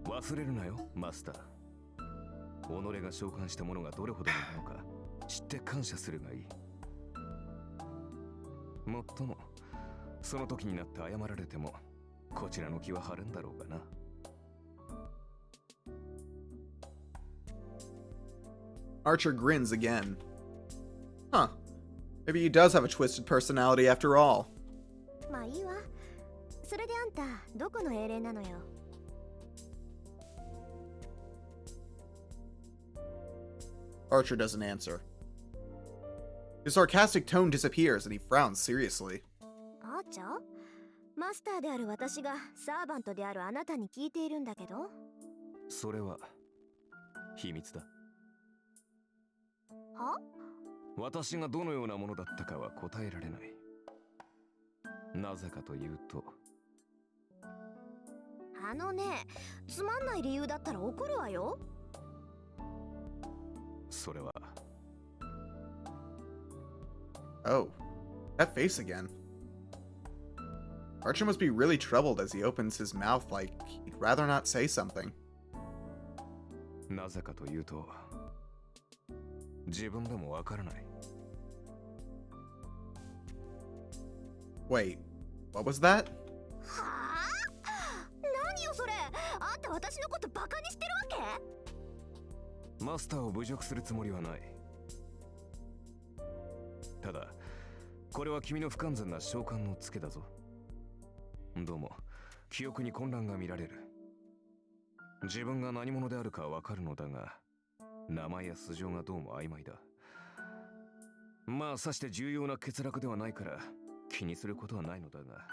あ。忘れるなよ、マスター。己が召喚したものがどれほどのものか知って感謝するがいい。もっとも、その時になって謝られても、こちらの気は晴れんだろうがな。Archer grins again. Huh. Maybe he does have a twisted personality after all. まあいいわ。それであんた、どこの英霊なのよ。Archer doesn't answer. His sarcastic tone disappears and he frowns seriously. あーちゃん？マスターである私がサーバントであるあなたに聞いているんだけど。それは秘密だ。は？私がどのようなものだったかは答えられない。なぜかというと。あのね、つまんない理由だったら怒るわよ。それは。Oh, that face again. Archer must be really troubled as he opens his mouth like he'd rather not say something. なぜかというと、自分でもわからない。Wait, what was that? はあ？何よそれ？あんた私のことバカにしてるわけ？マスターを侮辱するつもりはない。ただ、これは君の不完全な召喚のツケだぞ。どうも、記憶に混乱が見られる。自分が何者であるかわかるのだが、名前や素性がどうも曖昧だ。まあ、さして重要な欠落ではないから気にすることはないのだが。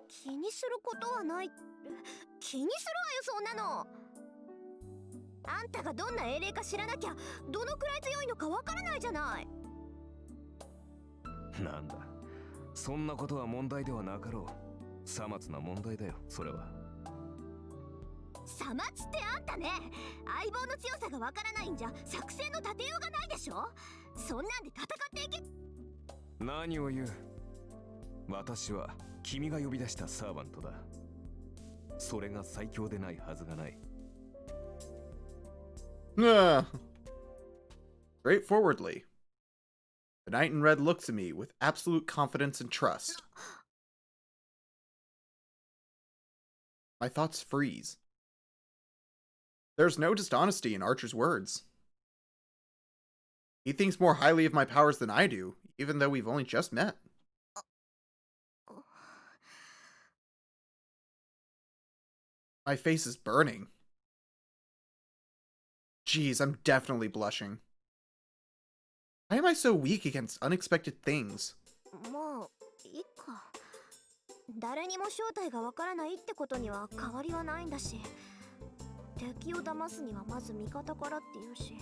気にすることはない。気にするわよそんなの。あんたがどんな英霊か知らなきゃどのくらい強いのかわからないじゃない。なんだ、そんなことは問題ではなかろう。さまつな問題だよ、それは。さまつってあんたね、相棒の強さがわからないんじゃ作戦の立てようがないでしょ。そんなんで戦っていけ。何を言う。私は君が呼び出したサーバントだ。それが最強でないはずがない。Straightforwardly. The knight in red looks at me with absolute confidence and trust. My thoughts freeze. There's no dishonesty in Archer's words. He thinks more highly of my powers than I do, even though we've only just met. My face is burning. Jeez, I'm definitely blushing. Why am I so weak against unexpected things? まあいいか。誰にも正体がわからないってことには変わりはないんだし、敵を騙すにはまず味方からって言うし。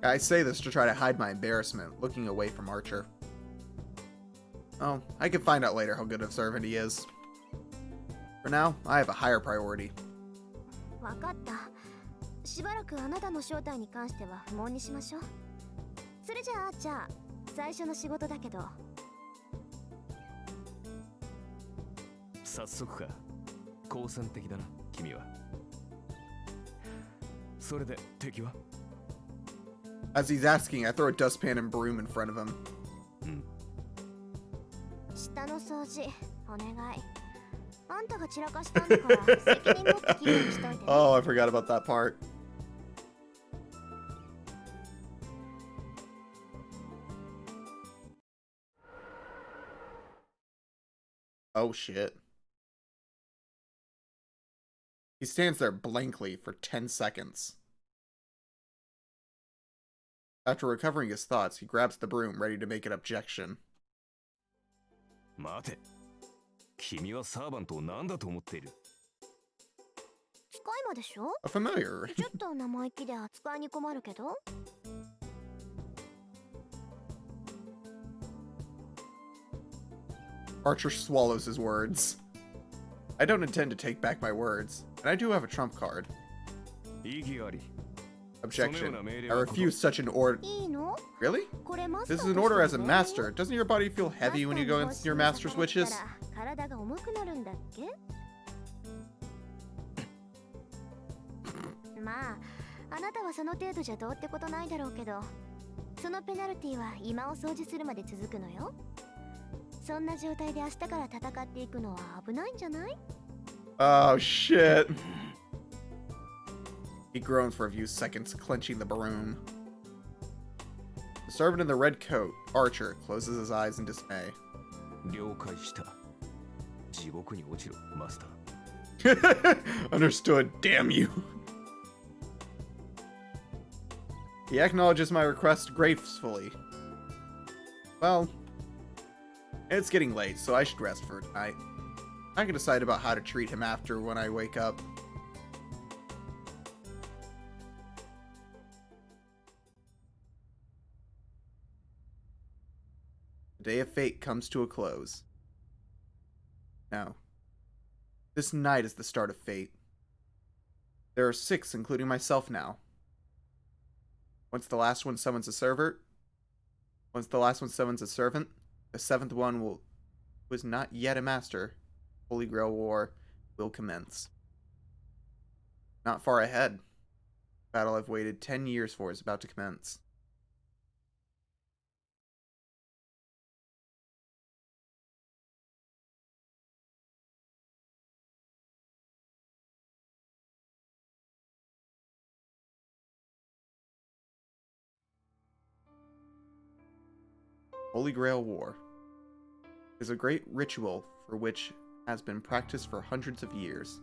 I say this to try to hide my embarrassment, looking away from Archer. Oh, I can find out later how good of a servant he is. For now, I have a higher priority. わかった。しばらくあなたの正体に関しては不問にしましょう。それじゃあじゃあ最初の仕事だけど。早速か。好戦的だな、君は。それで敵は As he's asking, I throw a dustpan and broom in front of him. 下の掃除お願い。あんたが散らかしたんだから責任持ってきれいにしといてね。Oh, I forgot about that part. Oh shit. He stands there blankly for 10 seconds. After recovering his thoughts, he grabs the broom, ready to make an objection. 待て君はサーバントを何だと思っている使い魔でしょ A familiar. ちょっと生意気で扱いに困るけど。 Archer swallows his words. I don't intend to take back my words, and I do have a trump card. 意義あり Objection. I refuse such an order. いいの Really? これマスター This と is して an order as a の master. Doesn't your body feel マスタ heavy ー when の you go 方 into your 針を master's 逆らっ wishes? たら体が重くなるんだっけ。まああなたはその程度じゃどうってことないだろうけど、そのペナルティは今を掃除するまで続くのよ。そんな状態で明日から戦っていくのは危ないんじゃない？ Oh shit. He groans for a few seconds, clenching the broom. The servant in the red coat, Archer, closes his eyes in dismay. 了解した地獄に落ちろマスター Understood, damn you. He acknowledges my request gracefully. Well, it's getting late, so I should rest for tonight. I can decide about how to treat him after when I wake up. The day of fate comes to a close. Now, this night is the start of fate. There are 6, including myself now. Once the last one summons a servant, the 7th one who is not yet a master, Holy Grail War will commence. Not far ahead. The battle I've waited 10 years for is about to commence. Holy Grail War is a great ritual for which has been practiced for hundreds of years.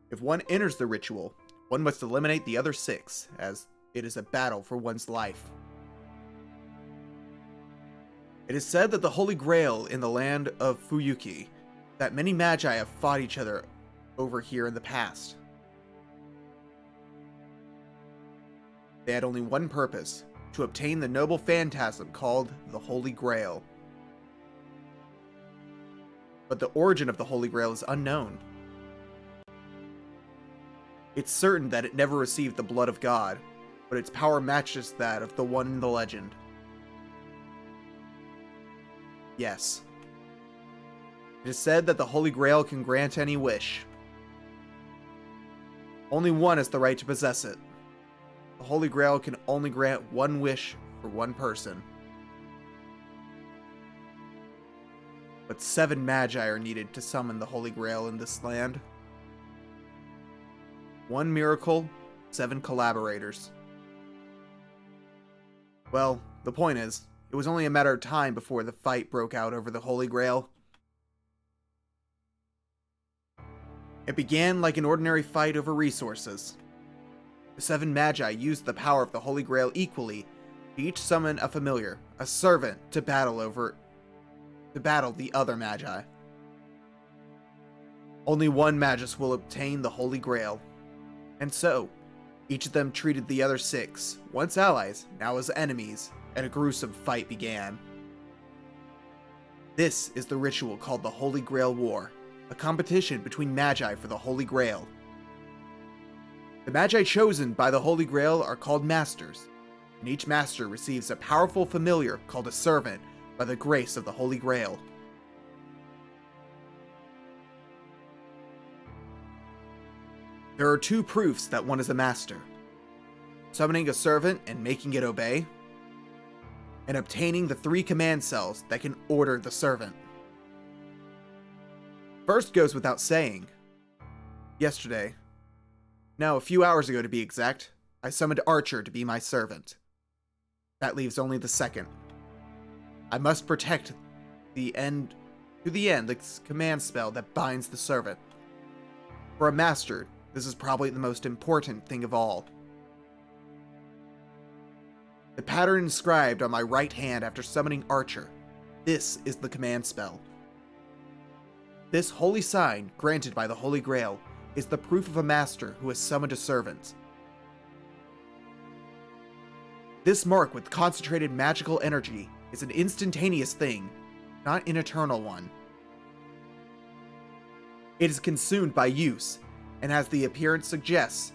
If one enters the ritual, one must eliminate the other 6, as it is a battle for one's life. It is said that the Holy Grail in the land of Fuyuki, that many magi have fought each other over here in the past. They had only one purpose: to obtain the noble phantasm called the Holy Grail. But the origin of the Holy Grail is unknown. It's certain that it never received the blood of God, but its power matches that of the one in the legend. Yes. It is said that the Holy Grail can grant any wish. Only one has the right to possess it. The Holy Grail can only grant one wish for one person. But 7 magi are needed to summon the Holy Grail in this land. 1 miracle, 7 collaborators. Well, the point is, it was only a matter of time before the fight broke out over the Holy Grail. It began like an ordinary fight over resources. The 7 magi used the power of the Holy Grail equally to each summon a familiar, a servant, to battle the other magi. Only one magus will obtain the Holy Grail. And so, each of them treated the other 6, once allies, now as enemies, and a gruesome fight began. This is the ritual called the Holy Grail War, a competition between magi for the Holy Grail. The magi chosen by the Holy Grail are called masters, and each master receives a powerful familiar called a servant by the grace of the Holy Grail. There are 2 proofs that one is a master. summoning a servant and making it obey, and obtaining the 3 command cells that can order the servant. First goes without saying. Yesterday, no, a few hours ago to be exact, I summoned Archer to be my servant. That leaves only the second. I must protect the command spell that binds the servant. For a master, this is probably the most important thing of all. The pattern inscribed on my right hand after summoning Archer. This is the command spell. This holy sign, granted by the Holy Grail, is the proof of a master who has summoned a servant. This mark with concentrated magical energy is an instantaneous thing, not an eternal one. It is consumed by use, and as the appearance suggests,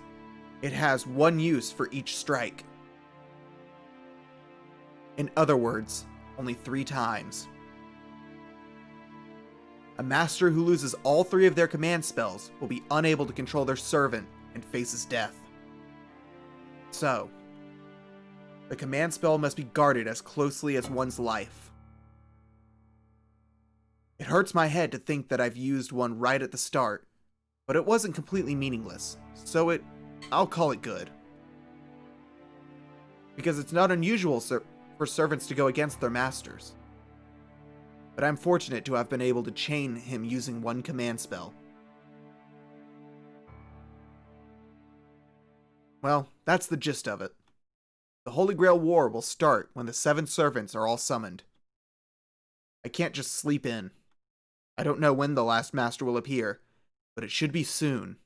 it has 1 use for each strike. In other words, only 3 times. A master who loses all 3 of their command spells will be unable to control their servant and faces death. So, the command spell must be guarded as closely as one's life. It hurts my head to think that I've used one right at the start, but it wasn't completely meaningless, so I'll call it good. Because it's not unusual for servants to go against their masters. But I'm fortunate to have been able to chain him using 1 command spell. Well, that's the gist of it. The Holy Grail War will start when the 7 servants are all summoned. I can't just sleep in. I don't know when the last master will appear, but it should be soon.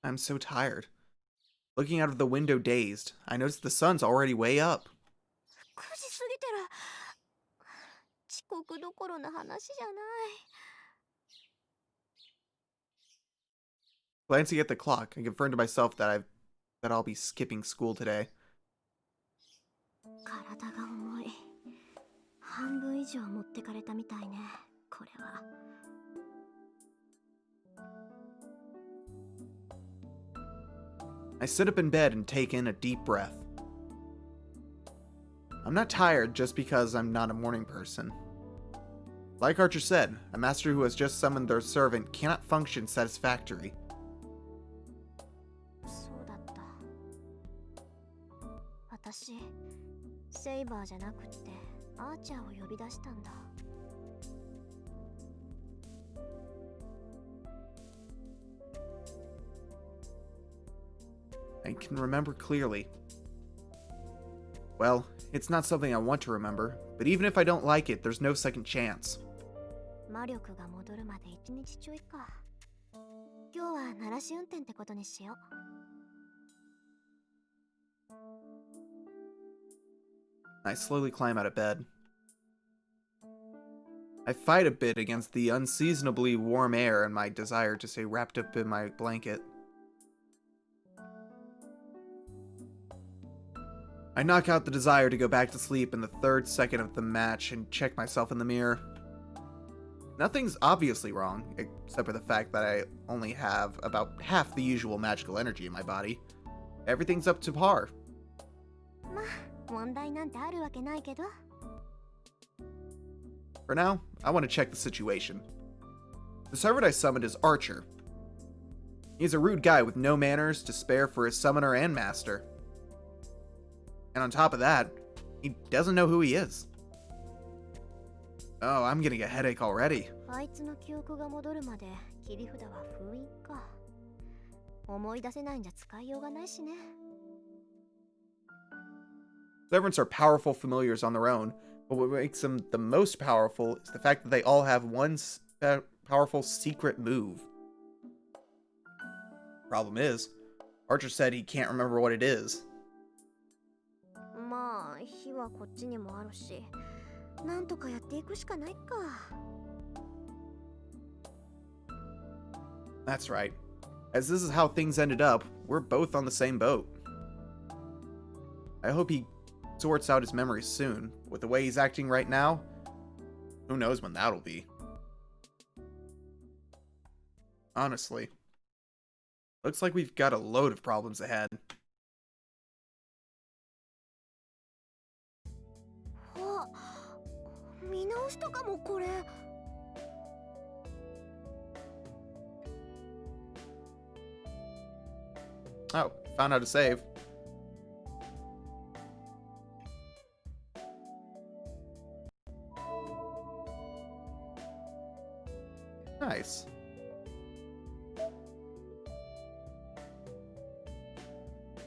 I'm so tired. Looking out of the window dazed, I noticed the sun's already way up. 9時過ぎてる。遅刻どころの話じゃない。Glancing at the clock, I confirmed to myself that I'll be skipping school today. 体が重い。半分以上持ってかれたみたいね。これは。I sit up in bed and take in a deep breath. I'm not tired just because I'm not a morning person. Like Archer said, a master who has just summoned their servant cannot function satisfactorily. そうだった。私、セイバーじゃなくってアーチャーを呼び出したんだ。I can remember clearly. Well, it's not something I want to remember, but even if I don't like it, there's no second chance. 魔力が戻るまで1日ちょいか。今日は鳴らし運転ってことにしよう。I slowly climb out of bed. I fight a bit against the unseasonably warm air and my desire to stay wrapped up in my blanket. I knock out the desire to go back to sleep in the 3rd second of the match and check myself in the mirror. Nothing's obviously wrong, except for the fact that I only have about half the usual magical energy in my body. Everything's up to par. まあ、問題なんてあるわけないけど。For now, I want to check the situation. The servant I summoned is Archer. He's a rude guy with no manners to spare for his summoner and master. And on top of that, he doesn't know who he is. Oh, I'm getting a headache already. あいつの記憶が戻るまで切り札は封印か。思い出せないんじゃ使いようがないしね。Servants are powerful familiars on their own, but what makes them the most powerful is the fact that they all have one powerful secret move. Problem is, Archer said he can't remember what it is. まあ、火はこっちにもあるし、なんとかやっていくしかないか。That's right. As this is how things ended up, we're both on the same boat. I hope he sorts out his memories soon. With the way he's acting right now, who knows when that'll be. Honestly. Looks like we've got a load of problems ahead. あ、見直したかもこれ。Oh, found how to save. Nice.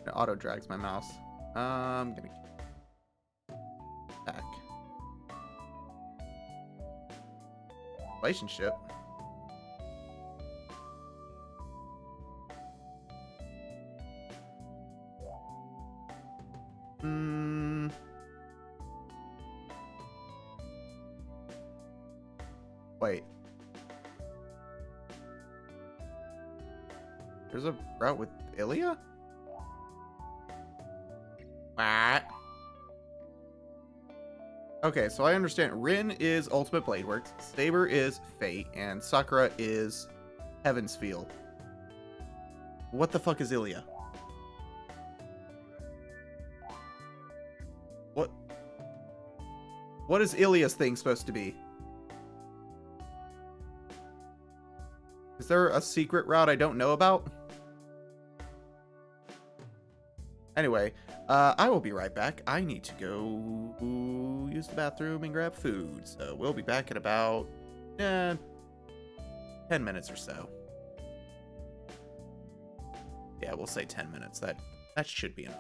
It auto drags my mouse. I'm gonna back. Relationship. Wait. There's a route with Ilya? What? Okay, so I understand. Rin is Ultimate Blade Works, Saber is Fate, and Sakura is Heaven's Feel. What the fuck is Ilya? What is Ilya's thing supposed to be? Is there a secret route I don't know about? Anyway, I will be right back. I need to go use the bathroom and grab food. So we'll be back in about 10 minutes or so. Yeah, we'll say 10 minutes. That should be enough.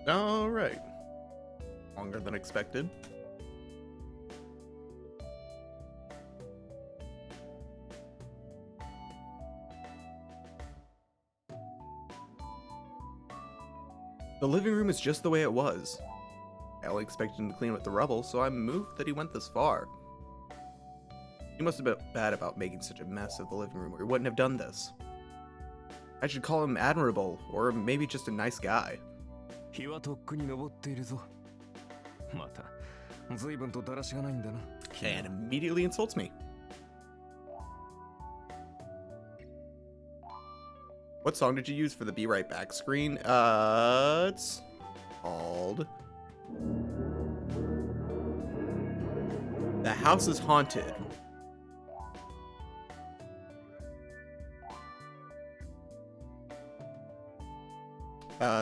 All right. Longer than expected. The living room is just the way it was. I only expected him to clean up the rubble, so I'm moved that he went this far. He must have been bad about making such a mess of the living room, or he wouldn't have done this. I should call him admirable, or maybe just a nice guy. 日はとっくに昇っているぞ。また、随分とだらしがないんだな。And immediately insults me. What song did you use for the Be Right Back screen? It's called The House is Haunted.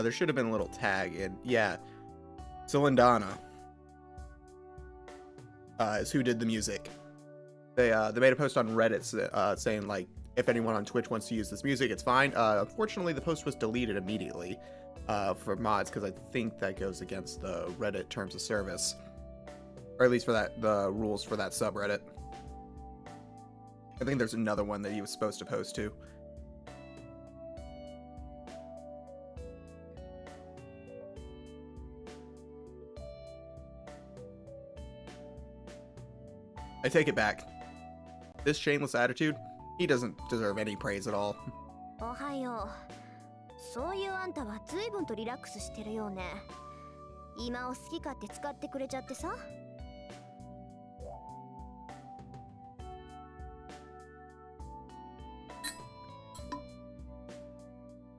There should have been a little tag in. Yeah. Zilindana is who did the music. They made a post on Reddit saying, like, if anyone on Twitch wants to use this music, it's fine. Unfortunately, the post was deleted immediately for mods, because I think that goes against the Reddit terms of service. Or at least for the rules for that subreddit. I think there's another one that he was supposed to post to. I take it back. This shameless attitude, he doesn't deserve any praise at all. おはよう。そういうあんたは随分とリラックスしてるようね。今を好き勝手使ってくれちゃってさ。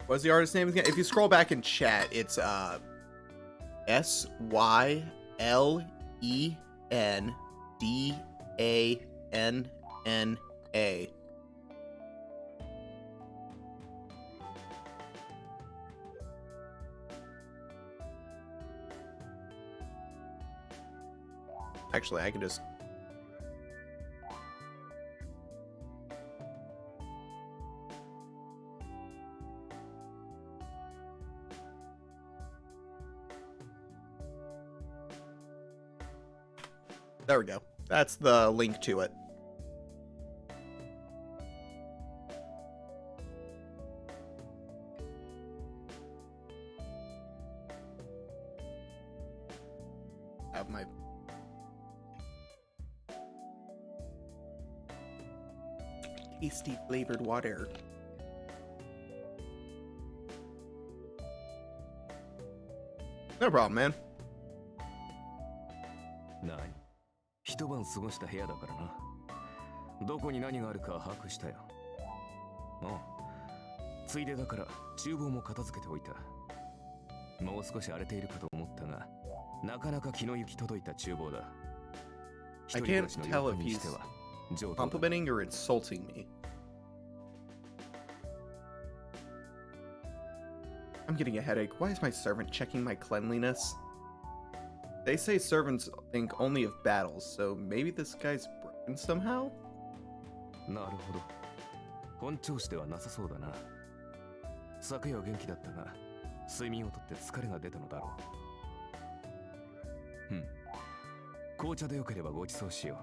What's the artist name again? If you scroll back in chat, it's SYLENDANNA. Actually, I can just... There we go. That's the link to it. Have my... tasty flavored water. No problem, man. 何？一晩過ごした部屋だからな。どこに何があるか把握したよ。ああ、ついでだから厨房も片付けておいた。もう少し荒れているかと思ったが、なかなか気の行き届いた厨房だ。 I can't tell if he's complimenting or insulting me. I'm getting a headache. Why is my servant checking my cleanliness? They say servants think only of battles, so maybe this guy's broken somehow? なるほど。本調子ではなさそうだな。昨夜は元気だったが、睡眠をとって疲れが出たのだろう。紅茶でよければご馳走しよ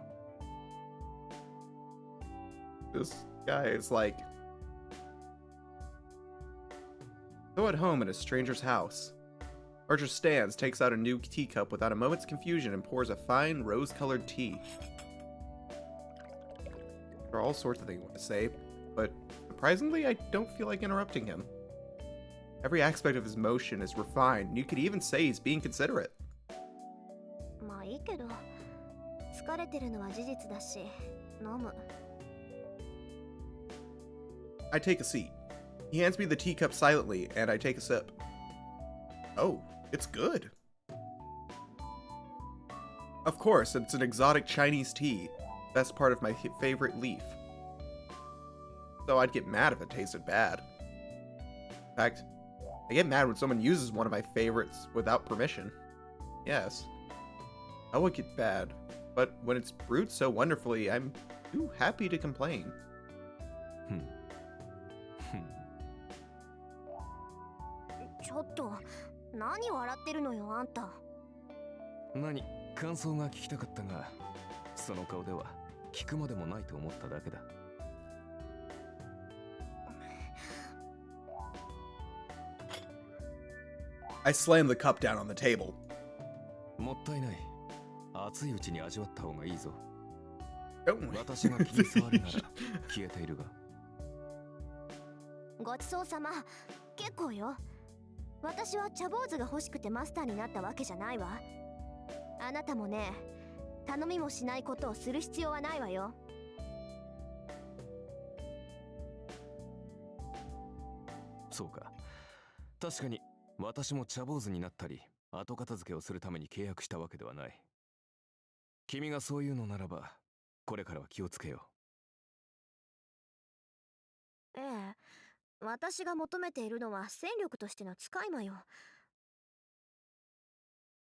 う。 This guy is like so at home in a stranger's house. Archer stands, takes out a new teacup without a moment's confusion, and pours a fine rose-colored tea. There are all sorts of things I want to say, but surprisingly, I don't feel like interrupting him. Every aspect of his motion is refined, and you could even say he's being considerate. まあいいけど、疲れてるのは事実だし、飲む。I take a seat. He hands me the teacup silently, and I take a sip. Oh, it's good. Of course, it's an exotic Chinese tea. Best part of my favorite leaf. So I'd get mad if it tasted bad. In fact, I get mad when someone uses one of my favorites without permission. Yes. I would get bad, but when it's brewed so wonderfully, I'm too happy to complain. ちょっと、何笑ってるのよ、あんた。何、感想が聞きたかったが、その顔では聞くまでもないと思っただけだ。I slammed the cup down on the table. もったいない。熱いうちに味わった方がいいぞ。 Don't we? 私が気に障るなら消えているが。ごちそうさま。結構よ。私は茶坊主が欲しくてマスターになったわけじゃないわ。あなたもね、頼みもしないことをする必要はないわよ。そうか。確かに私も茶坊主になったり後片付けをするために契約したわけではない。君がそういうのならばこれからは気をつけよええ、私が求めているのは戦力としての使い魔よ。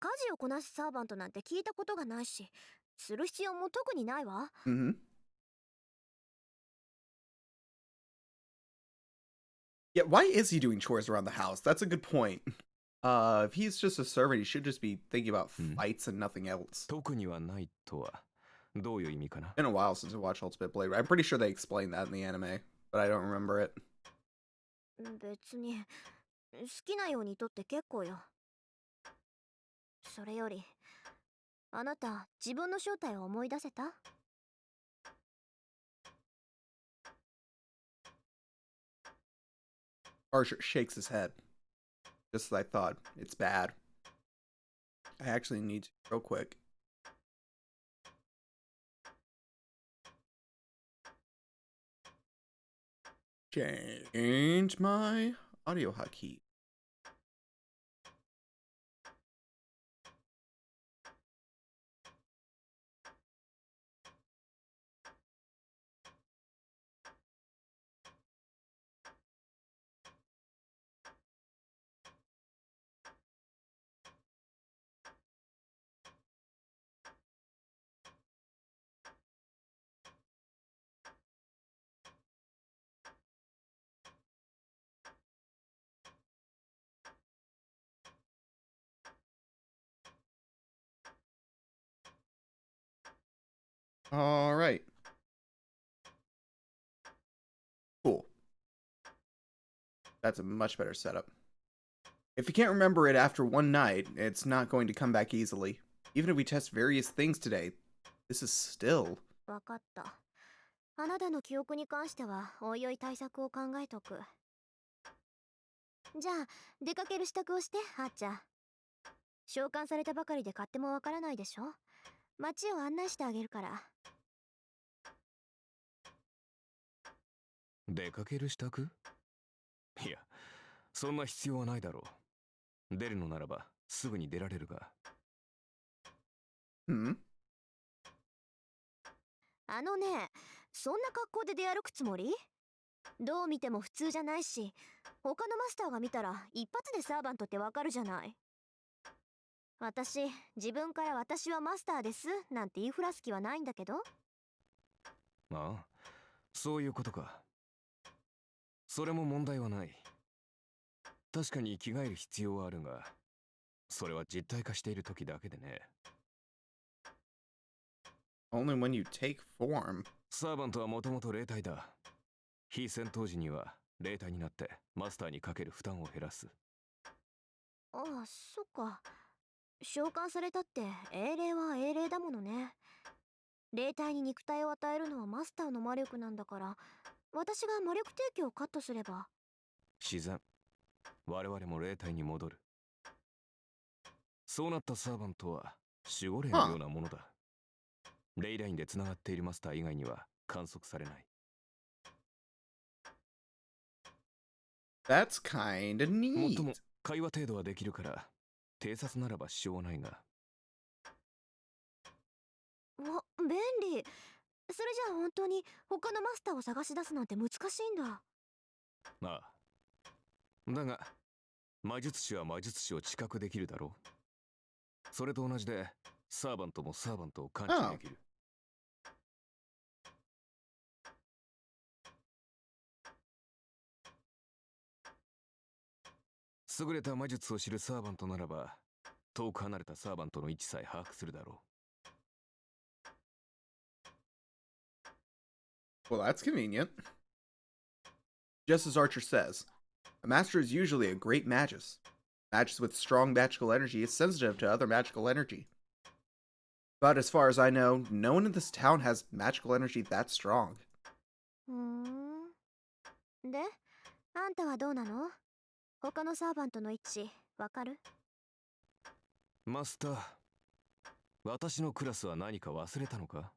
家事をこなすサーバントなんて聞いたことがないし、する必要も特にないわ。Mm-hmm. Yeah, why is he doing chores around the house? That's a good point. If he's just a servant, he should just be thinking about fights and nothing else. う。特にはないとはどういう意味かな。 Been a while since I watched Ultimate Blade. I'm pretty sure they explained that in the anime, but I don't remember it. 別に好きなようにとって結構よ。それより、あなた自分の正体を思い出せた？ Archer shakes his head. Just as I thought. It's bad. I actually need to real quick. Change my audio hotkey. All right. Cool. That's a much better setup. If you can't remember it after one night, it's not going to come back easily. Even if we test various things today, this is still... わかった。あなたの記憶に関してはおいおい対策を考えとく。じゃあ出かける支度をして、あっちゃん。召喚されたばかりで勝手もわからないでしょ。街を案内してあげるから。出かける支度？いや、そんな必要はないだろう。出るのならばすぐに出られるが。Hmm? あのね、そんな格好で出歩くつもり？どう見ても普通じゃないし、他のマスターが見たら一発でサーバントってわかるじゃない。私、自分から私はマスターですなんて言いふらす気はないんだけど。ああ、そういうことか。それも問題はない。確かに着替える必要はあるが、それは実体化している時だけでね。Only when you take form. サーバントはもともと霊体だ。非戦闘時には霊体になってマスターにかける負担を減らす。ああ、そっか。召喚されたって英霊は英霊だものね。霊体に肉体を与えるのはマスターの魔力なんだから、私が魔力提供をカットすれば。自然。我々も霊体に戻る。そうなったサーバントは守護霊のようなものだ。レイラインで繋がっているマスター以外には観測されない。That's kinda もっとも neat. 会話程度はできるから偵察ならば支障はないが。わ、便利。それじゃあ本当に他のマスターを探し出すなんて難しいんだ。ああ。だが魔術師は魔術師を知覚できるだろう。それと同じでサーバントもサーバントを感知できる。優れた魔術を知るサーバントならば、遠く離れたサーバントの位置さえ把握するだろ Well, that's convenient. Just as Archer says, a master is usually a great magus. Magus with strong magical energy is sensitive to other magical energy. But as far as I know, no one in this town has magical energy that strong. ふーん。で、あんたはどうなの？他のサーバントの位置、わかる？う。マスター、私のクラスは何か忘れたのか？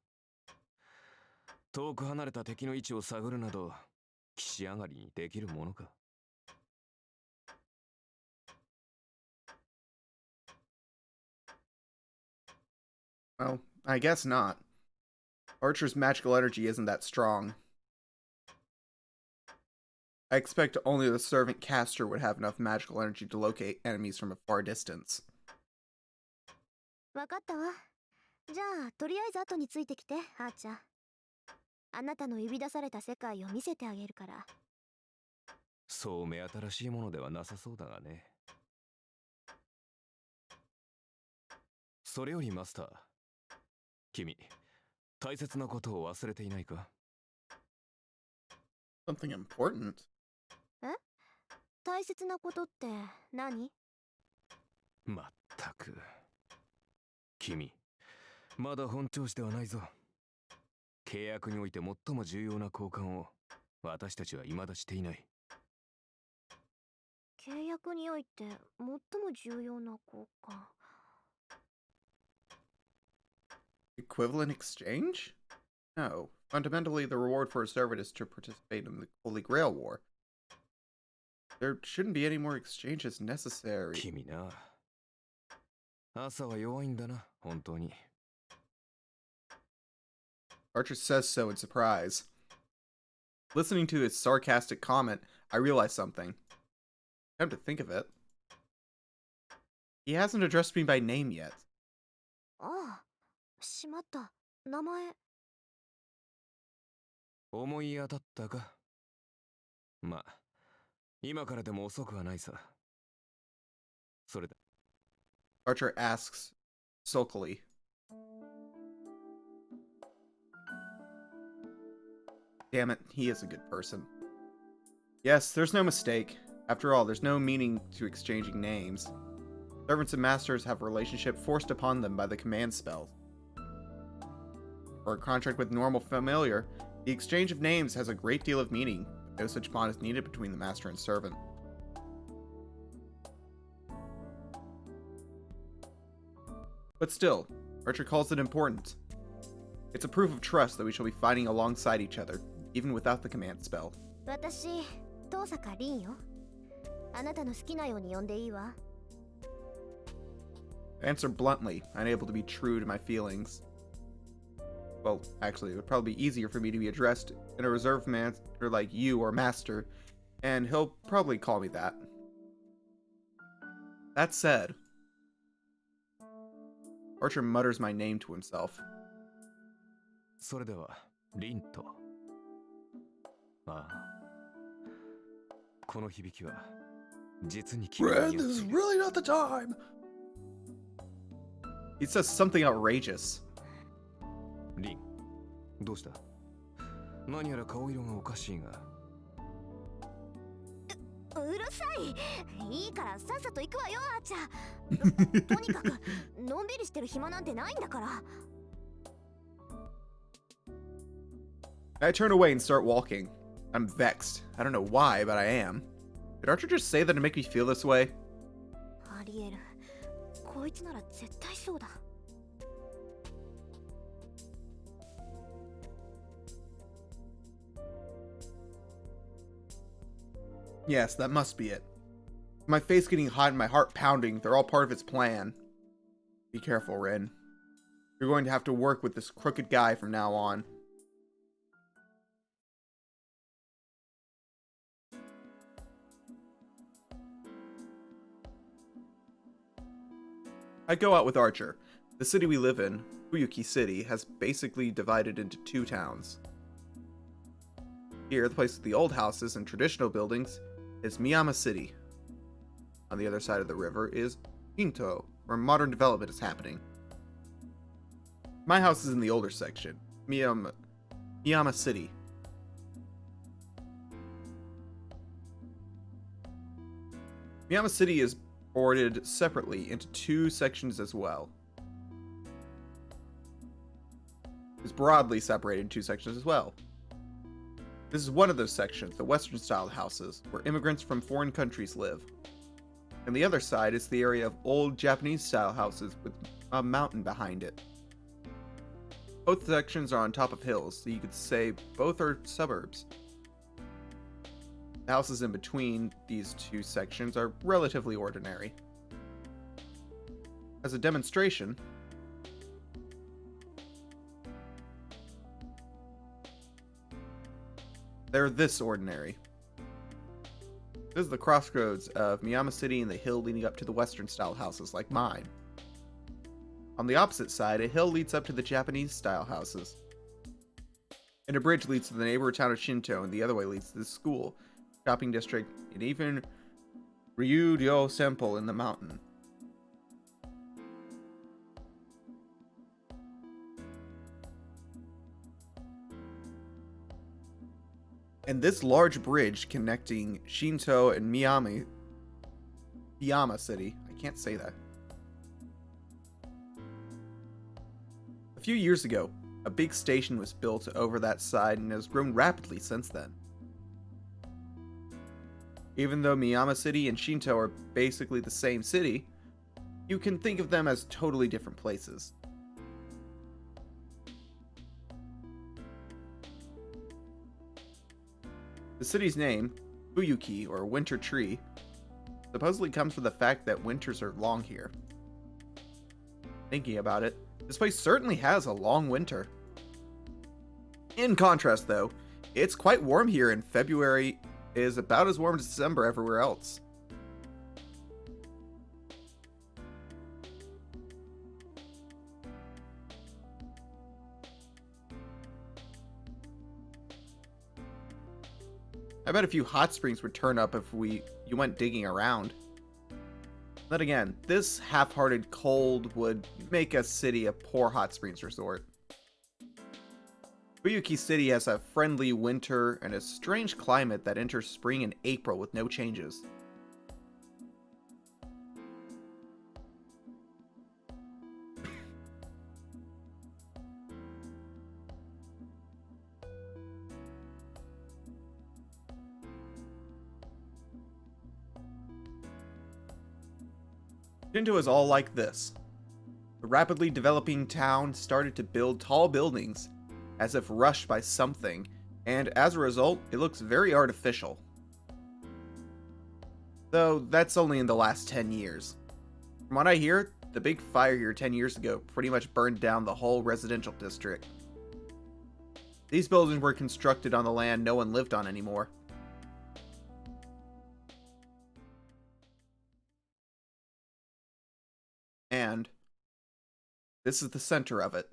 遠く離れた敵の位置を探るなど、岸上がりにできるものか？ Well, I guess not. Archer's magical energy isn't that strong. I expect only the servant caster would have enough magical energy to locate enemies from a far distance. わかったわ。じゃあ、とりあえず後についてきて、あーちゃん。あなたの呼び出された世界を見せてあげるから。そう目新しいものではなさそうだがね。それよりマスター、君、大切なことを忘れていないか？ Something important? え？大切なことって何？まったく。君、まだ本調子ではないぞ。契約において最も重要な交換を私たちは未だしていない。契約において最も重要な交換。Equivalent exchange? No. Fundamentally, the reward for a servant is to participate in the Holy Grail War. There shouldn't be any more exchanges necessary. 君な。朝は弱いんだな、本当に。Archer says so in surprise. Listening to his sarcastic comment, I realize something. Come to think of it, he hasn't addressed me by name yet. ああ、しまった。名前。思い当たったか？まあ、今からでも遅くはないさ。それだ。Archer asks sulkily. Damn it, he is a good person. Yes, there's no mistake. After all, there's no meaning to exchanging names. Servants and masters have a relationship forced upon them by the command spell. For a contract with normal familiar, the exchange of names has a great deal of meaning, but no such bond is needed between the master and servant. But still, Archer calls it important. It's a proof of trust that we shall be fighting alongside each other, even without the command spell. 私、遠坂凛よ。あなたの好きなように呼んでいいわ。I answer bluntly, unable to be true to my feelings. Well, actually, it would probably be easier for me to be addressed in a reserved manner like you or Master, and he'll probably call me that. That said, Archer mutters my name to himself. それでは、リンと。ああ。この響きは、実に君に似合っている。 Red, this is really not the time! He says something outrageous. リン、どうした？何やら顔色がおかしいが。うるさい。いいからさっさと行くわよ、あーちゃん。とにかく、のんびりしてる暇なんてないんだから。I turn away and start walking. I'm vexed. I don't know why, but I am. Did Archer just say that to make me feel this way? ありえる。こいつなら絶対そうだ。Yes, that must be it. My face getting hot and my heart pounding, they're all part of its plan. Be careful, Rin. You're going to have to work with this crooked guy from now on. I go out with Archer. The city we live in, Fuyuki City, has basically divided into two towns. Here, the place with the old houses and traditional buildings, is Miyama City. on the other side of the river is Shinto, where modern development is happening. My house is in the older section, Miyama City. Miyama City is boarded separately into two sections as well. It's broadly separated in two sections as well. This is one of those sections, the Western-style houses, where immigrants from foreign countries live. And the other side is the area of old Japanese-style houses with a mountain behind it. Both sections are on top of hills, so you could say both are suburbs. The houses in between these two sections are relatively ordinary. As a demonstration, they're this ordinary. This is the crossroads of Miyama City and the hill leading up to the Western-style houses like mine. On the opposite side, a hill leads up to the Japanese-style houses. And a bridge leads to the neighbor town of Shinto, and the other way leads to the school, shopping district, and even Ryūryō Temple in the mountain. And this large bridge connecting Shinto and Miyama City, I can't say that. A few years ago, a big station was built over that side and has grown rapidly since then. Even though Miyama City and Shinto are basically the same city, you can think of them as totally different places. The city's name, Fuyuki, or Winter Tree, supposedly comes from the fact that winters are long here. Thinking about it, this place certainly has a long winter. In contrast, though, it's quite warm here, and February is about as warm as December everywhere else. I bet a few hot springs would turn up if you went digging around. Then again, this half-hearted cold would make a city a poor hot springs resort. Fuyuki City has a friendly winter and a strange climate that enters spring in April with no changes. Shinto is all like this. The rapidly developing town started to build tall buildings, as if rushed by something, and as a result, it looks very artificial. Though, that's only in the last 10 years. From what I hear, the big fire here 10 years ago pretty much burned down the whole residential district. These buildings were constructed on the land no one lived on anymore. And this is the center of it.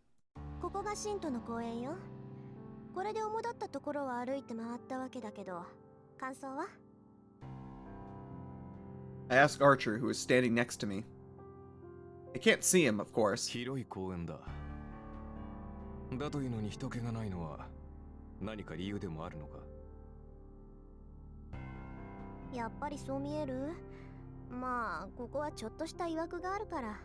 ここが信徒の公園よ。これで主だったところは歩いて回ったわけだけど、感想は? I asked Archer, who was standing next to me. I can't see him, of course. 広い公園だ。だというのに人気がないのは何か理由でもあるのか？やっぱりそう見える？まあ、ここはちょっとした曰くがあるから。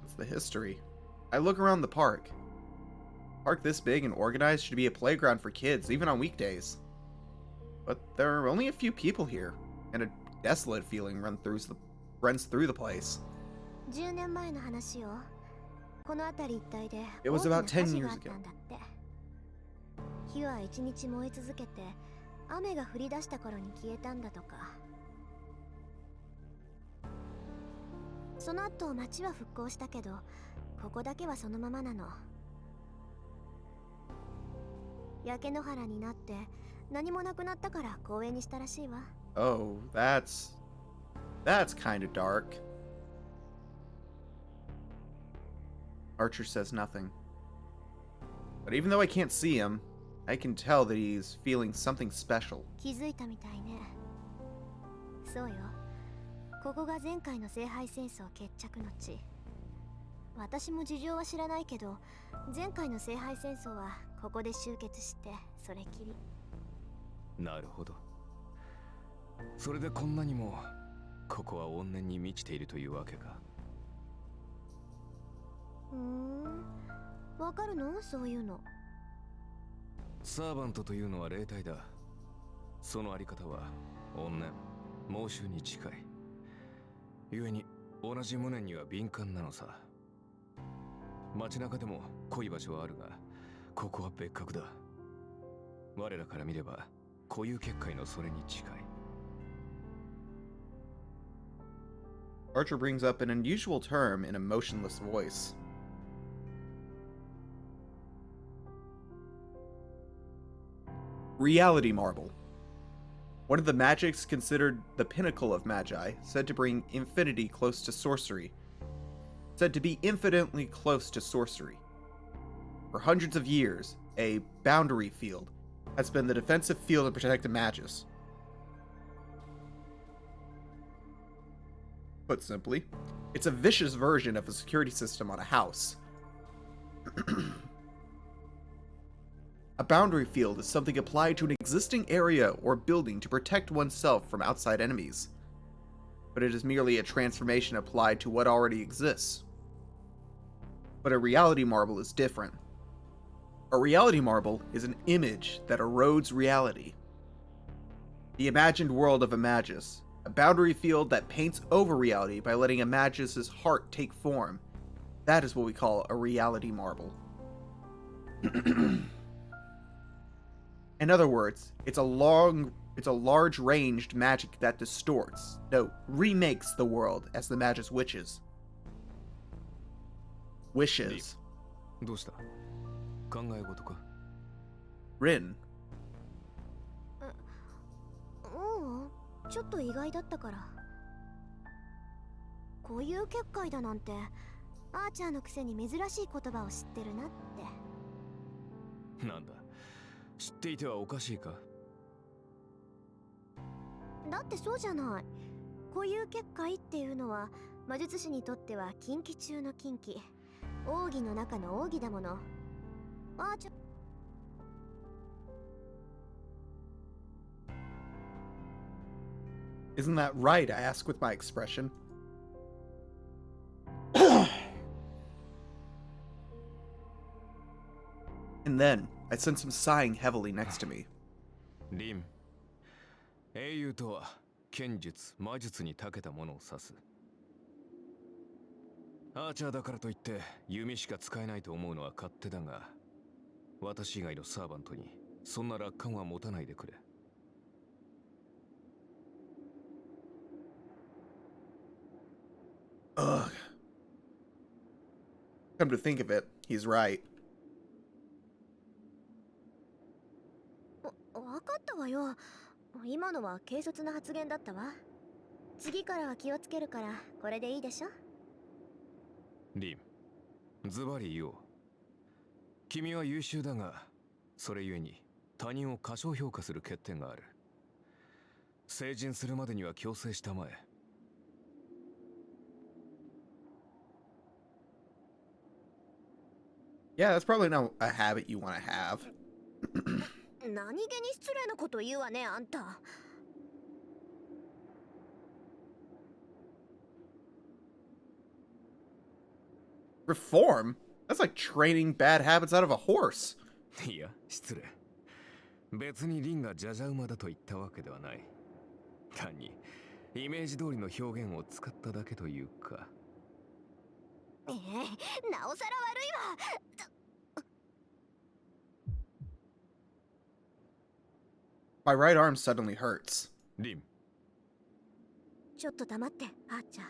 What's the history? I look around the park. A park this big and organized should be a playground for kids, even on weekdays. But there are only a few people here, and a desolate feeling runs through the place. 10年前の話よ。この辺り一帯で It was about 10 years 大きな火事があったんだって。火は一日燃え続けて、雨が降り出した頃に消えたんだとか。その後町は復興したけど、ここだけはそのままなの。焼け野原になって何もなくなったから公園にしたらしいわ。Oh, that's kind of dark. Archer says nothing. But even though I can't see him, I can tell that he's feeling something special. 気づいたみたいね。そうよ。ここが前回の聖杯戦争決着の地。私も事情は知らないけど、前回の聖杯戦争はここで終結してそれきり。なるほど。それでこんなにもここは怨念に満ちているというわけか。わかるのそういうの。サーバントというのは霊体だ。そのあり方は怨念、妄執に近い。故に同じ無念には敏感なのさ。街中でも濃い場所はあるが、ここは別格だ。我らから見れば固有結界のそれに近い。Archer brings up an unusual term in a motionless voice. Reality Marble. One of the magics considered the pinnacle of magi, said to bring infinity close to sorcery. Said to be infinitely close to sorcery. For hundreds of years, a boundary field has been the defensive field to protect the magus. Put simply, it's a vicious version of a security system on a house. A boundary field is something applied to an existing area or building to protect oneself from outside enemies. But it is merely a transformation applied to what already exists. But a reality marble is different. A reality marble is an image that erodes reality. The imagined world of a magus, a boundary field that paints over reality by letting a magus's heart take form. That is what we call a reality marble. In other words, it's a large-ranged magic that distorts, no, remakes the world as the magus wishes. Wishes. どうした？考え事か？ Rin. ちょっと意外だったから。固有結界だなんて、アーチャーのくせに珍しい言葉を知ってるなって。なんだ、知っていてはおかしいか？だってそうじゃない。固有結界っていうのは魔術師にとっては禁忌中の禁忌、奥義の中の奥義だもの。アーチャー Isn't that right? I ask with my expression. And then, I sense him sighing heavily next to me. リン、英雄とは剣術、魔術に長けたものを指す。アーチャーだからといって弓しか使えないと思うのは勝手だが、私以外のサーバントにそんな楽観は持たないでくれ。Ugh. Come to think of it, he's right. わかったわよ。今のは軽率な発言だったわ。次からは気をつけるからこれでいいでしょ。リン、ズバリ言おう。君は優秀だが、それゆえに他人を過小評価する欠点がある。成人するまでには強制したまえ。Yeah, that's probably not a habit you want to have. 何気に失礼なこと言うわね、あんた。Reform? That's like training bad habits out of a horse. いや、失礼。別にリンがジャジャ馬だと言ったわけではない。単にイメージ通りの表現を使っただけというか。なおさら悪いわ。My right arm suddenly hurts. リン、ちょっと黙って、あーちゃん。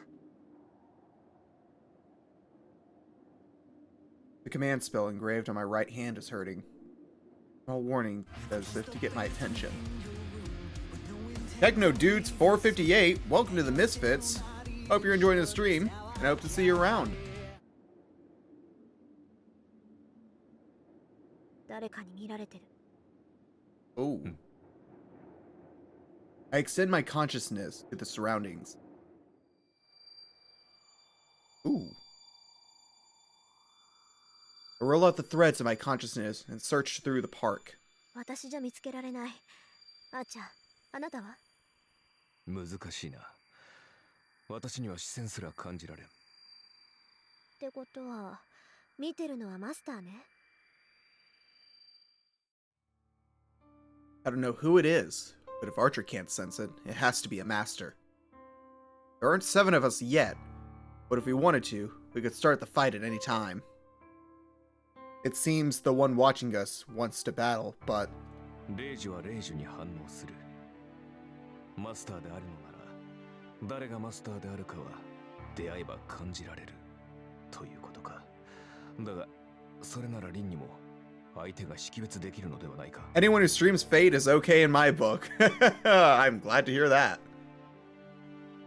The command spell engraved on my right hand is hurting. All warning as if to get my attention. Techno Dudes 458, welcome to the Misfits. Hope you're enjoying the stream, and I hope to see you around. 誰かに見られてる。Oh. I extend my consciousness to the surroundings. Ooh. I roll out the threads of my consciousness and search through the park. 私じゃ見つけられない。あーちゃん、あなたは？難しいな。私には視線すら感じられん。ってことは、見てるのはマスターね。I don't know who it is, but if Archer can't sense it, it has to be a master. There aren't 7 of us yet, but if we wanted to, we could start the fight at any time. It seems the one watching us wants to battle, but レイジはレイジに反応する。マスターであるのなら、誰がマスターであるかは出会えば感じられるということか。だが、それならリンにも相手が識別できるのではないか。anyone who streams Fate is okay in my book. I'm glad to hear that.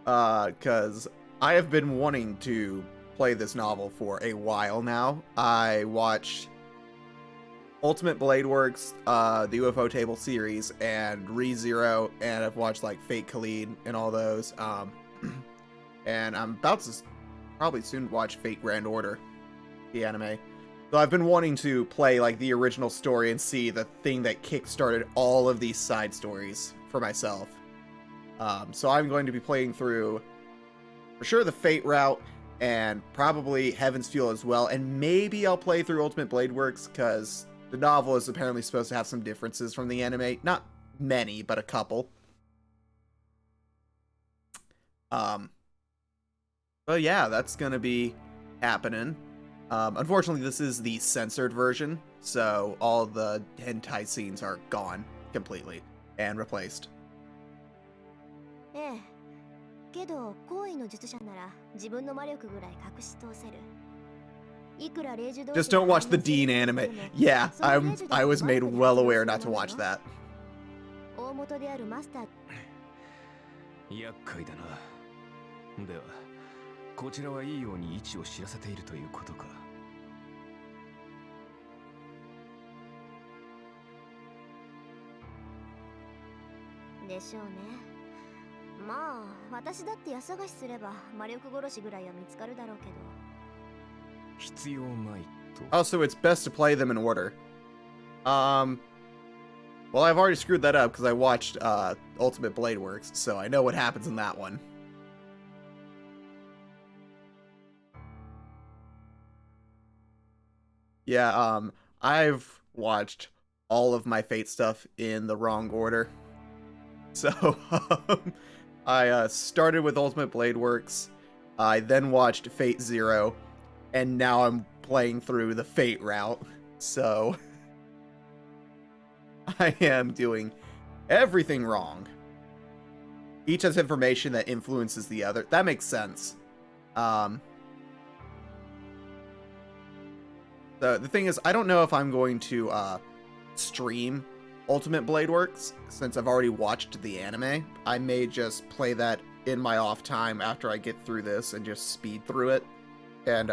Because I have been wanting to play this novel for a while now. I watched Ultimate Blade Works, the UFO Table series, and ReZero, and I've watched like Fate Khalid and all those. And I'm about to probably soon watch Fate Grand Order, the anime. So I've been wanting to play like the original story and see the thing that kickstarted all of these side stories for myself. So I'm going to be playing through, for sure, the Fate route, and probably Heaven's Fuel as well, and maybe I'll play through Ultimate Blade Works, because the novel is apparently supposed to have some differences from the anime. Not many, but a couple. But yeah, that's gonna be happening. Unfortunately, this is the censored version, so all the hentai scenes are gone completely and replaced. ええ。けど、行為の術者なら自分の魔力ぐらい隠し通せる。いくら霊樹同士 Just don't watch the Dean anime. Yeah, I was made well aware not to watch that. 大元であるマスター。厄介だな。では、こちらはいいように位置を知らせているということか。でしょうね。まあ、私だって家探しすれば魔力殺しぐらいは見つかるだろうけど。必要ないと。Also, it's best to play them in order. Well, I've already screwed that up because I watched Ultimate Blade Works, so I know what happens in that one. Yeah, I've watched all of my Fate stuff in the wrong order. So, I started with Ultimate Blade Works, I then watched Fate Zero, and now I'm playing through the Fate route. So, I am doing everything wrong. Each has information that influences the other. That makes sense. The thing is, I don't know if I'm going to stream Ultimate Blade Works, since I've already watched the anime. I may just play that in my off time after I get through this and just speed through it and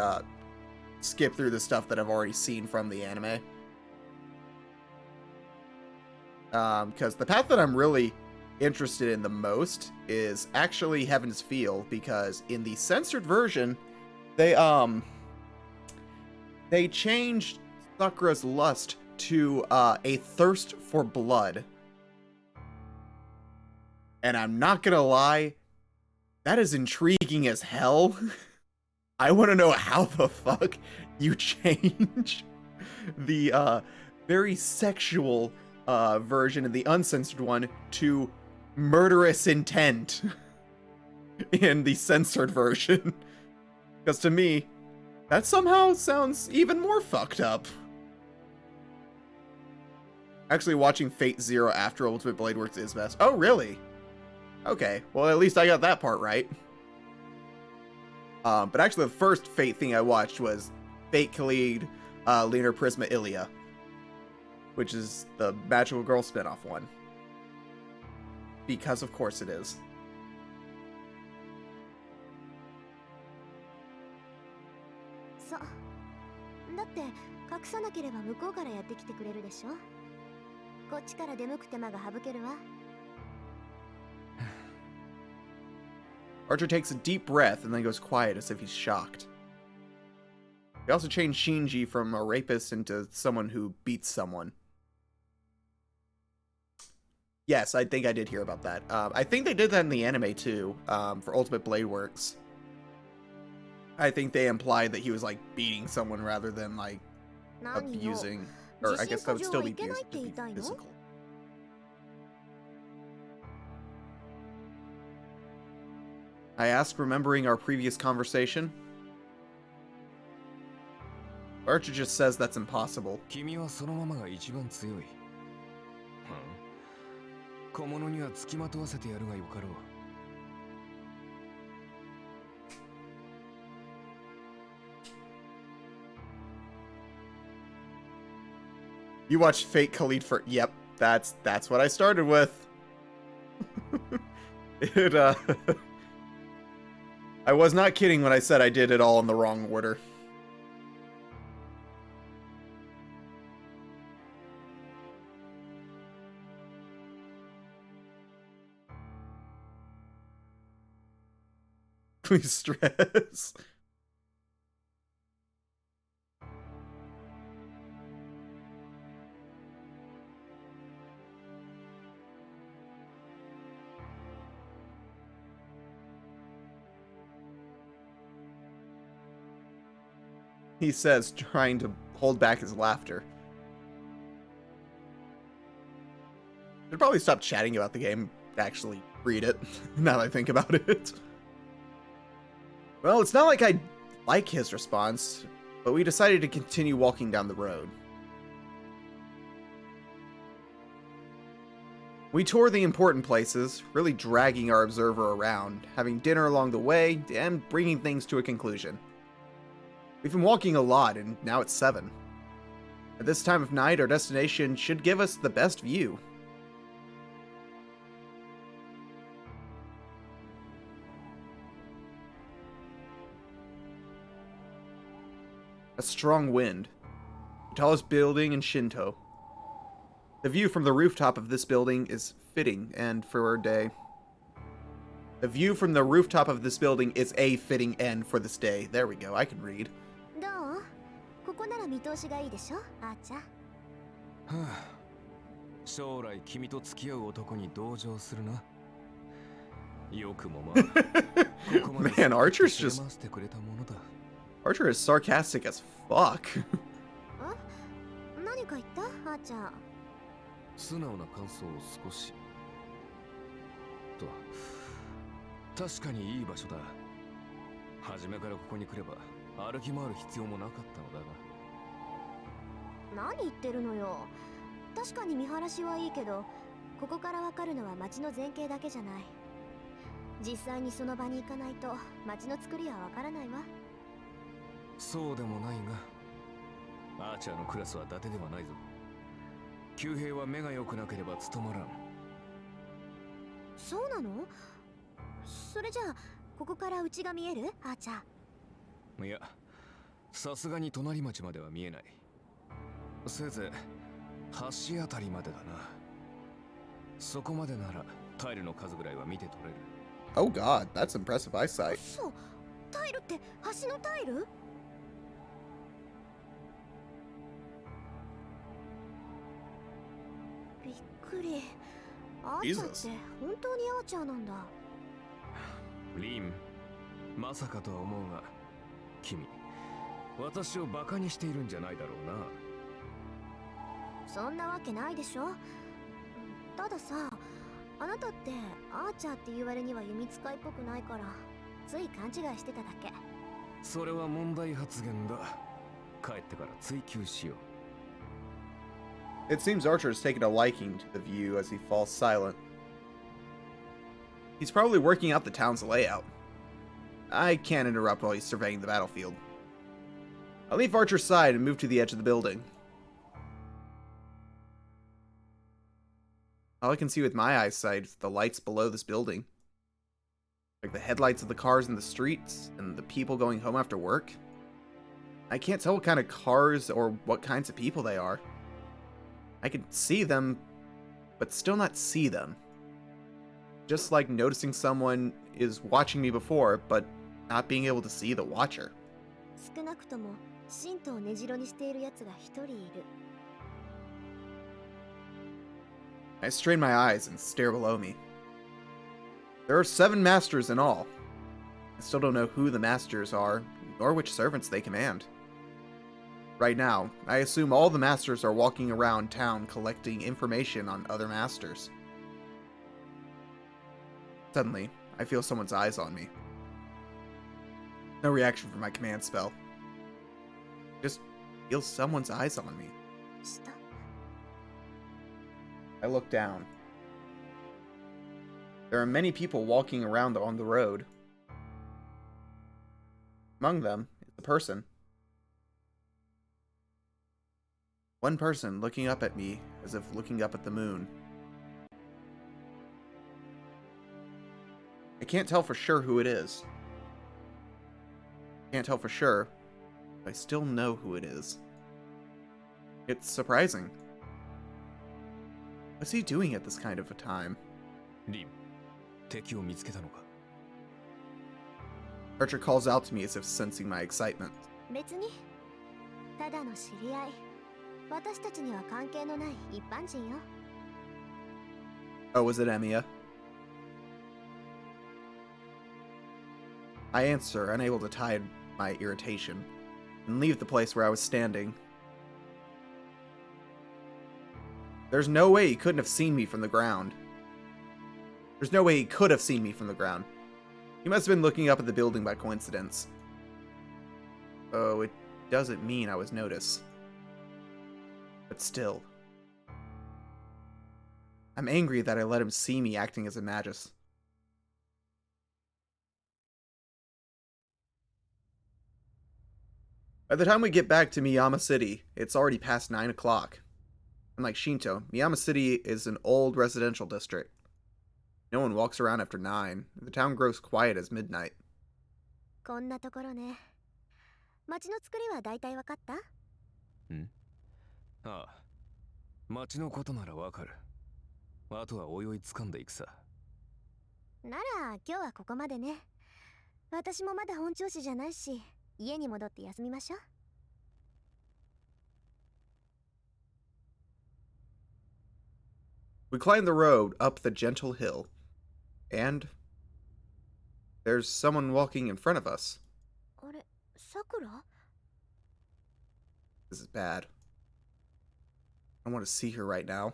skip through the stuff that I've already seen from the anime. Because the path that I'm really interested in the most is actually Heaven's Feel, because in the censored version, they changed Sakura's lust to a thirst for blood. And I'm not gonna lie, that is intriguing as hell. I want to know how the fuck you change the very sexual version of the uncensored one to murderous intent in the censored version. Because to me, that somehow sounds even more fucked up. Actually, watching Fate Zero after Ultimate Blade Works is best. Oh, really? Okay, well, at least I got that part right. But actually, the first Fate thing I watched was Fate Khalid, Lunar Prisma Ilia, which is the Magical Girl spinoff one. Because of course it is. そうだって隠さなければ向こうからやってきてくれるでしょ。こっちから出向く手間が省けるわ。Archer takes a deep breath and then goes quiet as if he's shocked. We also changed Shinji from a rapist into someone who beats someone. Yes, I think I did hear about that. I think they did that in the anime too, for Ultimate Blade Works. I think they implied that he was like beating someone rather than like abusing, or I guess that would still be abuse, just be physical. I asked, remembering our previous conversation. Archer just says that's impossible. 君はそのままが一番強い。はあ、小物には付きまとわせてやるがよかろう。You watched Fate Khalid for... Yep, that's what I started with. I was not kidding when I said I did it all in the wrong order. Please stress. He says, trying to hold back his laughter. Should probably stop chatting about the game, actually read it, now that I think about it. Well, it's not like I like his response, but we decided to continue walking down the road. We toured the important places, really dragging our observer around, having dinner along the way, and bringing things to a conclusion. We've been walking a lot, and now it's 7. At this time of night, our destination should give us the best view. A strong wind. The tallest building in Shinto. The view from the rooftop of this building is fitting end for our day. The view from the rooftop of this building is a fitting end for this day. There we go, I can read. どう？ここなら見通しがいいでしょ、あーちゃん。はあ、将来君と付き合う男に同情するな。よくもまあ。Man, Archer's just... Archer is sarcastic as fuck. 何か言った？あーちゃん。素直な感想を少し。と、確かにいい場所だ。初めからここに来れば歩き回る必要もなかったのだが。何言ってるのよ。確かに見晴らしはいいけど、ここからわかるのは街の前景だけじゃない。実際にその場に行かないと街の作りはわからないわ。そうでもないが、アーチャーのクラスは伊達ではないぞ。旧兵は目が良くなければ務まらん。そうなの？それじゃあここから家が見える？あーちゃん。いや、さすがに隣町までは見えない。せいぜい橋あたりまでだな。そこまでならタイルの数ぐらいは見て取れる。Oh god, that's impressive eyesight. そう、タイルって橋のタイル？びっくり。アーチャーって本当にアーチャーなんだ。リン、まさかとは思うが、君、私をバカにしているんじゃないだろうな。そんなわけないでしょ。たださ、あなたってアーチャーって言われには弓使いっぽくないから、つい勘違いしてただけ。それは問題発言だ。帰ってから追求しよう。It seems Archer has taken a liking to the view as he falls silent. He's probably working out the town's layout. I can't interrupt while he's surveying the battlefield. I leave Archer's side and move to the edge of the building. All I can see with my eyesight is the lights below this building. Like the headlights of the cars in the streets, and the people going home after work. I can't tell what kind of cars or what kinds of people they are. I can see them, but still not see them. Just like noticing someone is watching me before, but not being able to see the watcher. 少なくとも神道を根城にしている奴が一人いる。 I strain my eyes and stare below me. There are 7 masters in all. I still don't know who the masters are, nor which servants they command. Right now, I assume all the masters are walking around town collecting information on other masters. Suddenly, I feel someone's eyes on me. No reaction from my command spell. Just feel someone's eyes on me. 下 I look down. There are many people walking around on the road. Among them is a person. One person looking up at me as if looking up at the moon. I can't tell for sure who it is. Can't tell for sure, but I still know who it is. It's surprising. What's he doing at this kind of a time? リン、敵を見つけたのか？ Archer calls out to me as if sensing my excitement. 別にただの知り合い。私たちには関係のない一般人よ。 Oh, was it Emiya? I answer, unable to hide my irritation, and leave the place where I was standing. There's no way he couldn't have seen me from the ground. There's no way he could have seen me from the ground. He must have been looking up at the building by coincidence. Oh, it doesn't mean I was noticed. But still. I'm angry that I let him see me acting as a magus. By the time we get back to Miyama City, it's already past 9 o'clock. Unlike Shinto, Miyama City is an old residential district. No one walks around after 9. The town grows quiet as midnight. こんなところね。街の作りは大体わかった？ん？ああ。町のことならわかる。あとは泳いつかんでいくさ。なら今日はここまでね。私もまだ本調子じゃないし、家に戻って休みましょう。We climb the road up the gentle hill, and there's someone walking in front of us. あれ、さくら？ This is bad. I want to see her right now.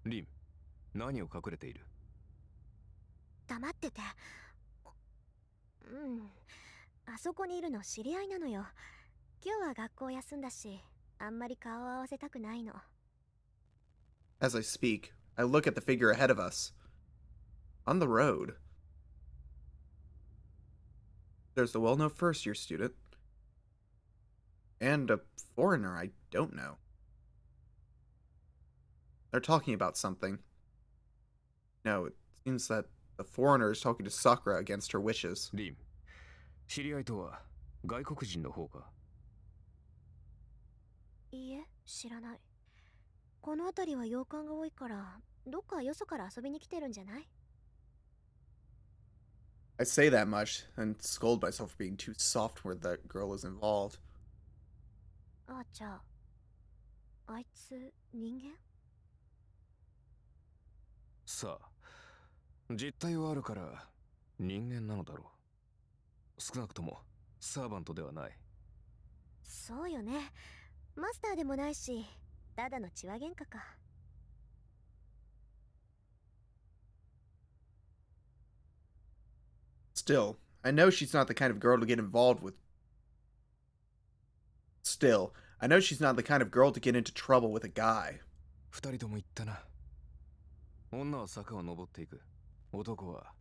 リン、何を隠れている？黙ってて。うん。あそこにいるの知り合いなのよ。今日は学校休んだし、あんまり顔を合わせたくないの。As I speak, I look at the figure ahead of us. On the road. There's the well-known first-year student. And a foreigner I don't know. They're talking about something. No, it seems that the foreigner is talking to Sakura against her wishes. リン、知り合いとは外国人の方か？いいえ、知らない。この辺りは洋館が多いから、どっかよそから遊びに来てるんじゃない？ I say that much and scold myself for being too soft where that girl is involved. あ、じゃあ、あいつ人間？さあ、実態はあるから人間なのだろう。少なくともサーバントではない。そうよね。マスターでもないし、ただの血は喧嘩か。Still, I know she's not the kind of girl to get involved with. Still, I know she's not the kind of girl to get into trouble with a guy. 二人とも言ったな。女は坂を登っていく。男は。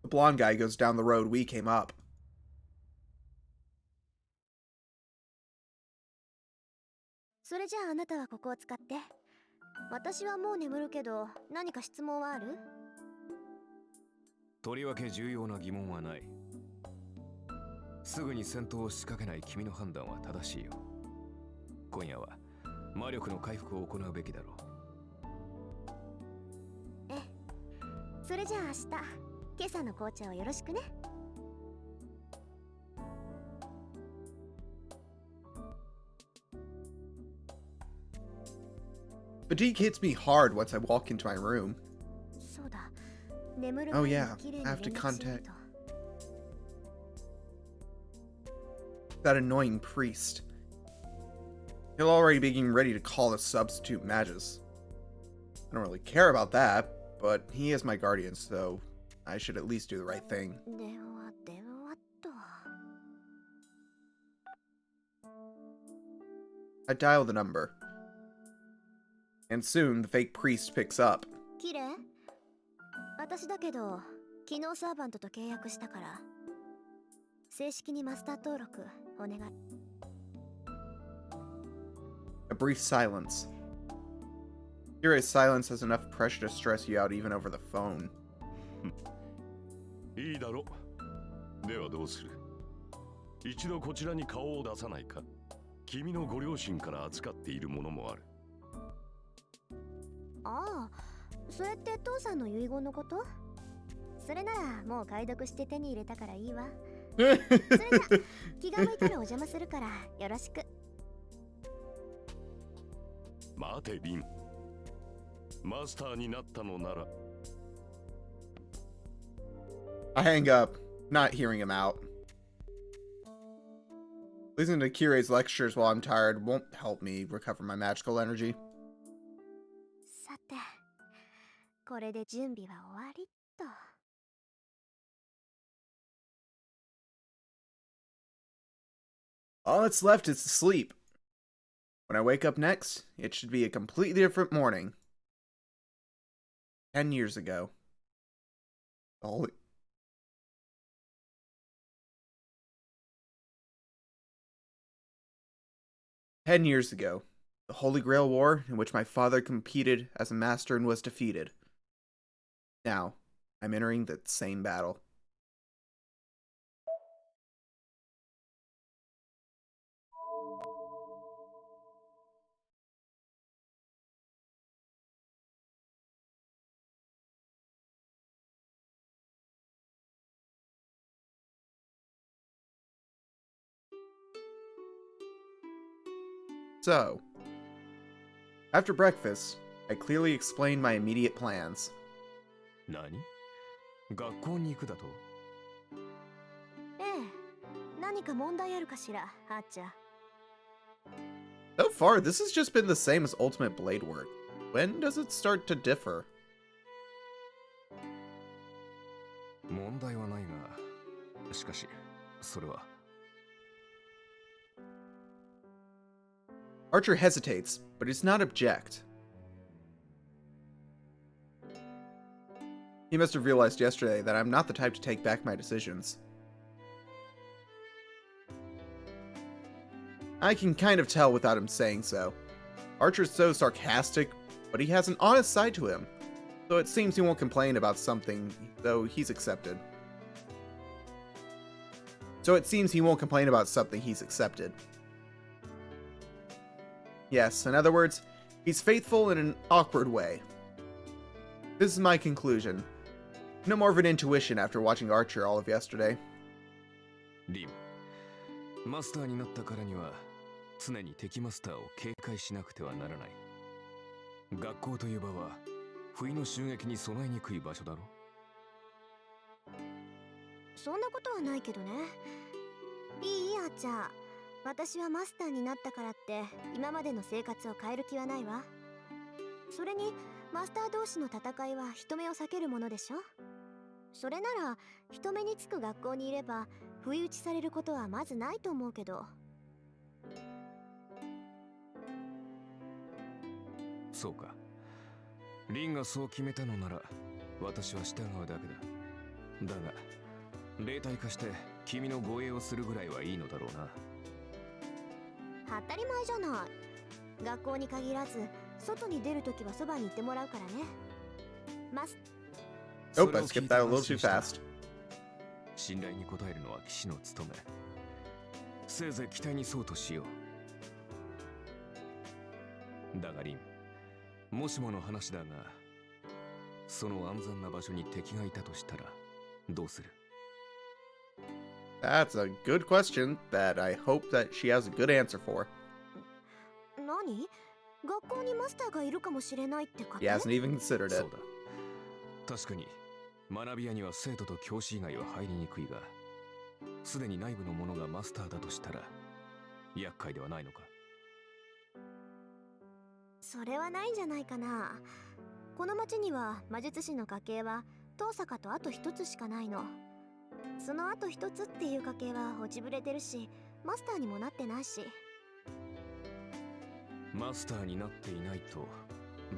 The blonde guy goes down the road we came up. それじゃああなたはここを使って。私はもう眠るけど、何か質問はある？とりわけ重要な疑問はない。すぐに戦闘を仕掛けない君の判断は正しいよ。今夜は魔力の回復を行うべきだろう。ええ、それじゃあ明日今朝の紅茶をよろしくね。Fatigue hits me hard once I walk into my room. そうだ、眠る Oh 前に yeah, 綺麗に I have to 連絡しない contact と。 that annoying priest. He'll already be getting ready to call the substitute magus. I don't really care about that, but he is my guardian, so I should at least do the right thing. 電話っと。 I dial the number. And soon the fake priest picks up. 綺麗？私だけど昨日サーバントと契約したから正式にマスター登録お願い。 A brief silence. Curious silence has enough pressure to stress you out even over the phone. いいだろ。ではどうする？一度こちらに顔を出さないか？君のご両親から預かっているものもある。ああ、それって父さんの遺言のこと？それならもう解読して手に入れたからいいわ。それじゃ気が向いたらお邪魔するからよろしく。待てリン。マスターになったのなら。I hang up, not hearing him out. Listening to Kirei's lectures while I'm tired won't help me recover my magical energy. さて、これで準備は終わりっと。 All that's left is to sleep. When I wake up next, it should be a completely different morning. 10 years ago. Holy... 10 years ago, the Holy Grail War, in which my father competed as a master and was defeated. Now, I'm entering the same battle. So, after breakfast, I clearly explained my immediate plans. 何？学校に行くだと？ええ、何か問題あるかしら、あっちゃ。 So far, this has just been the same as Ultimate Blade work. When does it start to differ? 問題はないが、しかし、それは。Archer hesitates, but does not object. He must have realized yesterday that I'm not the type to take back my decisions. I can kind of tell without him saying so. Archer's so sarcastic, but he has an honest side to him, so it seems he won't complain about something, though he's accepted. Yes, in other words, he's faithful in an awkward way. This is my conclusion. No more of an intuition after watching Archer all of yesterday. リン、マスターになったからには常に敵マスターを警戒しなくてはならない。学校という場は不意の襲撃に備えにくい場所だろ。そんなことはないけどね。いいあっちゃ。私はマスターになったからって今までの生活を変える気はないわ。それにマスター同士の戦いは人目を避けるものでしょ。それなら人目につく学校にいれば不意打ちされることはまずないと思うけど。そうか。リンがそう決めたのなら私は従うだけだ。だが霊体化して君の護衛をするぐらいはいいのだろうな。当たり前じゃない。学校に限らず外に出るときはそばにいてもらうからね。Oh, I skipped that a little too fast. 信頼に応えるのは騎士の務め。せいぜい期待にそうとしよう。だがリン、もしもの話だが、その安全な場所に敵がいたとしたらどうする？ That's a good question that I hope that she has a good answer for. 何？学校にマスターがいるかもしれないってか He hasn't even considered そ it. うだ。確かに学び屋には生徒と教師以外は入りにくいが、すでに内部の者がマスターだとしたら厄介ではないのか？それはないんじゃないかな。この町には魔術師の家系は遠坂とあと一つしかないの。そのあと一つっていう家系は落ちぶれてるし、マスターにもなってないし。マスターになっていないと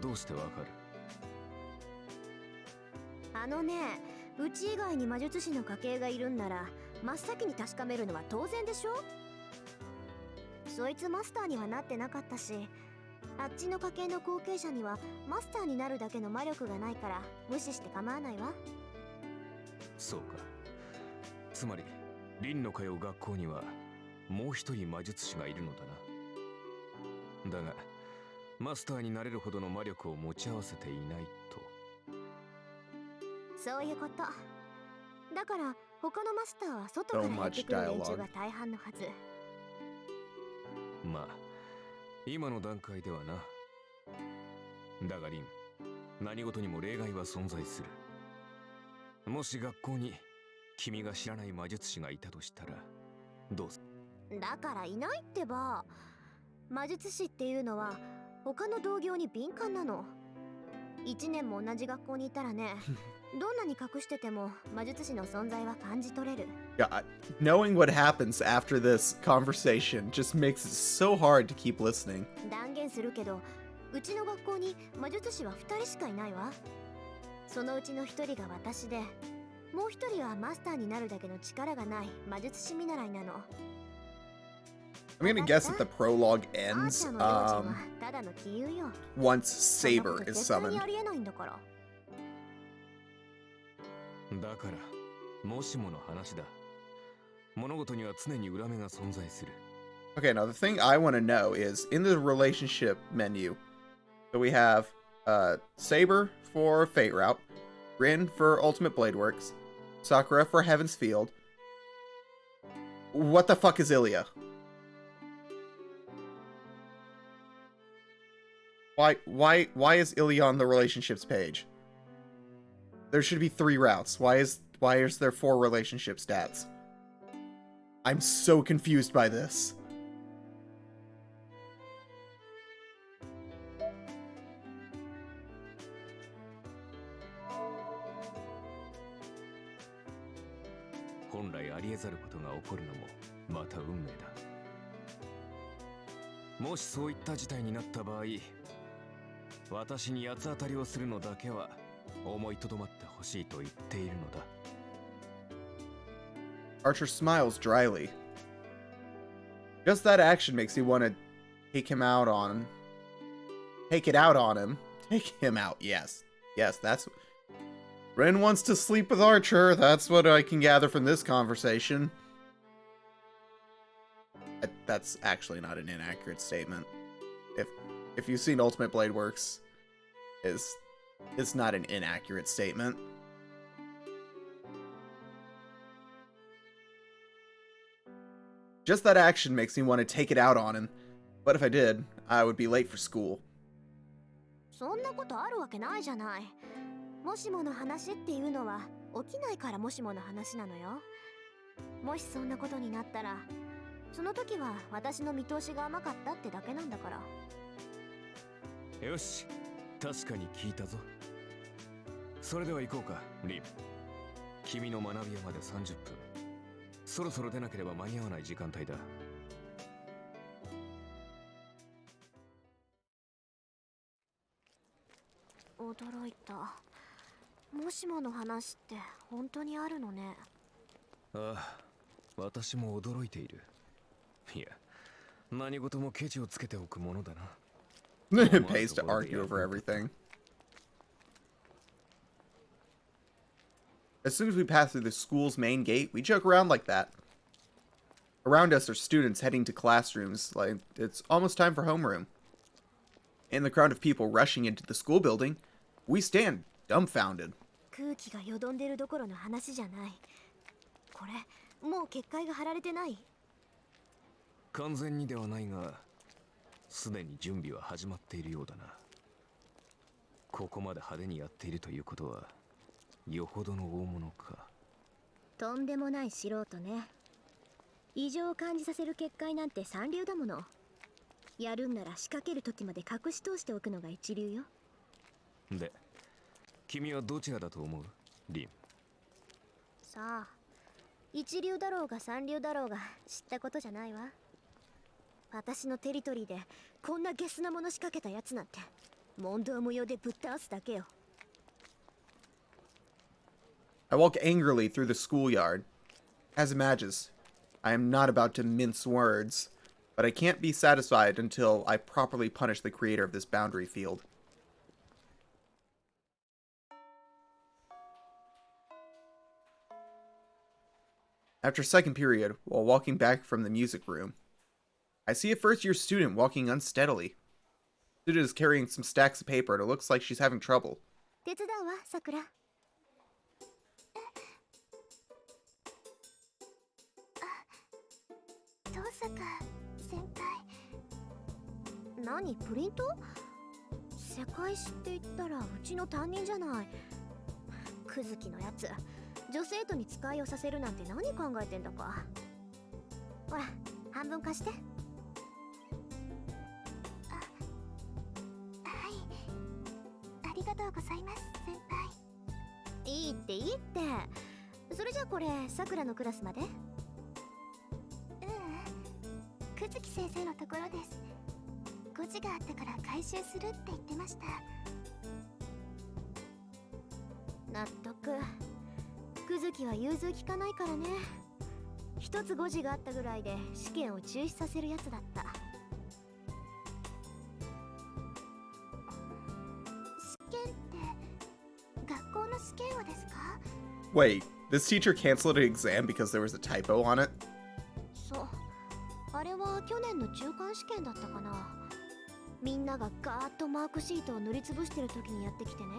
どうしてわかる？あのね、うち以外に魔術師の家系がいるんなら真っ先に確かめるのは当然でしょ。そいつマスターにはなってなかったし、あっちの家系の後継者にはマスターになるだけの魔力がないから無視して構わないわ。そうか。つまりリンの通う学校にはもう一人魔術師がいるのだな。だがマスターになれるほどの魔力を持ち合わせていないと。そういうこと。だから他のマスターは外からやってくる連中が大半のはず。まあ今の段階ではな。だがリン、何事にも例外は存在する。もし学校に君が知らない魔術師がいたとしたらどうする？だからいないってば。魔術師っていうのは他の同業に敏感なの。1年も同じ学校にいたらね、どんなに隠してても魔術師の存在は感じ取れる。Yeah, knowing what happens after this conversation just makes it so hard to keep listening. 断言するけど、うちの学校に魔術師は2人しかいないわ。そのうちの1人が私で、もう1人はマスターになるだけの力がない魔術師見習いなの。I'm gonna guess that the prologue あー ends ちゃんの用心はただの杞憂よ。 once そんなこと Saber is 絶対に summoned. ありえないんだから。だからもしもの話だ。物事には常に裏目が存在する。 Okay, now the thing I want to know is in the relationship menu. So we have Saber for Fate Route, Rin for Ultimate Blade Works, Sakura for Heaven's Field. What the fuck is Ilya? Why is Ilya on the relationships page? There should be 3 routes. Why is there 4 relationship stats? I'm so confused by this.「本来ありえざることが起こるのもまた運命だ。もしそういった事態になった場合、私に八つ当たりをするのだけは思いとどまってほしいと言っているのだ。 Archer smiles dryly. Just that action makes me want to take him out on... Take it out on him. Take him out, yes. Yes, that's... Ren wants to sleep with Archer. That's what I can gather from this conversation. That's actually not an inaccurate statement. If you've seen Ultimate Blade Works, it's not an inaccurate statement. Just that action makes me want to take it out on him. But if I did, I would be late for school. そんなことあるわけないじゃない。もしもの話っていうのは起きないからもしもの話なのよ。もしそんなことになったら、その時は私の見通しが甘かったってだけなんだから。よし、確かに聞いたぞ。それでは行こうか、リン。君の学び屋まで30分。そろそろ出なければ間に合わない時間帯だ。驚いた。もしもの話って本当にあるのね。ああ、私も驚いている。いや、何事もケチをつけておくものだな。It pays to argue over everything. As soon as we pass through the school's main gate, we joke around like that. Around us are students heading to classrooms like it's almost time for homeroom. In the crowd of people rushing into the school building, we stand dumbfounded. 空気がよどんでるどころの話じゃない。これもう結界が張られてない？完全にではないが、すでに準備は始まっているようだな。ここまで派手にやっているということは、よほどの大物か。とんでもない素人ね。異常を感じさせる結界なんて三流だもの。やるんなら仕掛ける時まで隠し通しておくのが一流よ。で、君はどちらだと思う、リン？さあ、一流だろうが三流だろうが知ったことじゃないわ。私のテリトリーでこんなゲスなもの仕掛けたやつなんて問答無用でぶっ倒すだけよ。I walk angrily through the schoolyard. As images, I am not about to mince words, but I can't be satisfied until I properly punish the creator of this boundary field. After second period, while walking back from the music room, I see a first-year student walking unsteadily. The student is carrying some stacks of paper and it looks like she's having trouble. 手伝うわ、さくら。登坂先輩。何、プリント？世界史って言ったらうちの担任じゃない。クズキのやつ、女生徒に使いをさせるなんて何考えてんだか。ほら、半分貸して。ありがとうございます、先輩。いいっていいって。それじゃあこれ、さくらのクラスまで？久月先生のところです。誤字があったから回収するって言ってました。納得。久月は融通きかないからね。一つ誤字があったぐらいで試験を中止させるやつだった。学校の試験をですか？ Wait, this teacher canceled an exam because there was a typo on it? そう。あれは去年の中間試験だったかな。みんながガーッとマークシートを塗りつぶしてる時にやってきてね。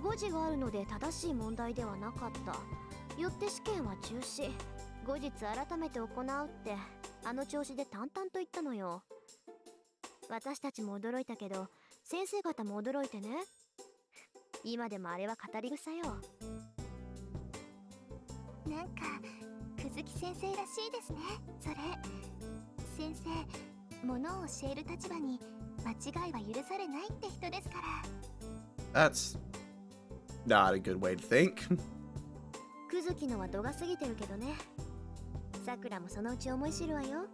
誤字があるので正しい問題ではなかった。よって試験は中止。後日改めて行うってあの調子で淡々と言ったのよ。私たちも驚いたけど先生方も驚いてね。今でもあれは語り草よ。なんか久月先生らしいですね。それ先生、ものを教える立場に間違いは許されないって人ですから。 That's not a good way to think. 久月のは度が過ぎてるけどね。さくらもそのうち思い知るわよ。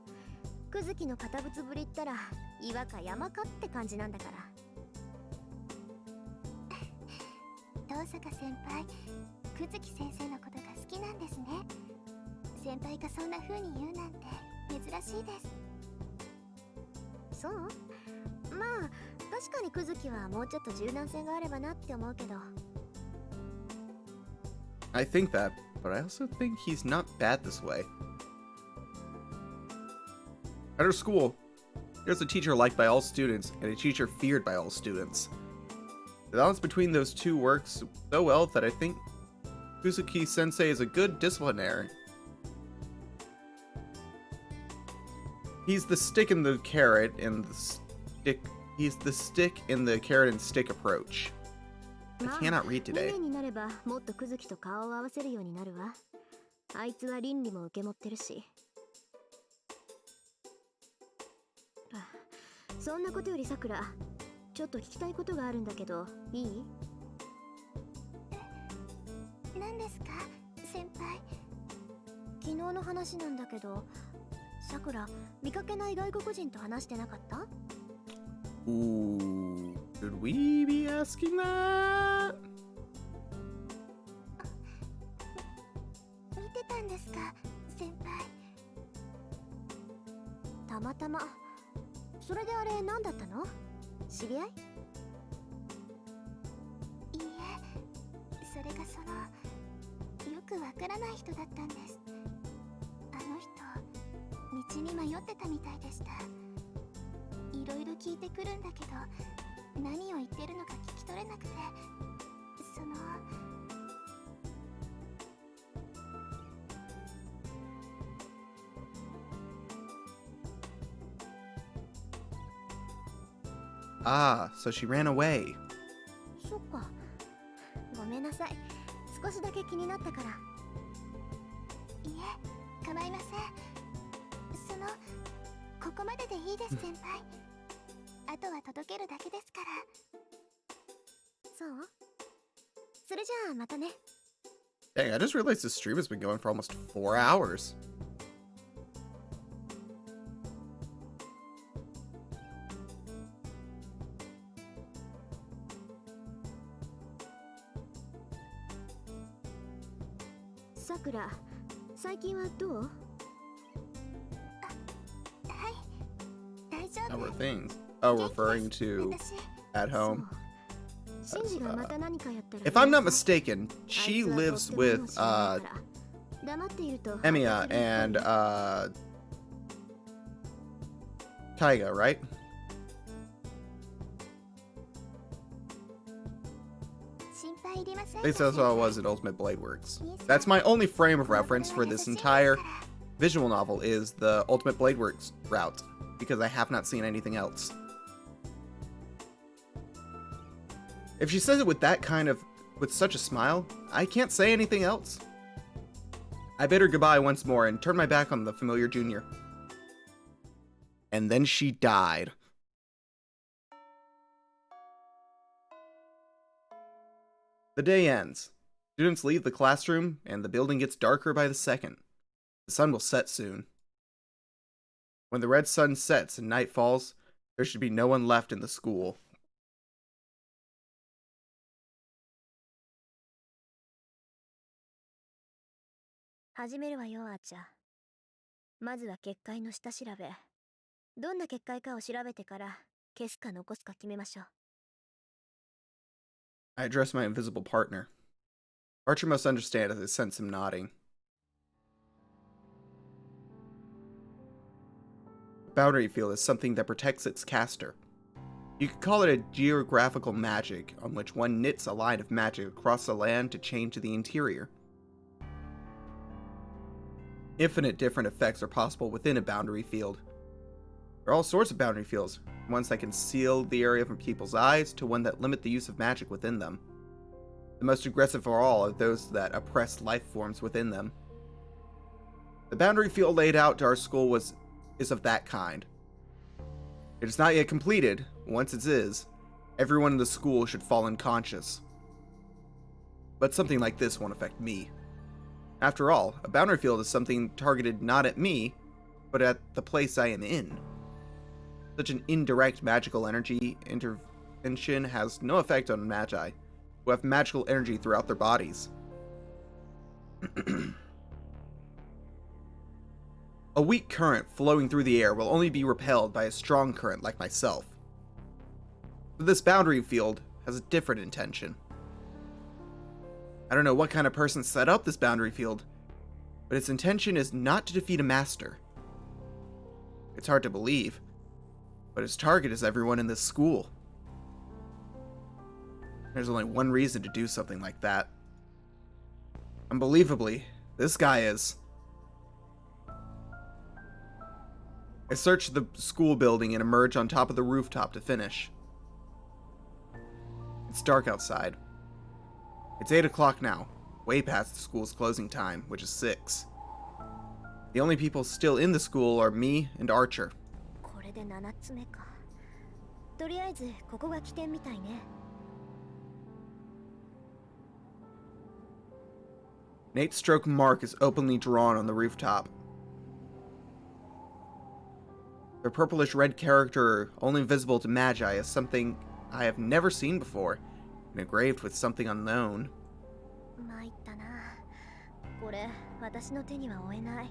久月の堅物ぶりったら岩か山かって感じなんだから。登坂先輩、久月先生のことが好きなんですね。先輩がそんな風に言うなんて珍しいです。そう？まあ確かに久月はもうちょっと柔軟性があればなって思うけど。I think that, but I also think he's not bad this way. At our school, there's a teacher liked by all students and a teacher feared by all students. The balance between those two works so well that I think Kuzuki-sensei is a good disciplinarian. He's the stick in the carrot and the stick. He's the stick in the carrot and stick approach. I cannot read today. 2年になればもっと久月と顔を合わせるようになるわ。あいつは倫理も受け持ってるし。そんなことよりさくら、ちょっと聞きたいことがあるんだけど、いい？何ですか、先輩？昨日の話なんだけど、さくら、見かけない外国人と話してなかった？ Ooh, should we be asking that? 見てたんですか、先輩？たまたま。それであれ何だったの？知り合い？いいえ、それがそのよくわからない人だったんです。あの人に迷ってたみたいでした。いろいろ聞いてくるんだけど、何を言ってるのか聞き取れなくて、その。Ah, so she ran away. そっか。ごめんなさい。少しだけ気になったから。いえ、構いません。その、ここまででいいです、先輩。あとは届けるだけですから。そう？それじゃあまたね。Dang, I just realized this stream has been going for almost 4 hours. Sakura, 最近はどう？はい、大丈 How 夫。 are things? Oh, 元気です referring to 私。 at home. そう。シンジがまた何かやったら。 If I'm not mistaken, あい she つは lives とっても with 知らないから黙っていると Emiya and Taiga, right? 心配いりません At least that's what it was in Ultimate Blade Works. That's my only frame of reference for this entire visual novel is the Ultimate Blade Works route, because I have not seen anything else. If she says it with with such a smile, I can't say anything else. I bid her goodbye once more and turned my back on the familiar junior. And then she died. The day ends. Students leave the classroom, and the building gets darker by the second. The sun will set soon. When the red sun sets and night falls, there should be no one left in the school. 始めるわよ、あーちゃん。まずは結界の下調べ。どんな結界かを調べてから消すか残すか決めましょう。 I address my invisible partner. Archer must understand as I sense him nodding. The boundary field is something that protects its caster. You could call it a geographical magic on which one knits a line of magic across the land to change to the interior. Infinite different effects are possible within a boundary field. There are all sorts of boundary fields, ones that can seal the area from people's eyes to one that limit the use of magic within them. The most aggressive of all are those that oppress life forms within them. The boundary field laid out to our school is of that kind. It is not yet completed. Once it is, everyone in the school should fall unconscious. But something like this won't affect me. After all, a boundary field is something targeted not at me, but at the place I am in. Such an indirect magical energy intervention has no effect on magi, who have magical energy throughout their bodies. A weak current flowing through the air will only be repelled by a strong current like myself. But this boundary field has a different intention. I don't know what kind of person set up this boundary field, but its intention is not to defeat a master. It's hard to believe, but its target is everyone in this school. There's only one reason to do something like that. Unbelievably, this guy is. I search the school building and emerge on top of the rooftop to finish. It's dark outside. It's 8 o'clock now, way past the school's closing time, which is 6. The only people still in the school are me and Archer. これで7つ目か。とりあえずここが起点みたいね。An 8-stroke mark is openly drawn on the rooftop. The purplish red character, only visible to Magi, is something I have never seen before, and engraved with something unknown. 参ったな。これ私の手には負えない。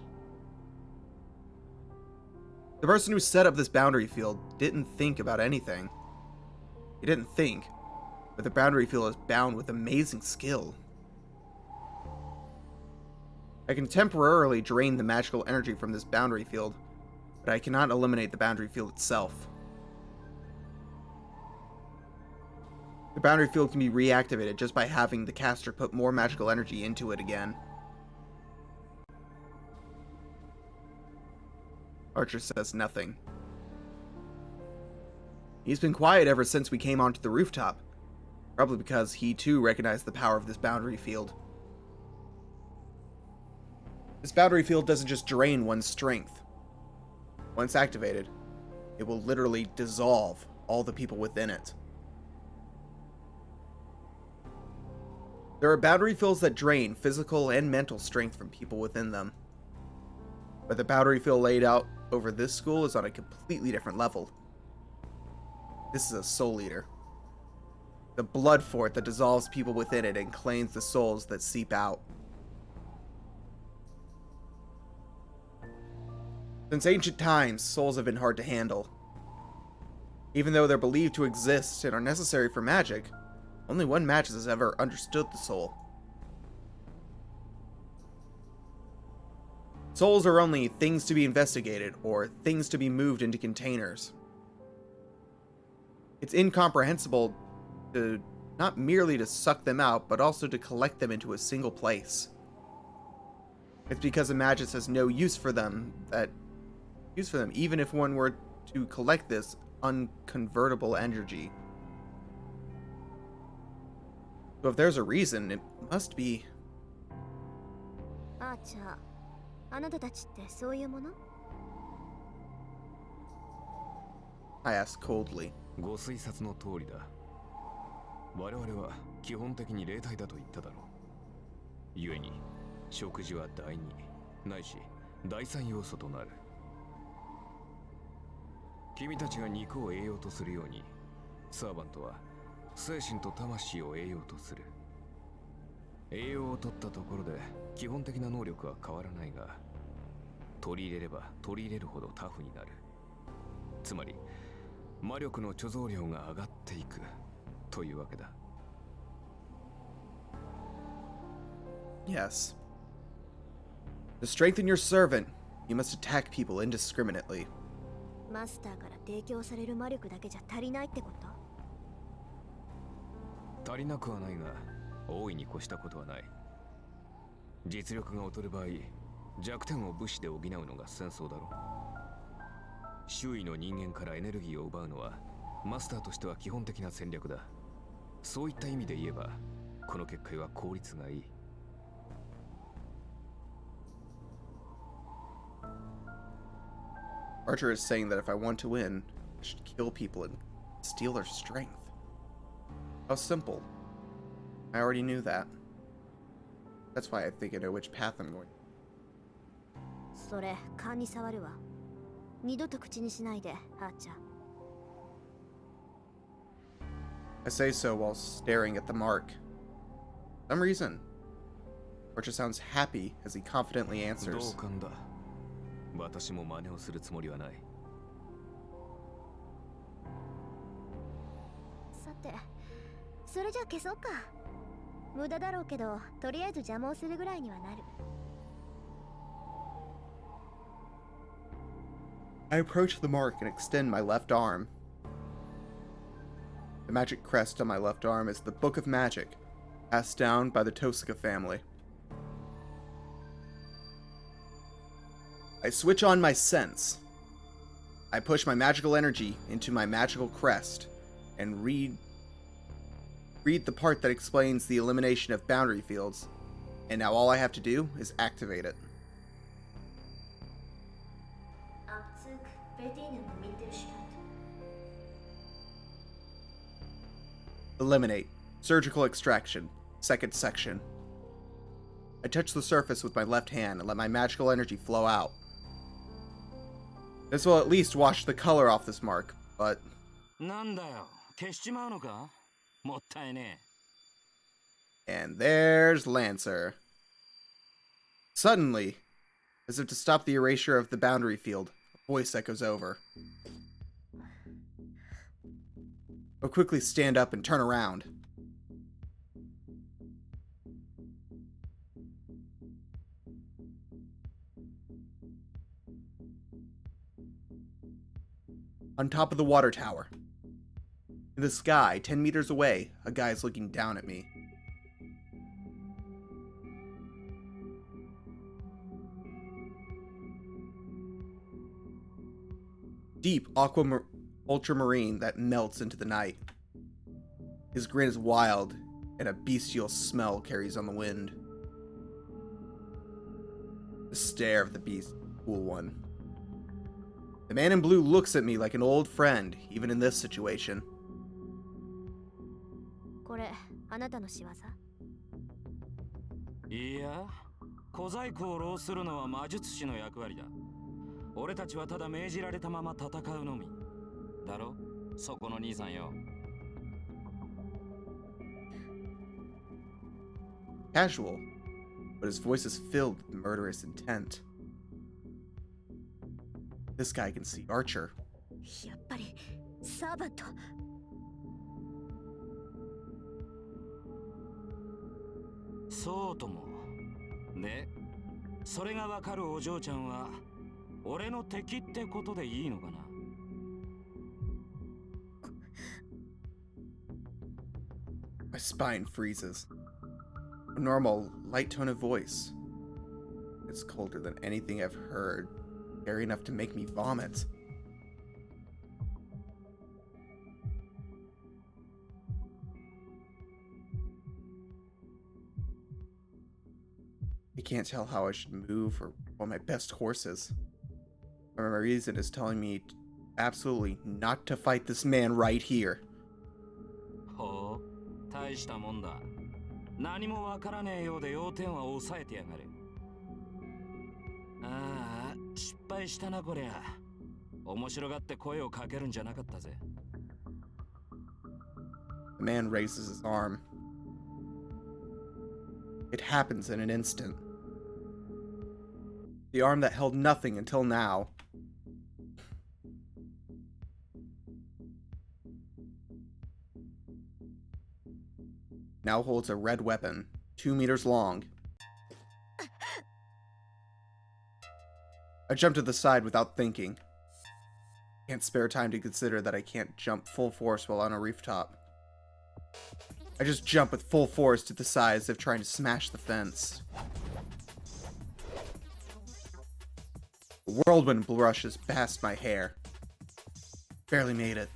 The person who set up this boundary field didn't think about anything. He didn't think, but the boundary field is bound with amazing skill. I can temporarily drain the magical energy from this boundary field, but I cannot eliminate the boundary field itself. The boundary field can be reactivated just by having the caster put more magical energy into it again. Archer says nothing. He's been quiet ever since we came onto the rooftop, probably because he too recognized the power of this boundary field. This boundary field doesn't just drain one's strength. Once activated, it will literally dissolve all the people within it. There are boundary fields that drain physical and mental strength from people within them. But the boundary field laid out over this school is on a completely different level. This is a soul eater. The blood fort that dissolves people within it and claims the souls that seep out. Since ancient times, souls have been hard to handle. Even though they're believed to exist and are necessary for magic, only one magist has ever understood the soul. Souls are only things to be investigated or things to be moved into containers. It's incomprehensible to not merely to suck them out, but also to collect them into a single place. It's because a magist has no use for them, even if one were to collect this unconvertible energy. So if there's a reason, it must be... あーちゃん、あなたたちってそういうもの？ I asked coldly. ご推察の通りだ。我々は基本的に霊体だと言っただろう。故に食事は第二ないし第三要素となる。君たちが肉を栄養とするように、サーバントは精神と魂を栄養とする。栄養を取ったところで基本的な能力は変わらないが、取り入れれば取り入れるほどタフになる。つまり魔力の貯蔵量が上がっていくというわけだ。Yes. To strengthen your servant, you must attack people indiscriminately. マスターから提供される魔力だけじゃ足りないってこと？ 足りなくはないが、大いに越したことはない。実力が劣る場合、弱点を武士で補うのが戦争だろう。周囲の人間からエネルギーを奪うのはマスターとしては基本的な戦略だ。そういった意味で言えば、この結界は効率がいい。Archer is saying that if I want to win, I should kill people and steal their strength. How simple. I already knew that. That's why I think I know which path I'm going. それ、勘に触るわ。二度と口にしないで、あーちゃん。I say so while staring at the mark. For some reason, Archer sounds happy as he confidently 同 answers. 感だ。私も真似をするつもりはない。さて、それじゃ消そうか。無駄だろうけど、とりあえず邪魔をするぐらいにはなる。I approach the mark and extend my left arm. The magic crest on my left arm is the Book of Magic, passed down by the Tosaka family. I switch on my sense. I push my magical energy into my magical crest and read the part that explains the elimination of boundary fields, and now all I have to do is activate it. Eliminate. Surgical extraction. Second section. I touch the surface with my left hand and let my magical energy flow out. This will at least wash the color off this mark, but... なんだよ、消しちまうのか？もったいねえ。 And there's Lancer. Suddenly, as if to stop the erasure of the boundary field, a voice echoes over. I'll quickly stand up and turn around. On top of the water tower. In the sky, 10 meters away, a guy is looking down at me. Deep ultramarine that melts into the night. His grin is wild, and a bestial smell carries on the wind. The stare of the beast, cool one. The man in blue looks at me like an old friend, even in this situation. これあなたの仕業？いや、小細工を浪するのは魔術師の役割だ。俺たちはただ命じられたまま戦うのみ。だろ？そこの兄さんよ。Casual, but his voice is filled with murderous intent. This guy can see Archer. やっぱりサーバント。そうとも。で、それがわかるお嬢ちゃんは俺の敵ってことでいいのかな。My spine freezes. A normal, light tone of voice. It's colder than anything I've heard. Scary enough to make me vomit. I can't tell how I should move or what my best course is. My reason is telling me absolutely not to fight this man right here. ほう、大したもんだ。何もわからねえようで要点は抑えてやがる。ああ、失敗したなこりゃ。面白がって声をかけるんじゃなかったぜ。The man raises his arm. It happens in an instant. The arm that held nothing until now. Now holds a red weapon, 2 meters long. I jump to the side without thinking. Can't spare time to consider that I can't jump full force while on a rooftop. I just jump with full force to the side as if trying to smash the fence. A whirlwind brushes past my hair. Barely made it.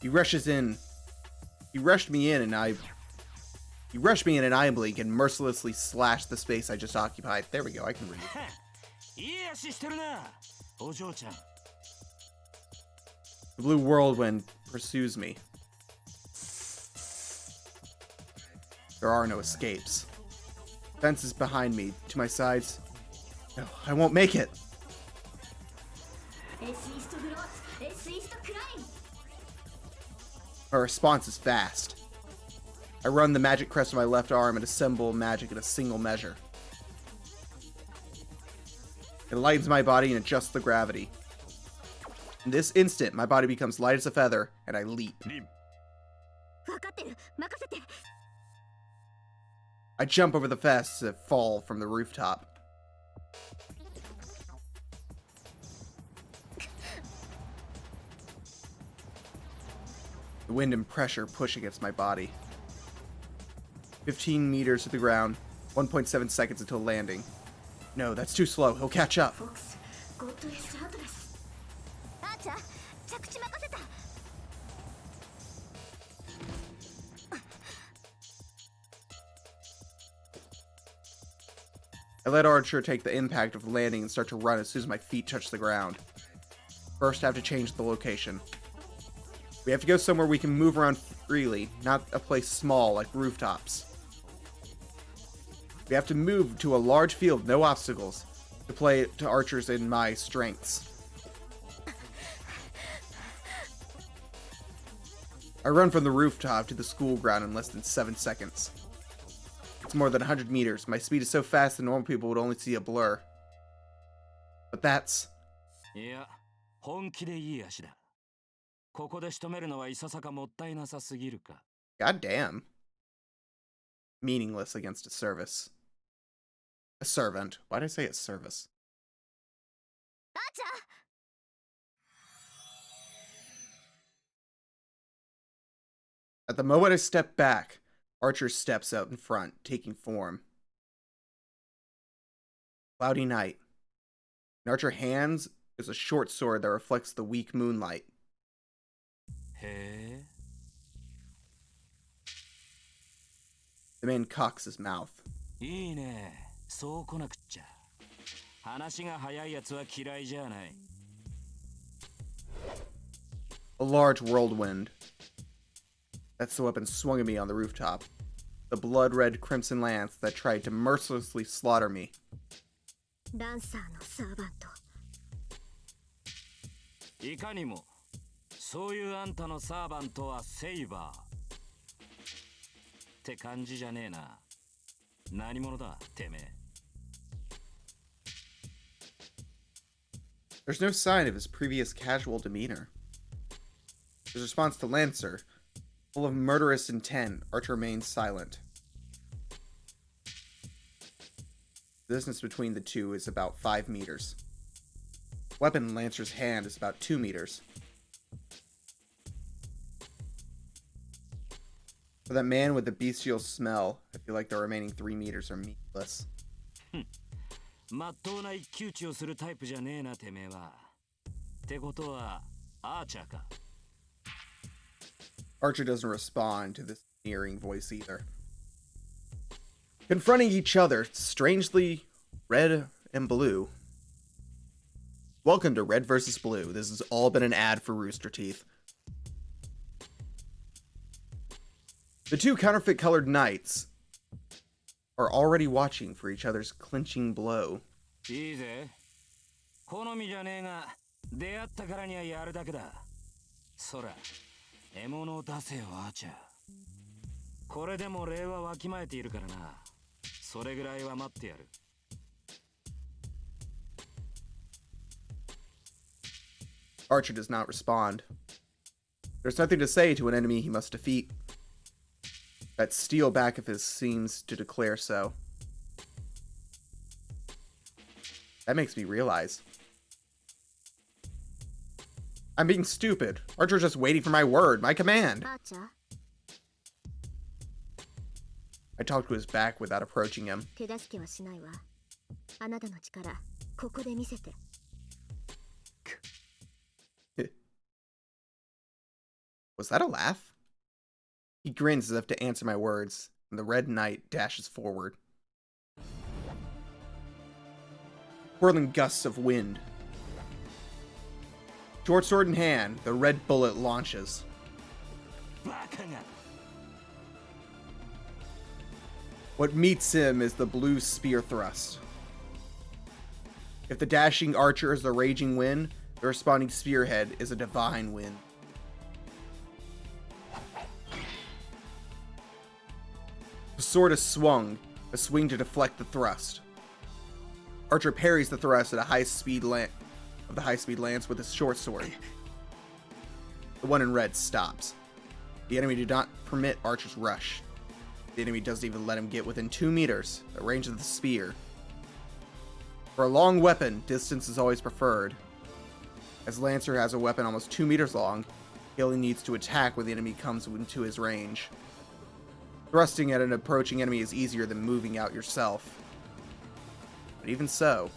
He rushed me in and I blink and mercilessly slashed the space I just occupied. There we go, I can read. いい足してるな、お嬢ちゃん。 The blue whirlwind pursues me. There are no escapes. Fence is behind me, to my sides. No, I won't make it. My response is fast. I run the magic crest on my left arm and assemble magic in a single measure. It lightens my body and adjusts the gravity. In this instant, my body becomes light as a feather, and I leap. 分かってる。任せて。 I jump over the fence to fall from the rooftop. The wind and pressure push against my body. 15 meters to the ground, 1.7 seconds until landing. No, that's too slow. He'll catch up. フォックス、ゴッドレスアウトです。アーチャー、着地任せた。I let Archer take the impact of landing and start to run as soon as my feet touch the ground. First, I have to change the location. We have to go somewhere we can move around freely, not a place small like rooftops. We have to move to a large field, no obstacles, to play to Archer's and my strengths. I run from the rooftop to the school ground in less than 7 seconds. It's more than 100 meters. My speed is so fast that normal people would only see a blur. But that's... いや、本気でいい足だ。ここで仕留めるのはいささかもったいなさすぎるか。God damn. Meaningless against a service. A servant. Why did I say a service? アーチャー At the moment I step back, Archer steps out in front, taking form. Cloudy night. In Archer's hands is a short sword that reflects the weak moonlight. へ The man cocks his mouth. え、いいね。そう来なくっちゃ。話が早いやつは嫌いじゃない。A large whirlwind. That's the weapon swung at me on the rooftop. The blood-red crimson lance that tried to mercilessly slaughter me. ランサーのサーバント。いかにも、そういうあんたのサーバントはセイバー。って感じじゃねえな。何者だ、てめえ。There's no sign of his previous casual demeanor. His response to Lancer, full of murderous intent, Archer remains silent. The distance between the two is about 5 meters. Weapon in Lancer's hand is about 2 meters. For that man with the bestial smell, I feel like the remaining 3 meters are meaningless. まっとうな一騎打ちをするタイプじゃねえな、てめえは。ってことは、アーチャーか。Archer doesn't respond to this sneering voice either. Confronting each other, strangely red and blue. Welcome to Red vs. Blue. This has all been an ad for Rooster Teeth. The two counterfeit colored knights are already watching for each other's clinching blow. いいぜ。好みじゃねえが、出会ったからにはやるだけだ。そら、獲物を出せよ、アーチャー。これでも礼はわきまえているからな。それぐらいは待ってやる。Archer does not respond. There's nothing to say to an enemy he must defeat. That steel back of his seems to declare so. That makes me realize I'm being stupid. Archer's just waiting for my word, my command. アーチャー、 I talk to his back without approaching him. 手助けはしないわ。あなたの力、ここで見せて。Was that a laugh? He grins as if to answer my words, and the red knight dashes forward. Whirling gusts of wind. Short sword in hand, the red bullet launches. バカが。 What meets him is the blue spear thrust. If the dashing archer is the raging wind, the responding spearhead is a divine wind. The sword is swung, a swing to deflect the thrust. Archer parries the thrust at a high-speed lance with his short sword. The one in red stops. The enemy did not permit Archer's rush. The enemy doesn't even let him get within 2 meters, the range of the spear. For a long weapon, distance is always preferred. As Lancer has a weapon almost 2 meters long, he only needs to attack when the enemy comes into his range. Thrusting at an approaching enemy is easier than moving out yourself. But even so,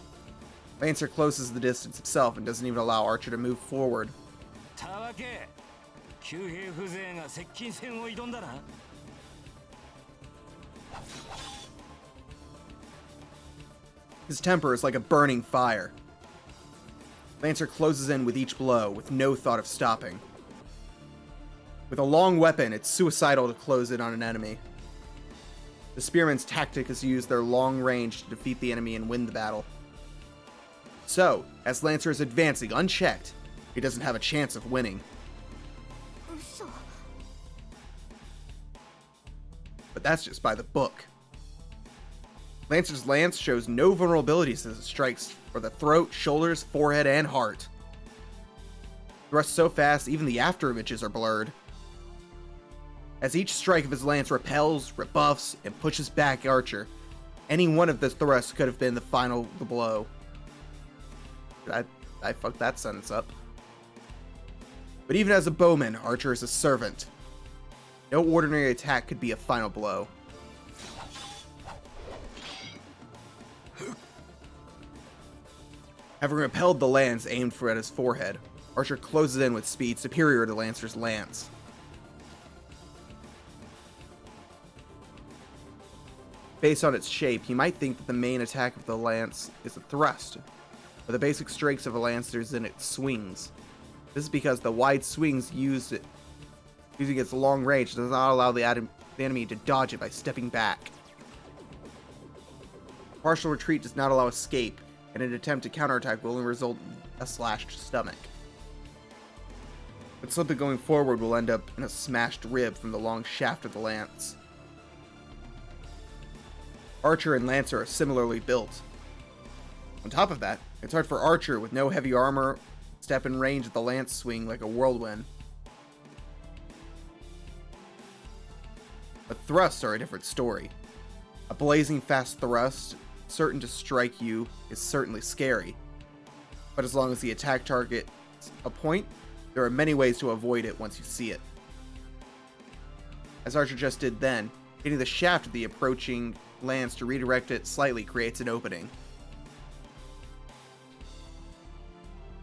Lancer closes the distance himself and doesn't even allow Archer to move forward. たわけ。旧兵風情が接近戦を挑んだな。 His temper is like a burning fire. Lancer closes in with each blow, with no thought of stopping. With a long weapon, it's suicidal to close in on an enemy. The spearman's tactic is to use their long range to defeat the enemy and win the battle. So, as Lancer is advancing unchecked, he doesn't have a chance of winning. 嘘。 But that's just by the book. Lancer's lance shows no vulnerabilities as it strikes for the throat, shoulders, forehead, and heart. Thrusts so fast, even the after images are blurred. As each strike of his lance repels, rebuffs, and pushes back Archer, any one of the thrusts could have been the final blow. I fucked that sentence up. But even as a bowman, Archer is a servant. No ordinary attack could be a final blow. Having repelled the lance aimed for at his forehead, Archer closes in with speed superior to Lancer's lance. Based on its shape, you might think that the main attack of the lance is a thrust, but the basic strengths of a lancer is in its swings. This is because the wide swings using its long range does not allow the enemy to dodge it by stepping back. Partial retreat does not allow escape, and an attempt to counterattack will only result in a slashed stomach. But simply going forward will end up in a smashed rib from the long shaft of the lance. Archer and Lancer are similarly built. On top of that, it's hard for Archer with no heavy armor step in range of the lance swing like a whirlwind. But thrusts are a different story. A blazing fast thrust, certain to strike you, is certainly scary. But as long as the attack target is a point, there are many ways to avoid it once you see it. As Archer just did then, hitting the shaft of the approaching lance to redirect it slightly creates an opening.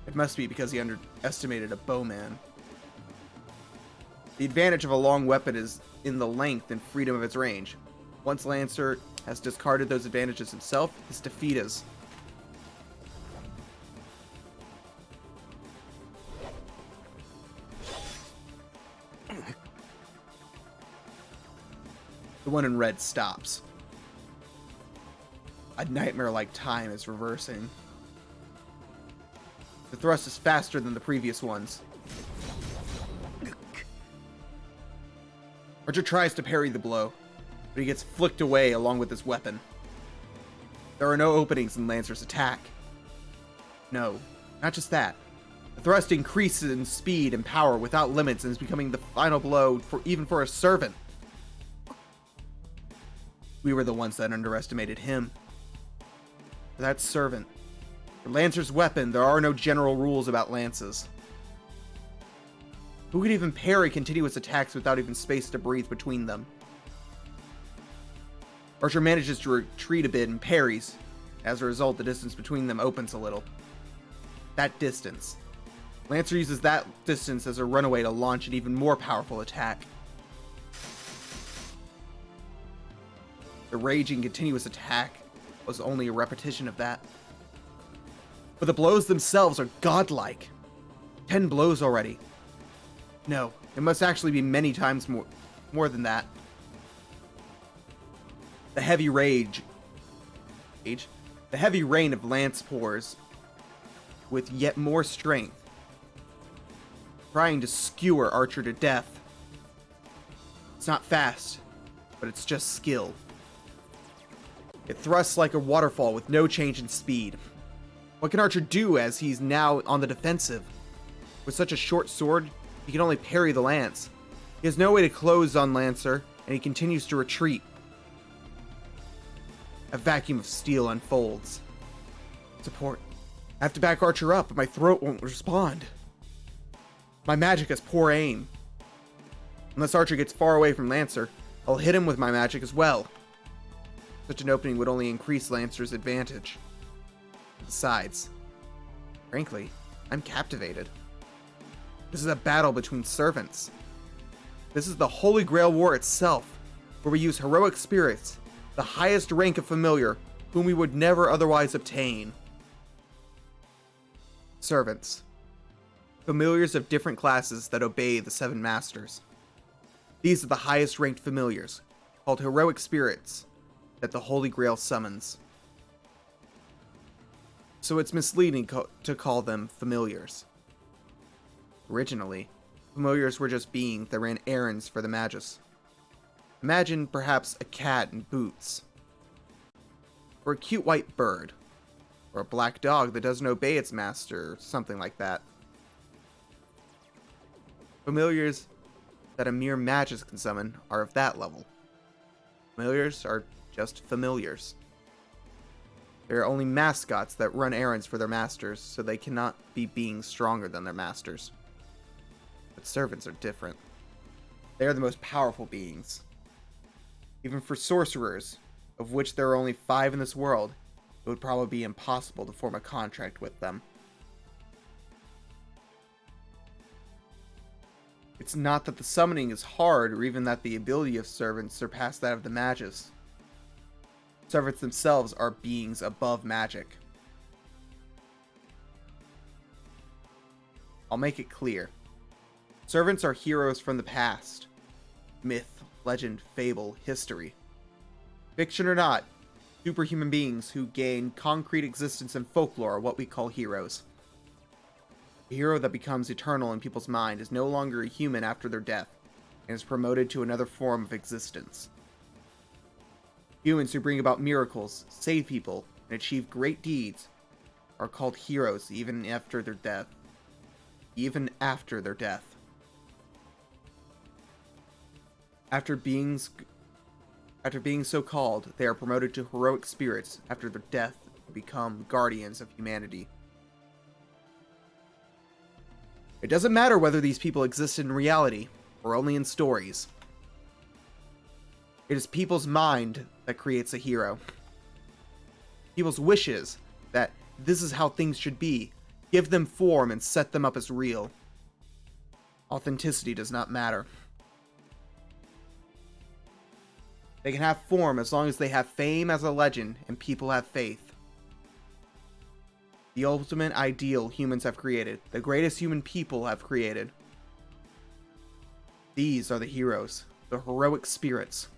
It must be because he underestimated a bowman. The advantage of a long weapon is in the length and freedom of its range. Once Lancer has discarded those advantages himself, his defeat is. The one in red stops. A nightmare-like time is reversing. The thrust is faster than the previous ones. Archer tries to parry the blow, but he gets flicked away along with his weapon. There are no openings in Lancer's attack. No, not just that. The thrust increases in speed and power without limits and is becoming the final blow even for a servant. We were the ones that underestimated him. For that servant. For Lancer's weapon, there are no general rules about lances. Who could even parry continuous attacks without even space to breathe between them? Archer manages to retreat a bit and parries. As a result, the distance between them opens a little. That distance. Lancer uses that distance as a runaway to launch an even more powerful attack. The raging continuous attack was only a repetition of that. But the blows themselves are godlike. 10 blows already. No, it must actually be many times more than that. The heavy rain of lance pours with yet more strength, trying to skewer Archer to death. It's not fast, but it's just skill. It thrusts like a waterfall with no change in speed. What can Archer do as he's now on the defensive? With such a short sword, he can only parry the lance. He has no way to close on Lancer, and he continues to retreat. A vacuum of steel unfolds. Support. I have to back Archer up, but my throat won't respond. My magic has poor aim. Unless Archer gets far away from Lancer, I'll hit him with my magic as well. Such an opening would only increase Lancer's advantage. Besides, frankly, I'm captivated. This is a battle between servants. This is the Holy Grail War itself, where we use heroic spirits, the highest rank of familiar, whom we would never otherwise obtain. Servants. Familiars of different classes that obey the 7 masters. These are the highest ranked familiars, called heroic spirits, that the Holy Grail summons. So it's misleading to call them familiars. Originally, familiars were just beings that ran errands for the Magus. Imagine perhaps a cat in boots, or a cute white bird, or a black dog that doesn't obey its master, or something like that. Familiars that a mere Magus can summon are of that level. Familiars are just familiars. They are only mascots that run errands for their masters, so they cannot be beings stronger than their masters. But servants are different. They are the most powerful beings. Even for sorcerers, of which there are only 5 in this world, it would probably be impossible to form a contract with them. It's not that the summoning is hard, or even that the ability of servants surpass that of the magus. Servants themselves are beings above magic. I'll make it clear. Servants are heroes from the past. Myth, legend, fable, history. Fiction or not, superhuman beings who gain concrete existence in folklore are what we call heroes. A hero that becomes eternal in people's mind is no longer a human after their death, and is promoted to another form of existence. Humans who bring about miracles, save people, and achieve great deeds are called heroes even after their death. Even after their death. After being so called, they are promoted to heroic spirits after their death and become guardians of humanity. It doesn't matter whether these people exist in reality or only in stories. It is people's mind that creates a hero. People's wishes that this is how things should be, give them form and set them up as real. Authenticity does not matter. They can have form as long as they have fame as a legend and people have faith. The ultimate ideal humans have created, the greatest human people have created. These are the heroes, the heroic spirits.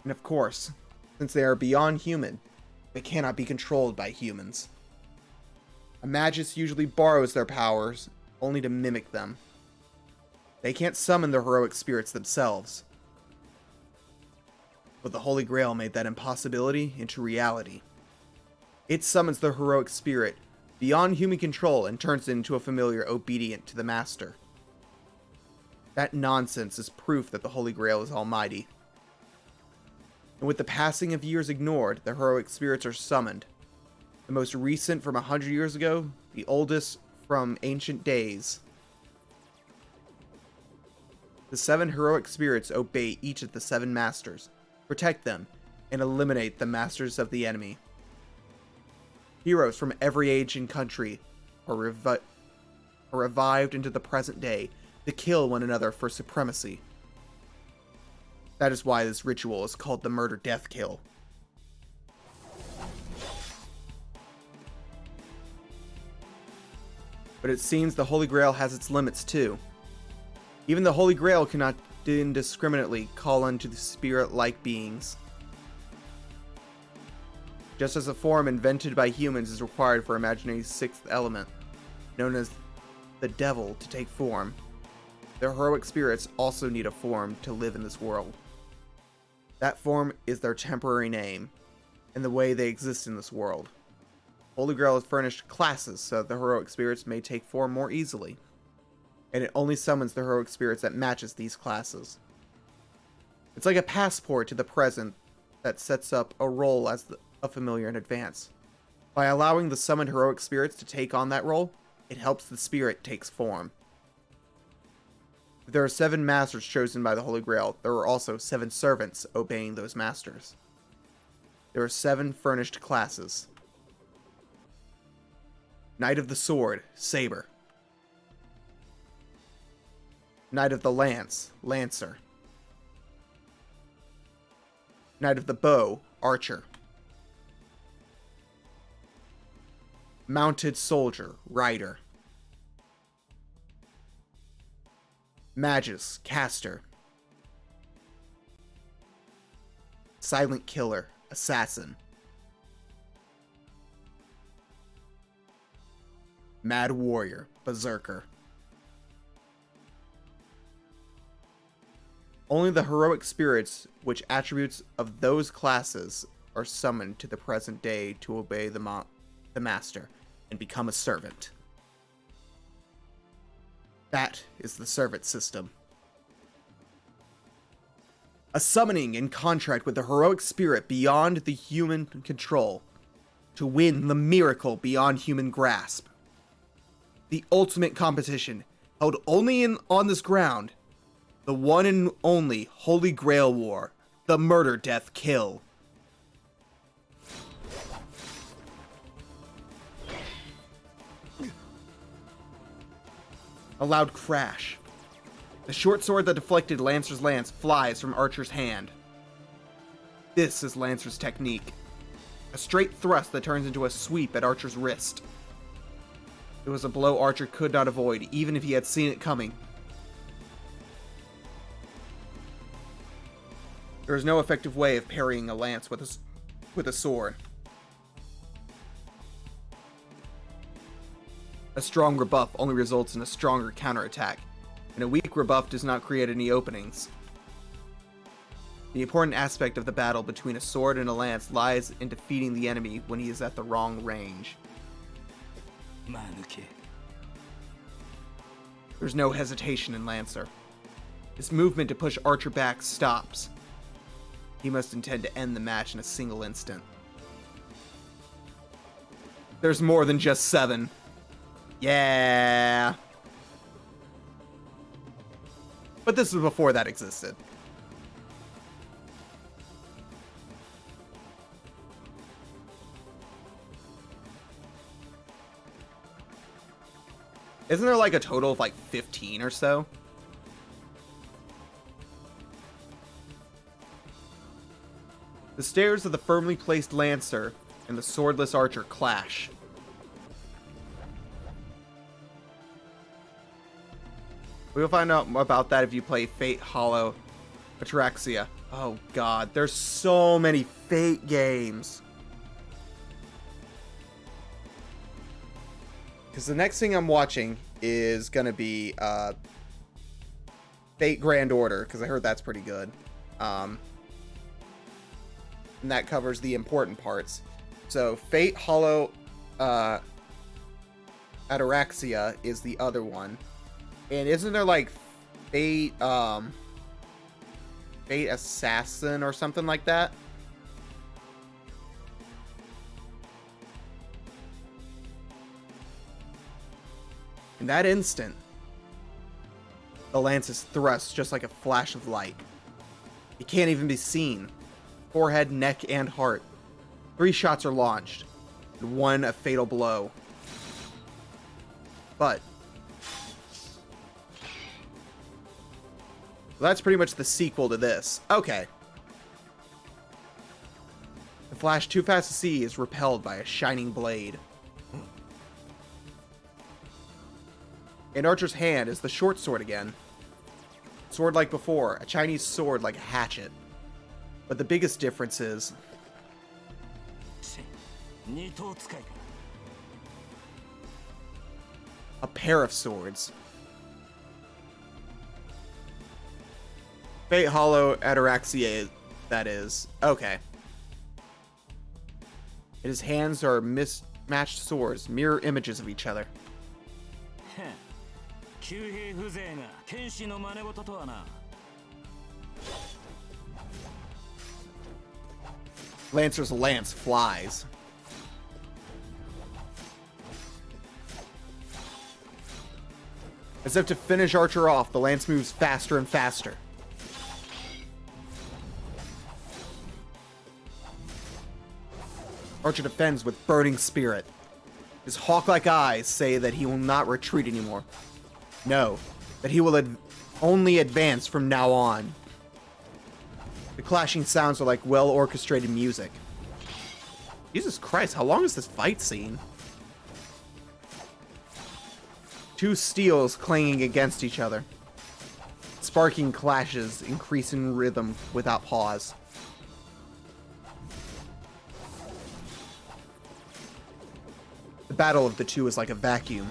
And of course, since they are beyond human, they cannot be controlled by humans. A magus usually borrows their powers only to mimic them. They can't summon the heroic spirits themselves. But the Holy Grail made that impossibility into reality. It summons the heroic spirit beyond human control and turns it into a familiar obedient to the master. That nonsense is proof that the Holy Grail is almighty. And with the passing of years ignored, the heroic spirits are summoned. The most recent from 100 years ago, the oldest from ancient days. The 7 heroic spirits obey each of the 7 masters, protect them, and eliminate the masters of the enemy. Heroes from every age and country are revived into the present day to kill one another for supremacy. That is why this ritual is called the murder death kill. But it seems the Holy Grail has its limits too. Even the Holy Grail cannot indiscriminately call unto the spirit-like beings. Just as a form invented by humans is required for imaginary's 6th element, known as the devil, to take form, the heroic spirits also need a form to live in this world. That form is their temporary name, and the way they exist in this world. Holy Grail has furnished classes so that the heroic spirits may take form more easily, and it only summons the heroic spirits that matches these classes. It's like a passport to the present that sets up a role as a familiar in advance. By allowing the summoned heroic spirits to take on that role, it helps the spirit takes form. If there are 7 masters chosen by the Holy Grail, there are also 7 servants obeying those masters. There are 7 furnished classes. Knight of the Sword, Saber. Knight of the Lance, Lancer. Knight of the Bow, Archer. Mounted Soldier, Rider. Magus, Caster. Silent Killer, Assassin. Mad Warrior, Berserker. Only the heroic spirits, which attributes of those classes, are summoned to the present day to obey the master and become a servant. That is the servant system. A summoning in contract with the heroic spirit beyond the human control to win the miracle beyond human grasp. The ultimate competition held only on this ground. The one and only Holy Grail War. The murder, death, kill. A loud crash. The short sword that deflected Lancer's lance flies from Archer's hand. This is Lancer's technique. A straight thrust that turns into a sweep at Archer's wrist. It was a blow Archer could not avoid, even if he had seen it coming. There is no effective way of parrying a lance with a sword. A strong rebuff only results in a stronger counterattack, and a weak rebuff does not create any openings. The important aspect of the battle between a sword and a lance lies in defeating the enemy when he is at the wrong range. There's no hesitation in Lancer. His movement to push Archer back stops. He must intend to end the match in a single instant. There's more than just 7. Yeah. But this was before that existed. Isn't there like a total of like 15 or so? The stairs of the firmly placed Lancer and the swordless Archer clash. We'll find out about that if you play Fate Hollow Ataraxia. Oh god, there's so many Fate games. Because the next thing I'm watching is going to be Fate Grand Order, because I heard that's pretty good. And that covers the important parts. So Fate Hollow Ataraxia is the other one. And isn't there like Fate Fate Assassin or something like that? In that instant, the lance is thrust just like a flash of light. It can't even be seen. Forehead, neck, and heart. 3 shots are launched, and 1 a fatal blow. But that's pretty much the sequel to this. Okay. The Flash, too fast to see, is repelled by a shining blade. In Archer's hand is the short sword again. Sword like before, a Chinese sword like a hatchet. But the biggest difference is a pair of swords. Fate Hollow Ataraxia, that is. Okay. His hands are mismatched swords, mirror images of each other. Lancer's lance flies. As if to finish Archer off, the lance moves faster and faster. Archer defends with burning spirit. His hawk-like eyes say that he will not retreat anymore. No, that he will only advance from now on. The clashing sounds are like well-orchestrated music. Jesus Christ, how long is this fight scene? 2 steels clanging against each other. Sparking clashes increase in rhythm without pause. The battle of the two is like a vacuum.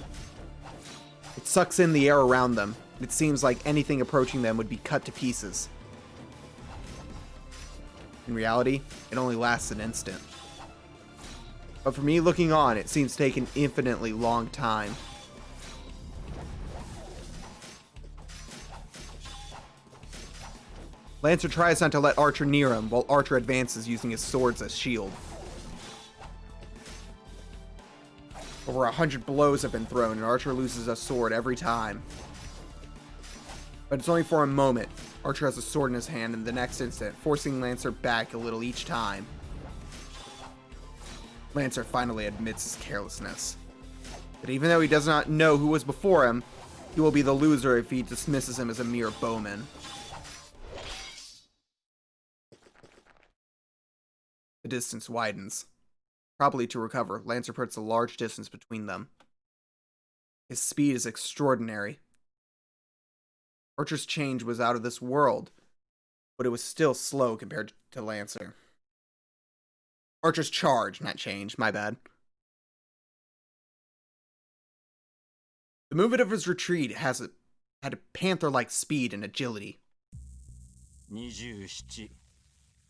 It sucks in the air around them. It seems like anything approaching them would be cut to pieces. In reality, it only lasts an instant. But for me looking on, it seems to take an infinitely long time. Lancer tries not to let Archer near him, while Archer advances using his swords as shield. Over 100 blows have been thrown, and Archer loses a sword every time. But it's only for a moment. Archer has a sword in his hand in the next instant, forcing Lancer back a little each time. Lancer finally admits his carelessness. But even though he does not know who was before him, he will be the loser if he dismisses him as a mere bowman. The distance widens. Probably to recover, Lancer puts a large distance between them. His speed is extraordinary. Archer's change was out of this world, but it was still slow compared to Lancer. Archer's charge, not change, my bad. The movement of his retreat had a panther-like speed and agility. 27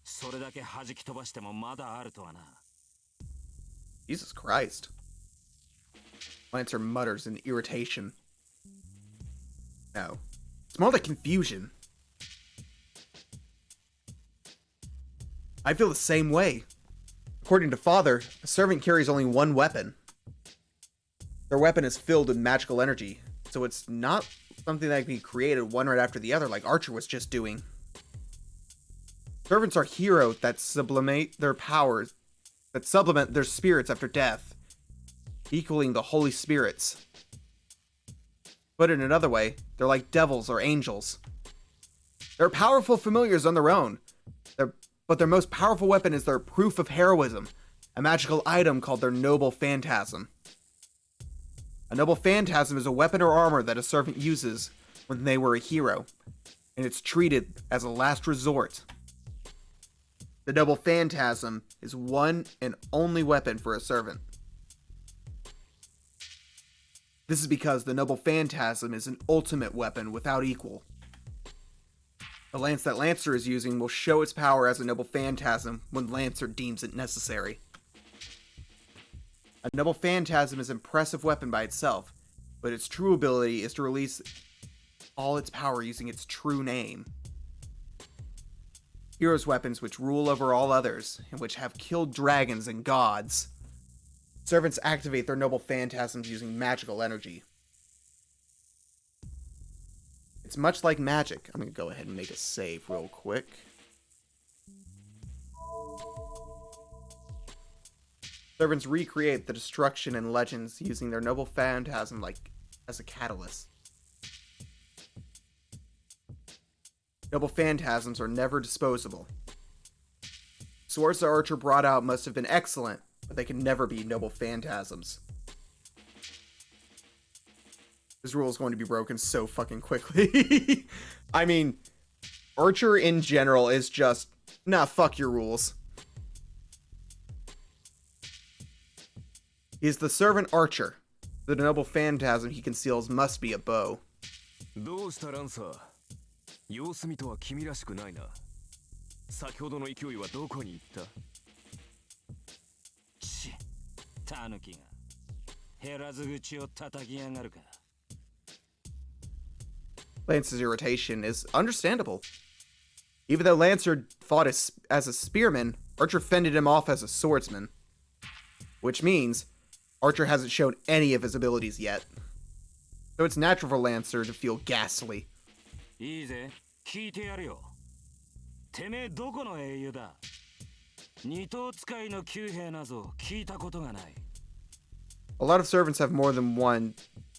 それだけ弾き飛ばしてもまだあるとはな。 Jesus Christ. Lancer mutters in irritation. No. It's more like confusion. I feel the same way. According to Father, a servant carries only one weapon. Their weapon is filled with magical energy, so it's not something that can be created one right after the other like Archer was just doing. Servants are heroes that sublimate their powers, that supplement their spirits after death, equaling the holy spirits. Put in another way, they're like devils or angels. They're powerful familiars on their own, but their most powerful weapon is their proof of heroism, a magical item called their noble phantasm. A noble phantasm is a weapon or armor that a servant uses when they were a hero, and it's treated as a last resort. The noble phantasm is one and only weapon for a servant. This is because the noble phantasm is an ultimate weapon without equal. The lance that Lancer is using will show its power as a noble phantasm when Lancer deems it necessary. A noble phantasm is an impressive weapon by itself, but its true ability is to release all its power using its true name. Heroes' weapons which rule over all others, and which have killed dragons and gods. Servants activate their noble phantasms using magical energy. It's much like magic. I'm going to go ahead and make a save real quick. Servants recreate the destruction and legends using their noble phantasm as a catalyst. Noble phantasms are never disposable. Swords that Archer brought out must have been excellent, but they can never be noble phantasms. This rule is going to be broken so fucking quickly. I mean, Archer in general is just, nah, fuck your rules. He's the servant Archer. The noble phantasm he conceals must be a bow. どうしたランサー様子見とは君らしくないな。先ほどの勢いはどこに行った？ち、タヌキが減らず口を叩きやがるか。 Lance's irritation is understandable. Even though Lancer fought as a spearman, Archer fended him off as a swordsman. Which means Archer hasn't shown any of his abilities yet. So it's natural for Lancer to feel ghastly. いいぜ、聞いてやるよ。てめえどこの英雄だ？二頭使いの旧兵なぞ聞いたことがない。A lot of servants have more than one.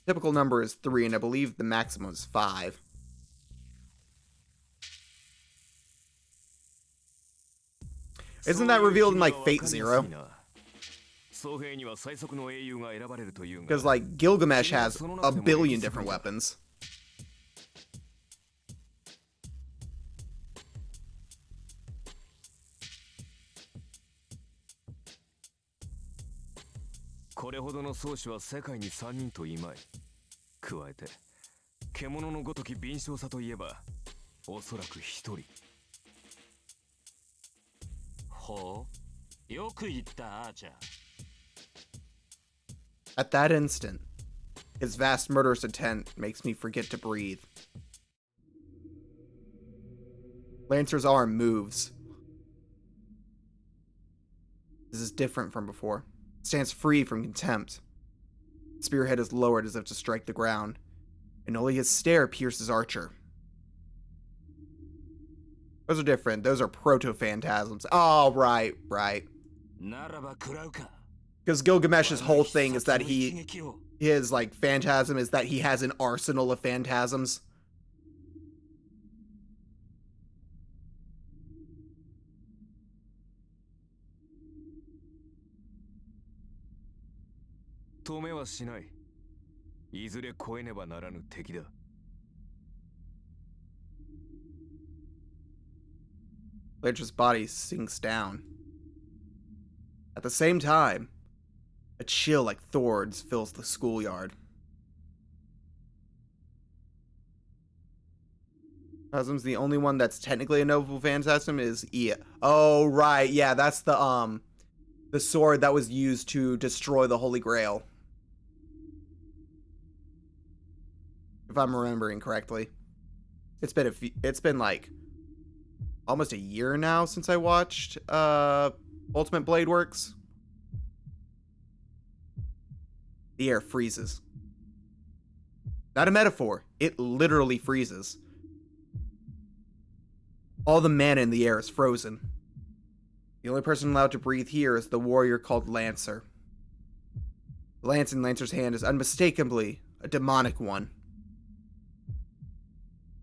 Typical number is 3, and I believe the maximum is 5. Isn't that revealed in like Fate Zero? Because like Gilgamesh has a billion different weapons. At that instant, his vast murderous intent makes me forget to breathe. Lancer's arm moves. This is different from before. It stands free from contempt. Spearhead is lowered as if to strike the ground, and only his stare pierces Archer. Those are different. Those are proto-phantasms. Oh, right, right. ならば食らうか。 Because Gilgamesh's whole thing is that 我が必殺の一撃を his, like, phantasm is that he has an arsenal of phantasms. 止めはしない。いずれ越えねばならぬ敵だ。Lancer's body sinks down. At the same time, a chill like Thord's fills the schoolyard. Phantasm's the only one that's technically a noble phantasm is Oh, right. Yeah, that's the sword that was used to destroy the Holy Grail. If I'm remembering correctly. It's been like almost a year now since I watched Ultimate Blade Works. The air freezes. Not a metaphor. It literally freezes. All the mana in the air is frozen. The only person allowed to breathe here is the warrior called Lancer. The lance in Lancer's hand is unmistakably a demonic one.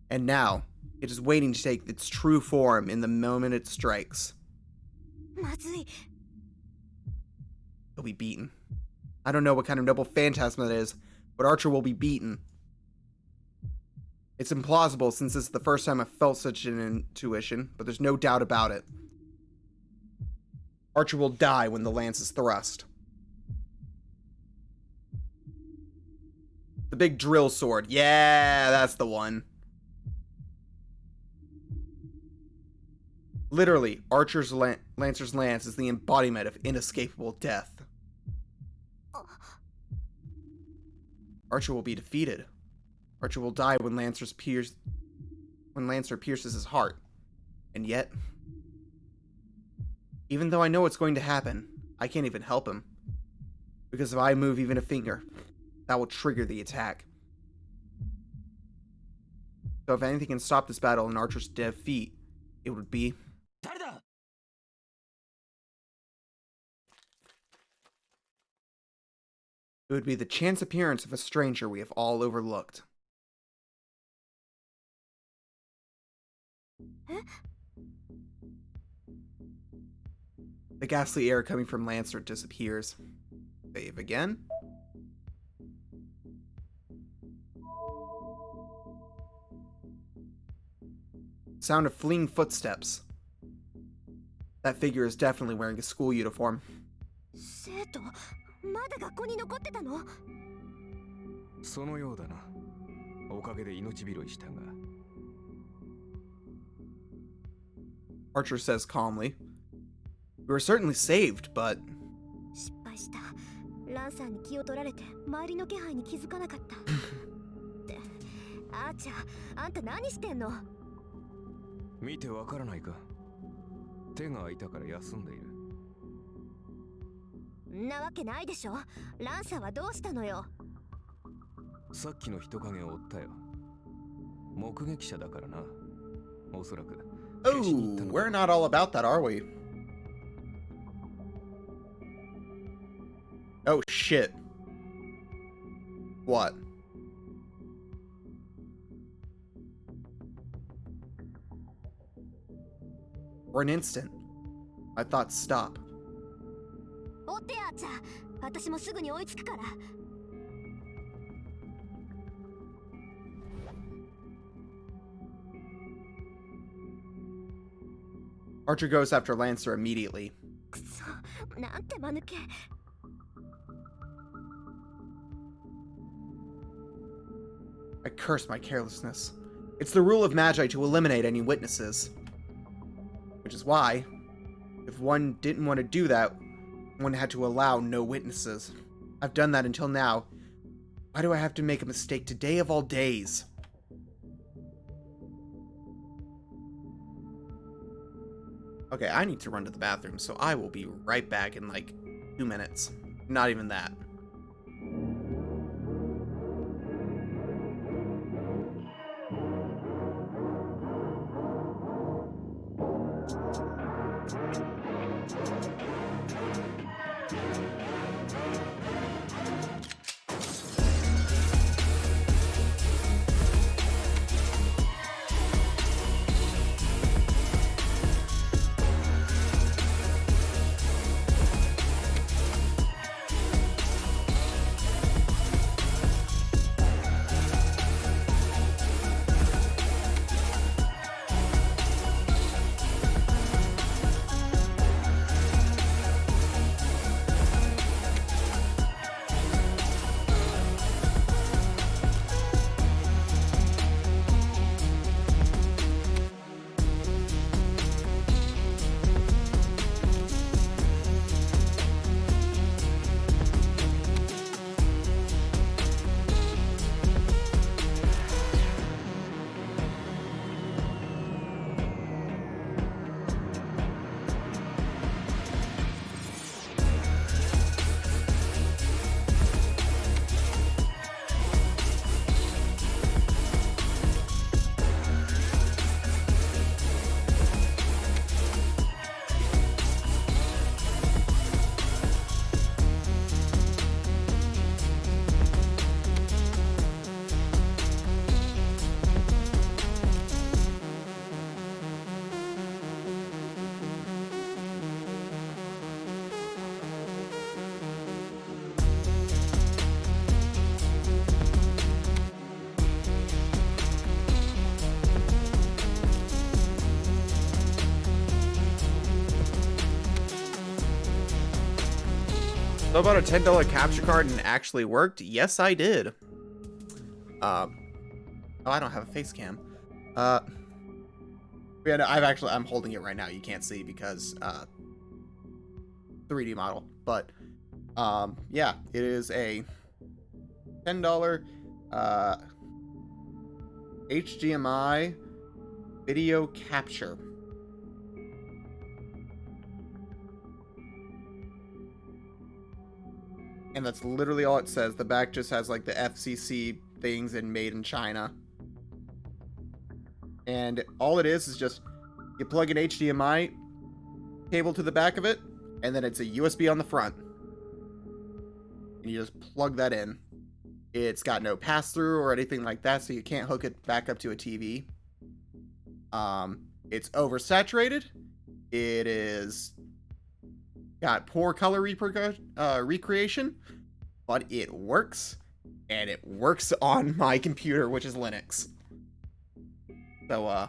And now, it is waiting to take its true form in the moment it strikes. まずい。 He'll be beaten. I don't know what kind of noble phantasm that is, but Archer will be beaten. It's implausible since this is the first time I've felt such an intuition, but there's no doubt about it. Archer will die when the lance is thrust. The big drill sword. Yeah, that's the one. Literally, Lancer's lance is the embodiment of inescapable death. Archer will be defeated. Archer will die when Lancer pierces his heart. And yet, even though I know what's going to happen, I can't even help him. Because if I move even a finger, that will trigger the attack. So if anything can stop this battle and Archer's defeat, it would be... 誰だ It would be the chance appearance of a stranger we have all overlooked. The ghastly air coming from Lancer disappears. Save again. Sound of fleeing footsteps. That figure is definitely wearing a school uniform. 生徒、まだ学校に残ってたの？そのようだな。おかげで命拾いしたが。Archer says calmly. We were certainly saved, but... 失敗した。ランサーに気を取られて周りの気配に気づかなかった。ってアーチャー、あんた何してんの？見てわからないか。手が空いたから休んでいる。んなわけないでしょ。ランサーはどうしたのよ。さっきの人影を追ったよ。目撃者だからな。おそらく。Ooh, we're not all about that, are we? Oh shit. What? For an instant, my thoughts stop. 追ってアーチャー。私もすぐに追いつくから。Archer goes after Lancer immediately. くそ、なんて間抜け。I curse my carelessness. It's the rule of Magi to eliminate any witnesses. Which is why, if one didn't want to do that, one had to allow no witnesses. I've done that until now. Why do I have to make a mistake today of all days? Okay, I need to run to the bathroom, so I will be right back in like 2 minutes. Not even that. So about a $10 capture card and it actually worked? Yes, I did. Oh, I don't have a face cam. Yeah, no, I'm holding it right now. You can't see because 3D model, but yeah, it is a $10 HDMI video capture. And that's literally all it says. The back just has like the FCC things and made in China. And all it is just you plug an HDMI cable to the back of it, and then it's a USB on the front. And you just plug that in. It's got no pass-through or anything like that, so you can't hook it back up to a TV. It's oversaturated. It is got poor color recreation, but it works, and it works on my computer, which is Linux. So,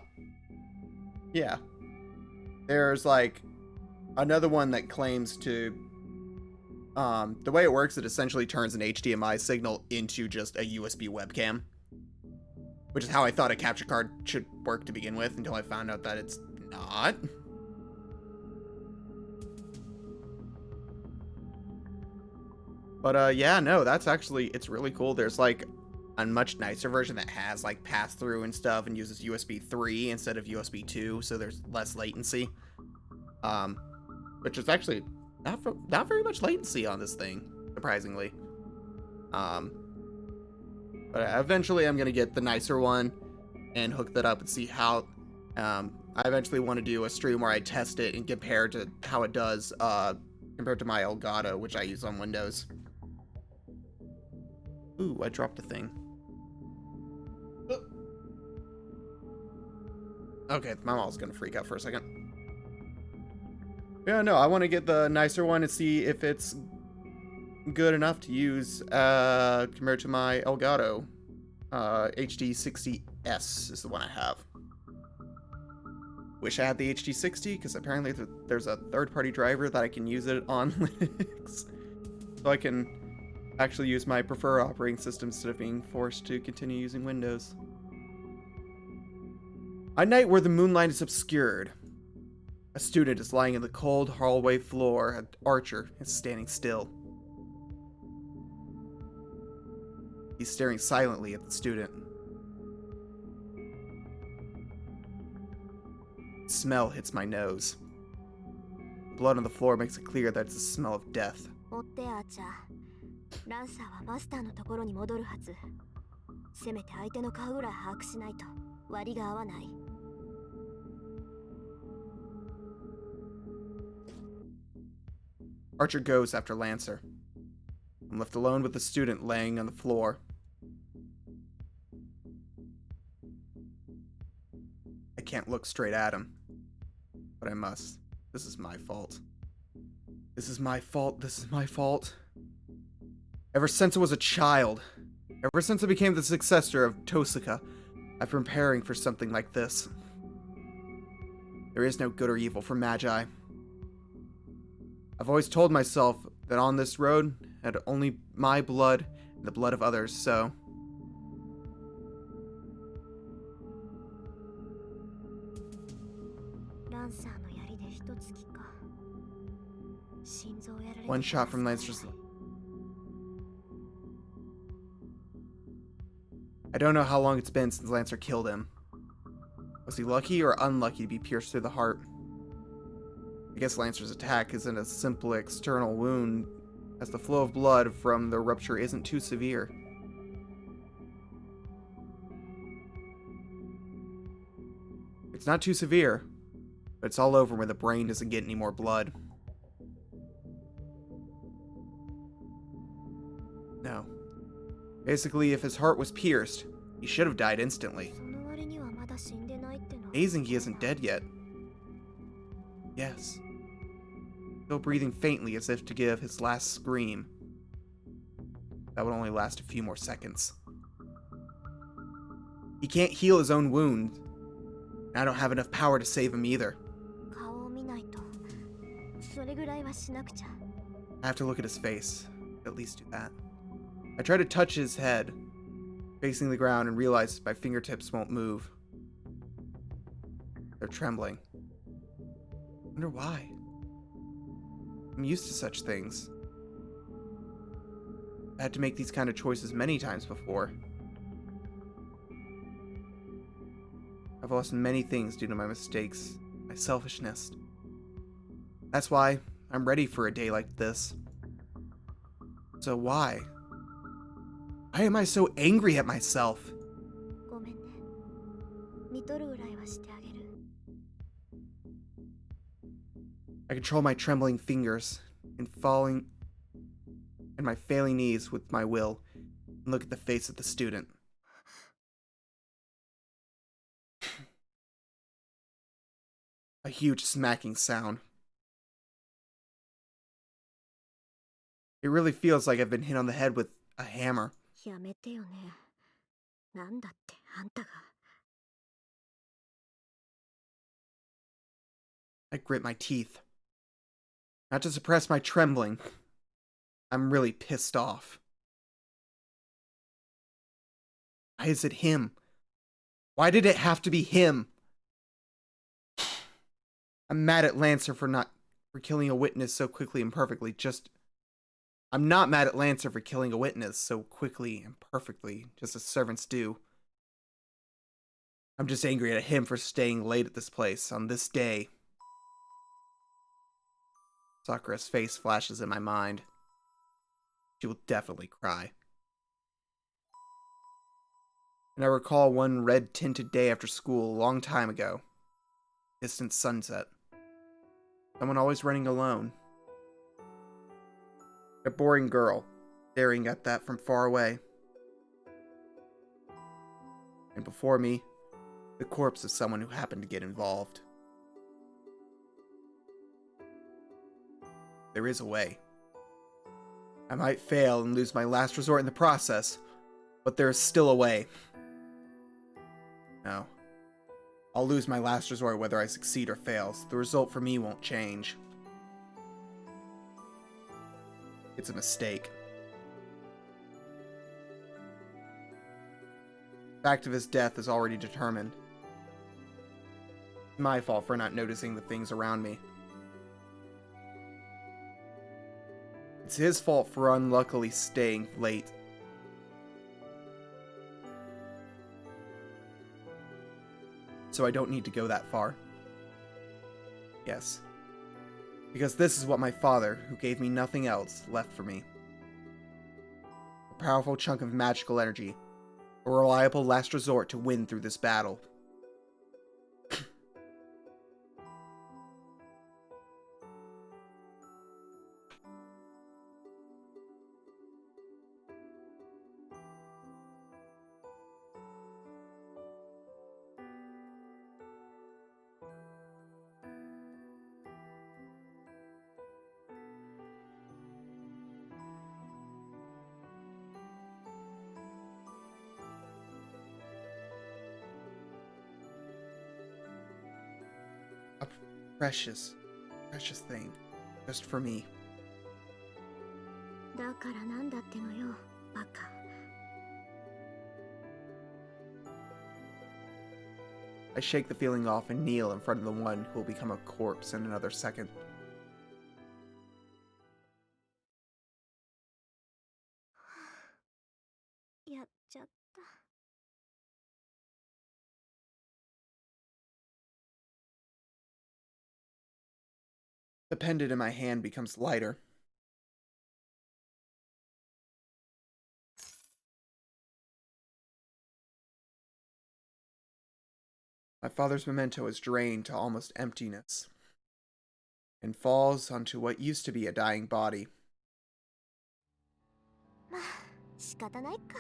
yeah. There's, like, another one that claims to... the way it works, it essentially turns an HDMI signal into just a USB webcam. Which is how I thought a capture card should work to begin with, until I found out that it's not. But, yeah, no, that's actually... It's really cool. There's, like, a much nicer version that has, like, pass-through and stuff and uses USB 3 instead of USB 2, so there's less latency. Which is actually not very much latency on this thing, surprisingly. But eventually I'm going to get the nicer one and hook that up and see how... I eventually want to do a stream where I test it and compare to how it does compared to my Elgato, which I use on Windows. Ooh, I dropped a thing. Okay, my mom's going to freak out for a second. Yeah, no, I want to get the nicer one and see if it's good enough to use compared to my Elgato. HD60S is the one I have. Wish I had the HD60 because apparently there's a third-party driver that I can use it on Linux. So I can actually use my preferred operating system instead of being forced to continue using Windows. A night where the moonlight is obscured. A student is lying in the cold hallway floor. An archer is standing still. He's staring silently at the student. Smell hits my nose. Blood on the floor makes it clear that it's the smell of death. 追ってアーチャー。ランサーはマスターのところに戻るはず。せめて相手の顔ぐらい把握しないと割が合わない。Archer goes after Lancer. I'm left alone with the student laying on the floor. I can't look straight at him. But I must. This is my fault. This is my fault. This is my fault. Ever since I was a child, ever since I became the successor of Tosaka, I've been preparing for something like this. There is no good or evil for Magi. I've always told myself that on this road had only my blood and the blood of others, so... One shot from Lancer's... I don't know how long it's been since Lancer killed him. Was he lucky or unlucky to be pierced through the heart? I guess Lancer's attack isn't a simple external wound, as the flow of blood from the rupture isn't too severe. It's not too severe, but it's all over when the brain doesn't get any more blood. No. Basically, if his heart was pierced, he should have died instantly. Amazing he isn't dead yet. Yes. Still breathing faintly as if to give his last scream. That would only last a few more seconds. He can't heal his own wound. And I don't have enough power to save him either. I have to look at his face. At least do that. I try to touch his head, facing the ground, and realize my fingertips won't move. They're trembling. Wonder why. I'm used to such things. I had to make these kind of choices many times before. I've lost many things due to my mistakes, my selfishness. That's why I'm ready for a day like this. So why? Why am I so angry at myself? ごめんね。見とるぐらいはしてあげる。 I control my trembling fingers and my failing knees with my will and look at the face of the student. A huge smacking sound. It really feels like I've been hit on the head with a hammer. やめてよね。なんだってあんたが。 I grit my teeth. Not to suppress my trembling. I'm really pissed off. Why is it him? Why did it have to be him? I'm mad at Lancer for killing a witness so quickly and perfectly. I'm not mad at Lancer for killing a witness so quickly and perfectly, just as servants do. I'm just angry at him for staying late at this place on this day. Sakura's face flashes in my mind. She will definitely cry. And I recall one red-tinted day after school a long time ago. Distant sunset. Someone always running alone. A boring girl, staring at that from far away. And before me, the corpse of someone who happened to get involved. There is a way. I might fail and lose my last resort in the process, but there is still a way. No. I'll lose my last resort whether I succeed or fail, so the result for me won't change. It's a mistake. The fact of his death is already determined. It's my fault for not noticing the things around me. It's his fault for unluckily staying late. So I don't need to go that far. Yes. Because this is what my father, who gave me nothing else, left for me. A powerful chunk of magical energy. A reliable last resort to win through this battle. A precious, precious thing. Just for me. だからなんだってのよ、バカ。 I shake the feeling off and kneel in front of the one who will become a corpse in another second. やっちゃった。 The pendant in my hand becomes lighter. My father's memento is drained to almost emptiness and falls onto what used to be a dying body. まあ、仕方ないか。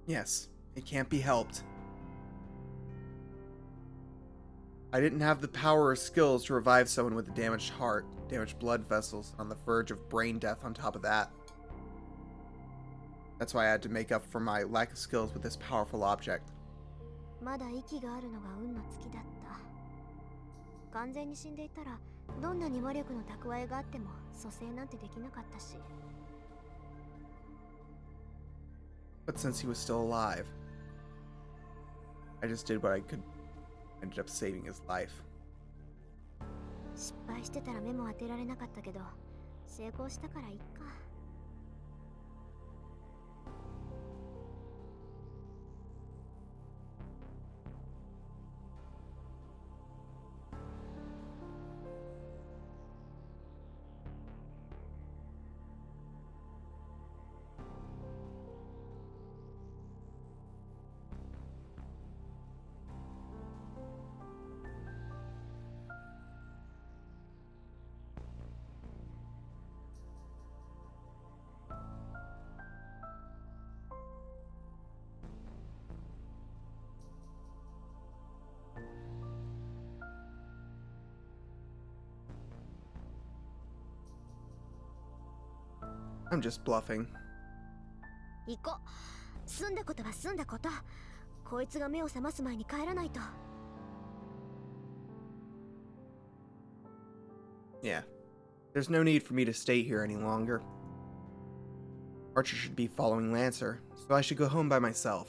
Yes, it can't be helped. I didn't have the power or skills to revive someone with a damaged heart, damaged blood vessels, on the verge of brain death on top of that. That's why I had to make up for my lack of skills with this powerful object. まだ息があるのが運の尽きだった。完全に死んでいたらどんなに魔力の蓄えがあっても蘇生なんてできなかったし。 But since he was still alive, I just did what I could. Ended up saving his life. 失敗してたら目も当てられなかったけど、成功したからいいか。I'm just bluffing. 行こう。済んだことは済んだこと。こいつが目を覚ます前に帰らないと。Yeah. There's no need for me to stay here any longer. Archer should be following Lancer, so I should go home by myself.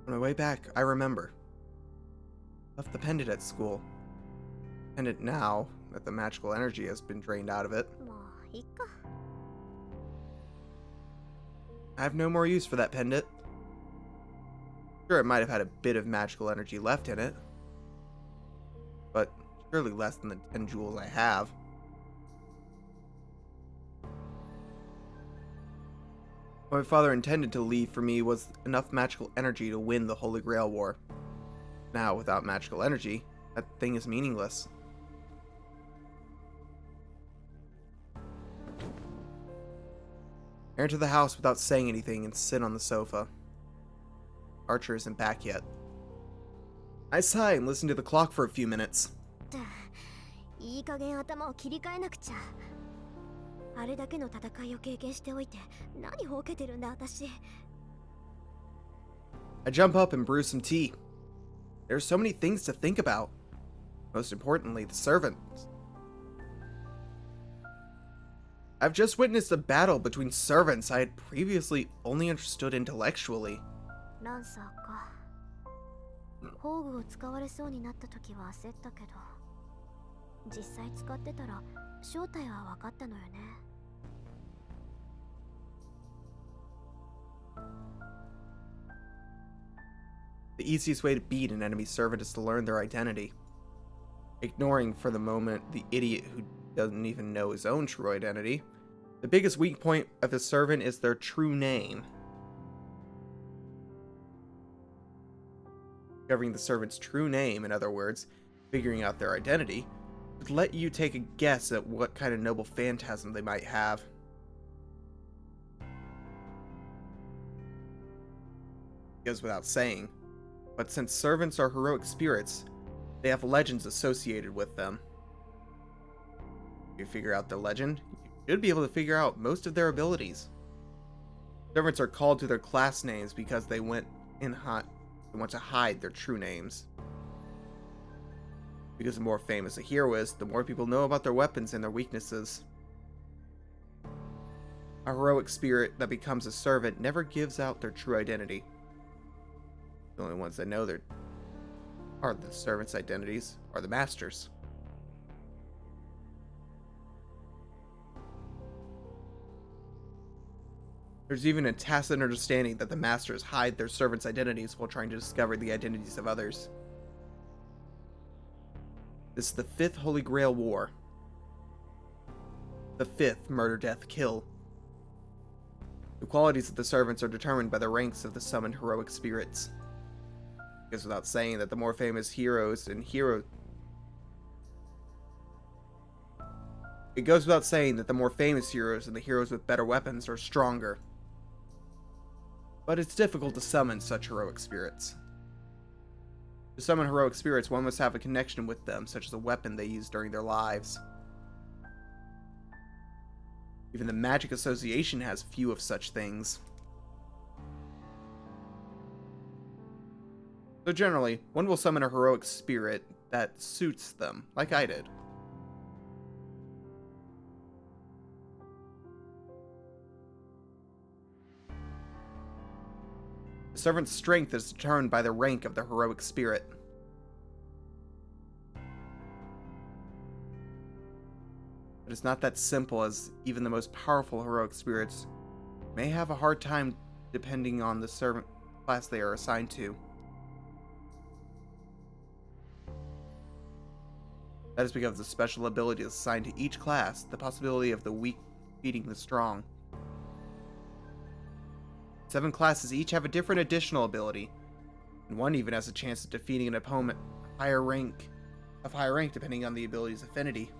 On my way back, I remember. Left the pendant at school. Pendant now that the magical energy has been drained out of it. もういいか。 I have no more use for that pendant. Sure, it might have had a bit of magical energy left in it, but surely less than the 10 jewels I have. What my father intended to leave for me was enough magical energy to win the Holy Grail War. Now, without magical energy, that thing is meaningless. I enter the house without saying anything and sit on the sofa. Archer isn't back yet. I sigh and listen to the clock for a few minutes. いい加減頭を切り替えなくちゃ。あれだけの戦いを経験しておいて、何ほうけてるんだ私。I jump up and brew some tea. There are so many things to think about. Most importantly, the servants. I've just witnessed a battle between servants I had previously only understood intellectually. ランサーか。宝具を使われそうになった時は焦ったけど、実際使ってたら正体は分かったのよね。The easiest way to beat an enemy servant is to learn their identity. Ignoring for the moment the idiot who doesn't even know his own true identity, the biggest weak point of a servant is their true name. Discovering the servant's true name, in other words, figuring out their identity, would let you take a guess at what kind of noble phantasm they might have. Goes without saying, but since servants are heroic spirits, they have legends associated with them. If you figure out their legend, you should be able to figure out most of their abilities. Servants are called to their class names because they want to hide their true names. Because the more famous a hero is, the more people know about their weapons and their weaknesses. A heroic spirit that becomes a servant never gives out their true identity. The only ones that know the servants' identities are the masters. There's even a tacit understanding that the masters hide their servants' identities while trying to discover the identities of others. This is the 5th Holy Grail War. The 5th Murder, Death, Kill. The qualities of the servants are determined by the ranks of the summoned heroic spirits. It goes without saying that the more famous heroes and heroes the heroes with better weapons are stronger. but it's difficult to summon such heroic spirits. To summon heroic spirits, one must have a connection with them, such as a weapon they use during their lives. Even the Magic Association has few of such things. So generally, one will summon a heroic spirit that suits them, like I did. The servant's strength is determined by the rank of the heroic spirit. But it's not that simple, as even the most powerful heroic spirits may have a hard time depending on the servant class they are assigned to. That is because of the special abilities assigned to each class, the possibility of the weak defeating the strong. 7 classes each have a different additional ability, and one even has a chance of defeating an opponent of higher rank depending on the ability's affinity.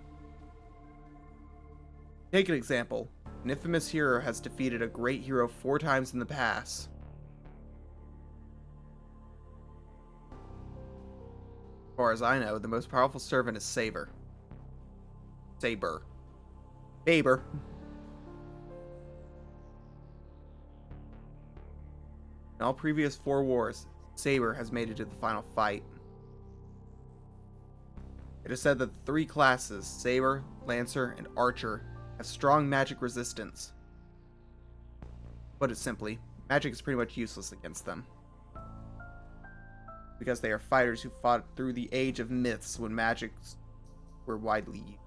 Take an example. An infamous hero has defeated a great hero 4 times in the past. As far as I know, the most powerful servant is Saber. Saber. In all previous 4 wars, Saber has made it to the final fight. It is said that the 3 classes, Saber, Lancer, and Archer, have strong magic resistance. Put it simply, magic is pretty much useless against them, because they are fighters who fought through the age of myths when magics were widely used.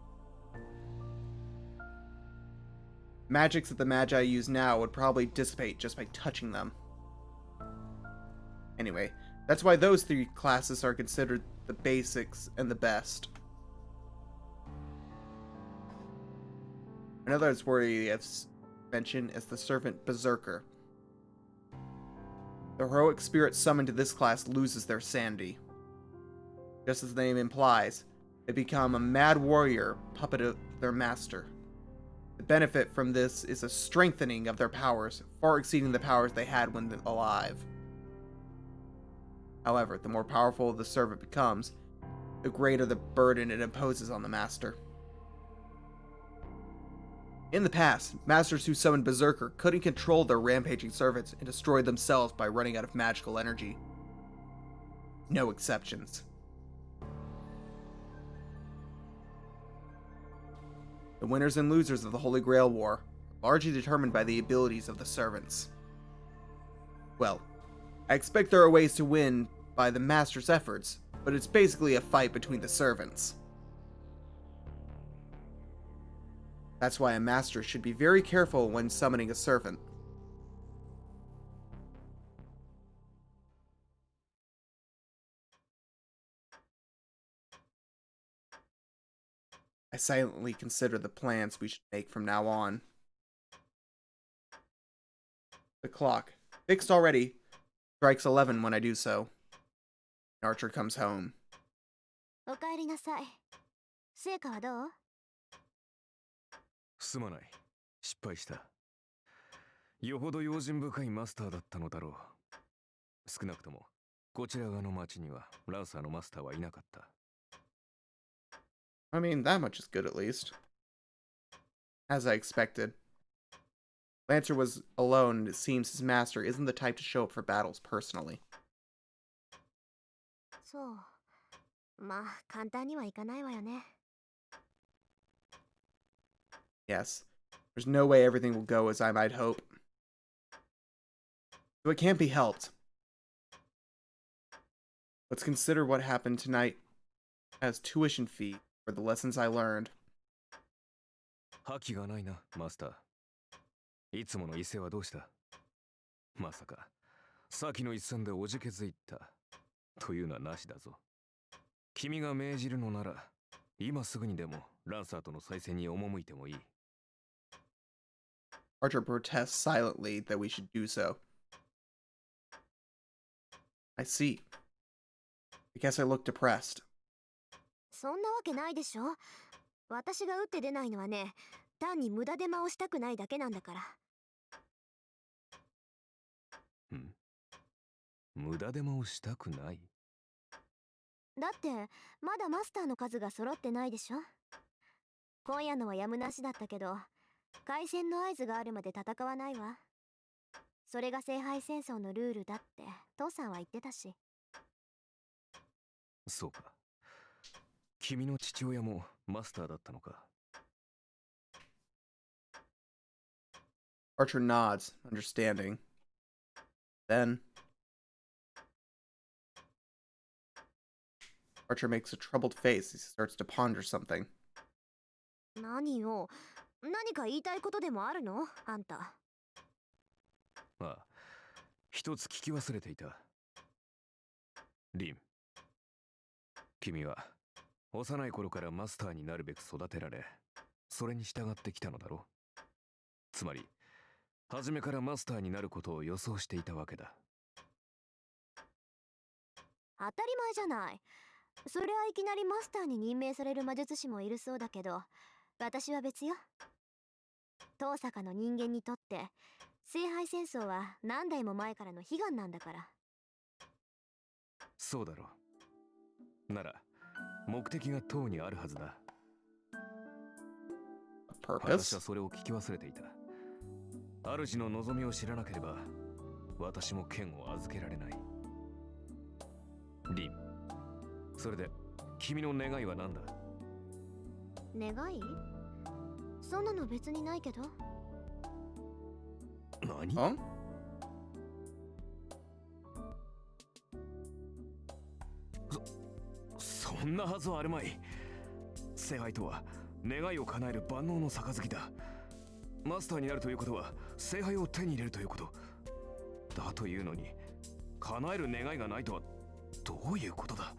Magics that the Magi use now would probably dissipate just by touching them. Anyway, that's why those 3 classes are considered the basics and the best. Another that's worthy of mention is the Servant Berserker. The heroic spirit summoned to this class loses their sanity. Just as the name implies, they become a mad warrior, puppet of their master. The benefit from this is a strengthening of their powers, far exceeding the powers they had when alive. However, the more powerful the servant becomes, the greater the burden it imposes on the master. In the past, masters who summoned Berserker couldn't control their rampaging servants and destroyed themselves by running out of magical energy. No exceptions. The winners and losers of the Holy Grail War are largely determined by the abilities of the servants. Well, I expect there are ways to win by the master's efforts, but it's basically a fight between the servants. That's why a master should be very careful when summoning a servant. I silently consider the plans we should make from now on. The clock, fixed already, strikes 11 when I do so. Archer comes home. おかえりなさい。成果はどう？すまない。失敗した。よほど用心深いマスターだったのだろう。少なくとも、こちら側の町にはランサーのマスターはいなかった。I mean, that much is good at least. As I expected. Lancer was alone, and it seems his master isn't the type to show up for battles personally. そう。まあ、簡単にはいかないわよね。Yes, there's no way everything will go as I might hope. So it can't be helped. Let's consider what happened tonight as tuition fee for the lessons I learned. 覇気がないな、マスター。いつもの伊勢はどうした？まさか、先の一戦でおじけづいたというのはなしだぞ。君が命じるのなら、今すぐにでもランサーとの再戦に赴いてもいい。Archer protests silently that we should do so. I see. I guess I look depressed. そんなわけないでしょ。私が打って出ないのはね、単に無駄手間をしたくないだけなんだから。ん無駄手間をしたくない。だってまだマスターの数が揃ってないでしょ。今夜のはやむなしだったけど、開戦の合図があるまで戦わないわ。それが聖杯戦争のルールだって父さんは言ってたし。そうか。君の父親もマスターだったのか。Archer nods, understanding. Then Archer makes a troubled face as he starts to ponder something. 何よ、何か言いたいことでもあるのあんた。ああ、一つ聞き忘れていた。リン、君は幼い頃からマスターになるべく育てられ、それに従ってきたのだろう。つまり、初めからマスターになることを予想していたわけだ。当たり前じゃない。そりゃいきなりマスターに任命される魔術師もいるそうだけど、私は別よ。遠坂の人間にとって聖杯戦争は何代も前からの悲願なんだから。そうだろう。なら目的が塔にあるはずだ。私 Purpose? はそれを聞き忘れていた。主の望みを知らなければ私も剣を預けられない。リン、それで君の願いは何だ？願い？そんなの別にないけど。何？ Huh? そんなはずはあるまい。聖杯とは願いを叶える万能の杯だ。マスターになるということは聖杯を手に入れるということだというのに、叶える願いがないとはどういうことだ？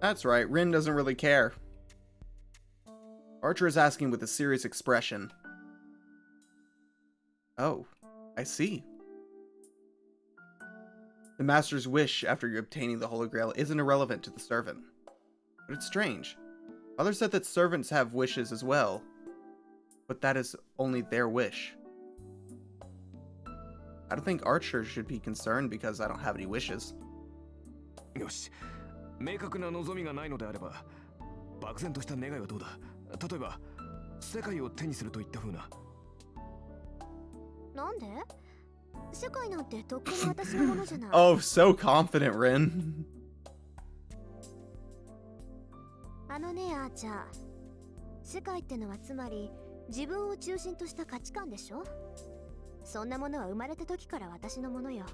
That's right, Rin doesn't really care. Archer is asking with a serious expression. Oh, I see. The master's wish after obtaining the Holy Grail isn't irrelevant to the servant. But it's strange. Father said that servants have wishes as well. But that is only their wish. I don't think Archer should be concerned because I don't have any wishes. よし、明確な望みがないのであれば、漠然とした願いはどうだ？例えば、世界を手にするといった風な。なんで？世界なんてとっくに私のものじゃない。Oh, so confident, Rin. あのね、アーチャー。世界ってのはつまり自分を中心とした価値観でしょ？そんなものは生まれた時から私のものよ。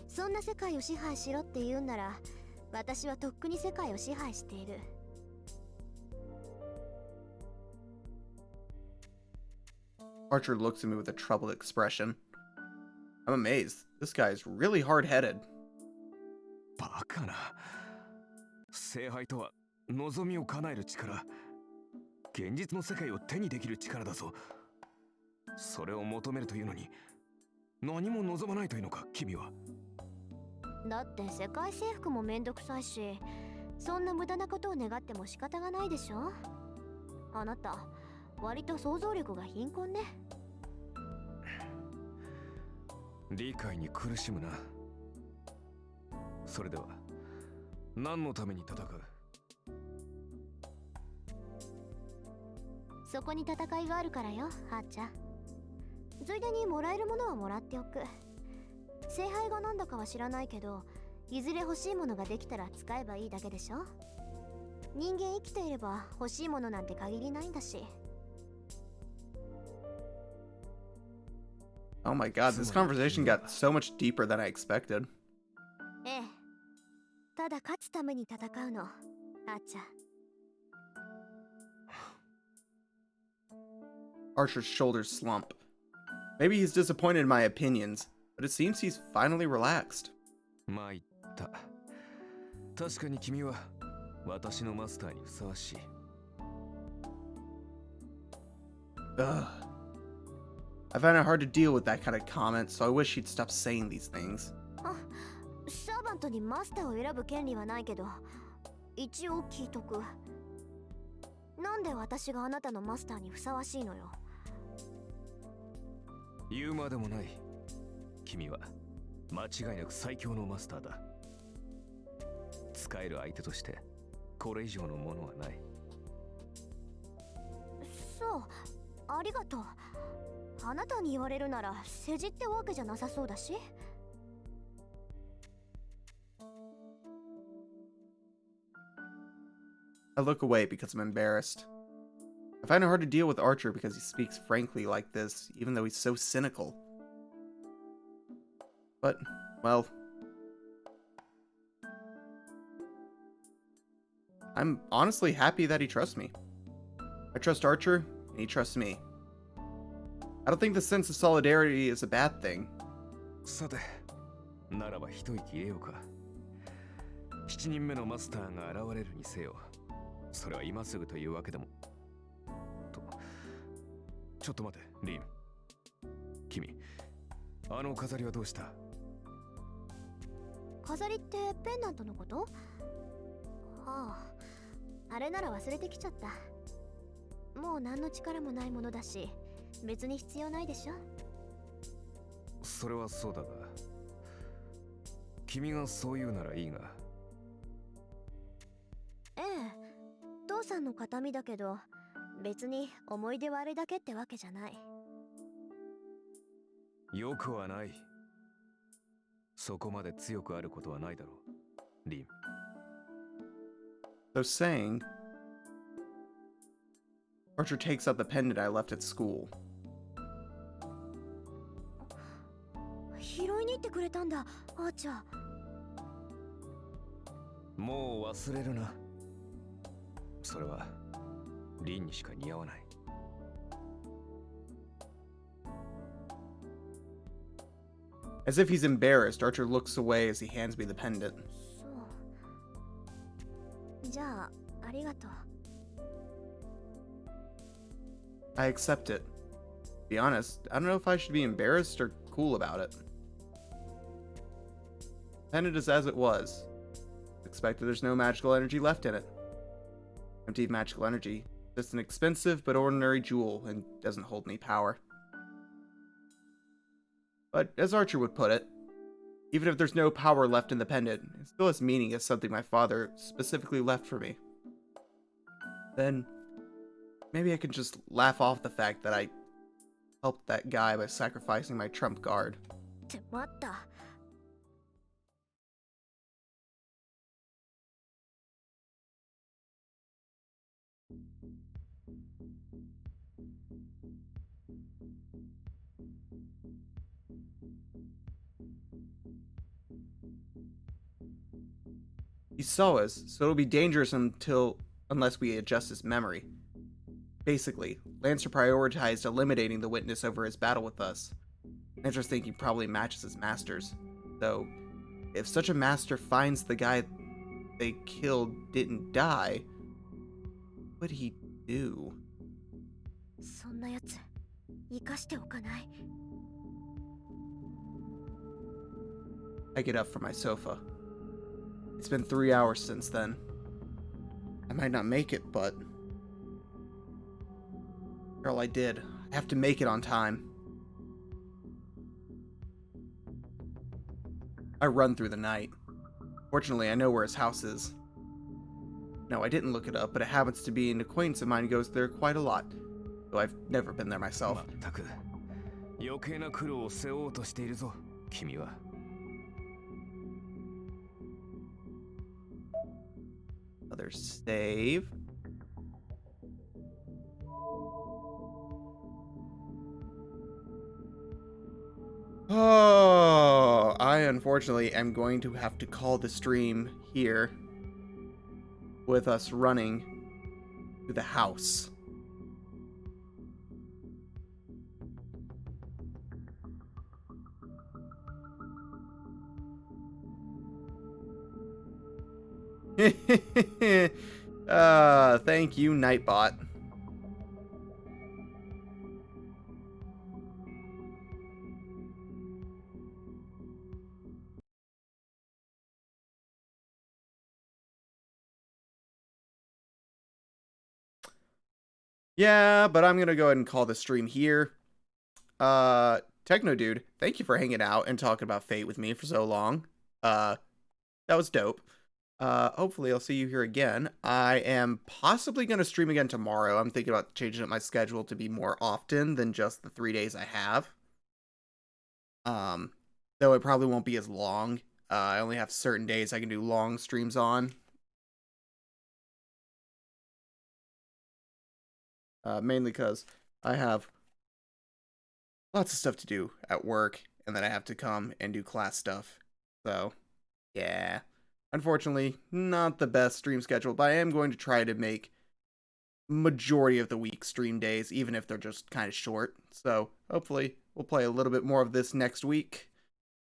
そんな世界を支配しろって言うんなら、私はとっくに世界を支配している。Archer looks at me with a troubled expression. I'm amazed. This guy is really hard-headed. バカな。聖杯とは望みを叶える力。現実の世界を手にできる力だぞ。それを求めるというのに、何も望まないというのか、君は。だって世界征服もめんどくさいし、そんな無駄なことを願っても仕方がないでしょ。あなた、割と想像力が貧困ね。理解に苦しむな。それでは何のために戦う？そこに戦いがあるからよ、ハーちゃん。ついでにもらえるものはもらっておく。聖杯がなんだかは知らないけど、いずれ欲しいものができたら使えばいいだけでしょ。人間生きていれば欲しいものなんて限りないんだし。Oh my god, this conversation got so much deeper than I expected. ええ。ただ勝つために戦うの、ハーちゃん。Archer's shoulders slump. Maybe he's disappointed in my opinions, but it seems he's finally relaxed. 参った。確かに君は私のマスターにふさわしい。Ugh. I find it hard to deal with that kind of comment, so I wish he'd stop saying these things. あ、サーバントにマスターを選ぶ権利はないけど、一応聞いとく。なんで私があなたのマスターにふさわしいのよ。言うまでもない。君は間違いなく最強のマスターだ。使える相手としてこれ以上のものはない。そう、ありがとう。あなたに言われるなら世辞ってわけじゃなさそうだし。I look away because I'm embarrassed. I find it hard to deal with Archer because he speaks frankly like this, even though he's so cynical. But, well, I'm honestly happy that he trusts me. I trust Archer, and he trusts me. I don't think the sense of solidarity is a bad thing. さて、ならば一息入れようか。7人目のマスターが現れるにせよ、それは今すぐというわけでも。と、ちょっと待て、リン。君、あの飾りはどうした？飾りってペンダントのこと？ああ、あれなら忘れてきちゃった。もう何の力もないものだし、別に必要ないでしょ。それはそうだが、君がそう言うならいいが。ええ、父さんの形見だけど、別に思い出はあれだけってわけじゃない。よくはない。そこまで強くあることはないだろう、リン。So saying, Archer takes out the pendant I left at school. 拾いに行ってくれたんだ、あーちゃん。もう忘れるな。それはリンにしか似合わない。As if he's embarrassed, Archer looks away as he hands me the pendant. そう。じゃあ、ありがとう。I accept it. To be honest, I don't know if I should be embarrassed or cool about it. The pendant is as it was. Expected there's no magical energy left in it. Empty of magical energy. Just an expensive but ordinary jewel and doesn't hold any power. But as Archer would put it, even if there's no power left in the pendant, it still has meaning as something my father specifically left for me. Then, maybe I can just laugh off the fact that I helped that guy by sacrificing my trump card. って待った。He saw us, so it'll be dangerous unless we adjust his memory. Basically, Lancer prioritized eliminating the witness over his battle with us. Lancer's thinking probably matches his master's. Though, if such a master finds the guy they killed didn't die, what would he do? そんなやつ、生かしておかない。I get up from my sofa. It's been 3 hours since then. I might not make it, but... Girl, I did. I have to make it on time. I run through the night. Fortunately, I know where his house is. No, I didn't look it up, but it happens to be an acquaintance of mine who goes there quite a lot. Though I've never been there myself. まったく、余計な苦労を背負おうとしているぞ、君は。Another save. Oh, I unfortunately am going to have to call the stream here with us running to the house. Thank you, Nightbot. Yeah, but I'm gonna go ahead and call the stream here. Techno Dude, thank you for hanging out and talking about Fate with me for so long. That was dope. Hopefully I'll see you here again. I am possibly going to stream again tomorrow. I'm thinking about changing up my schedule to be more often than just the 3 days I have. Though it probably won't be as long. I only have certain days I can do long streams on. Mainly because I have lots of stuff to do at work, and then I have to come and do class stuff. So, yeah. Unfortunately, not the best stream schedule, but I am going to try to make majority of the week stream days, even if they're just kind of short. So, hopefully, we'll play a little bit more of this next week,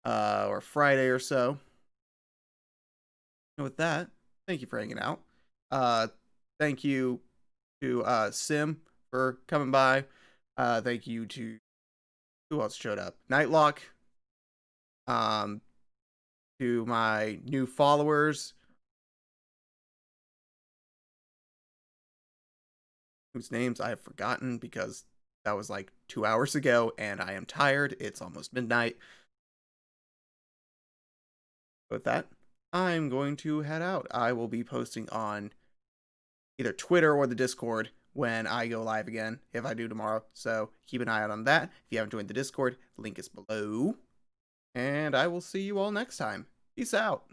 or Friday or so. And with that, thank you for hanging out. Thank you to Sim for coming by. Thank you to who else showed up? Nightlock. To my new followers, whose names I have forgotten because that was like 2 hours ago and I am tired. It's almost midnight. With that, I'm going to head out. I will be posting on either Twitter or the Discord when I go live again, if I do tomorrow. So keep an eye out on that. If you haven't joined the Discord, link is below. And I will see you all next time. Peace out.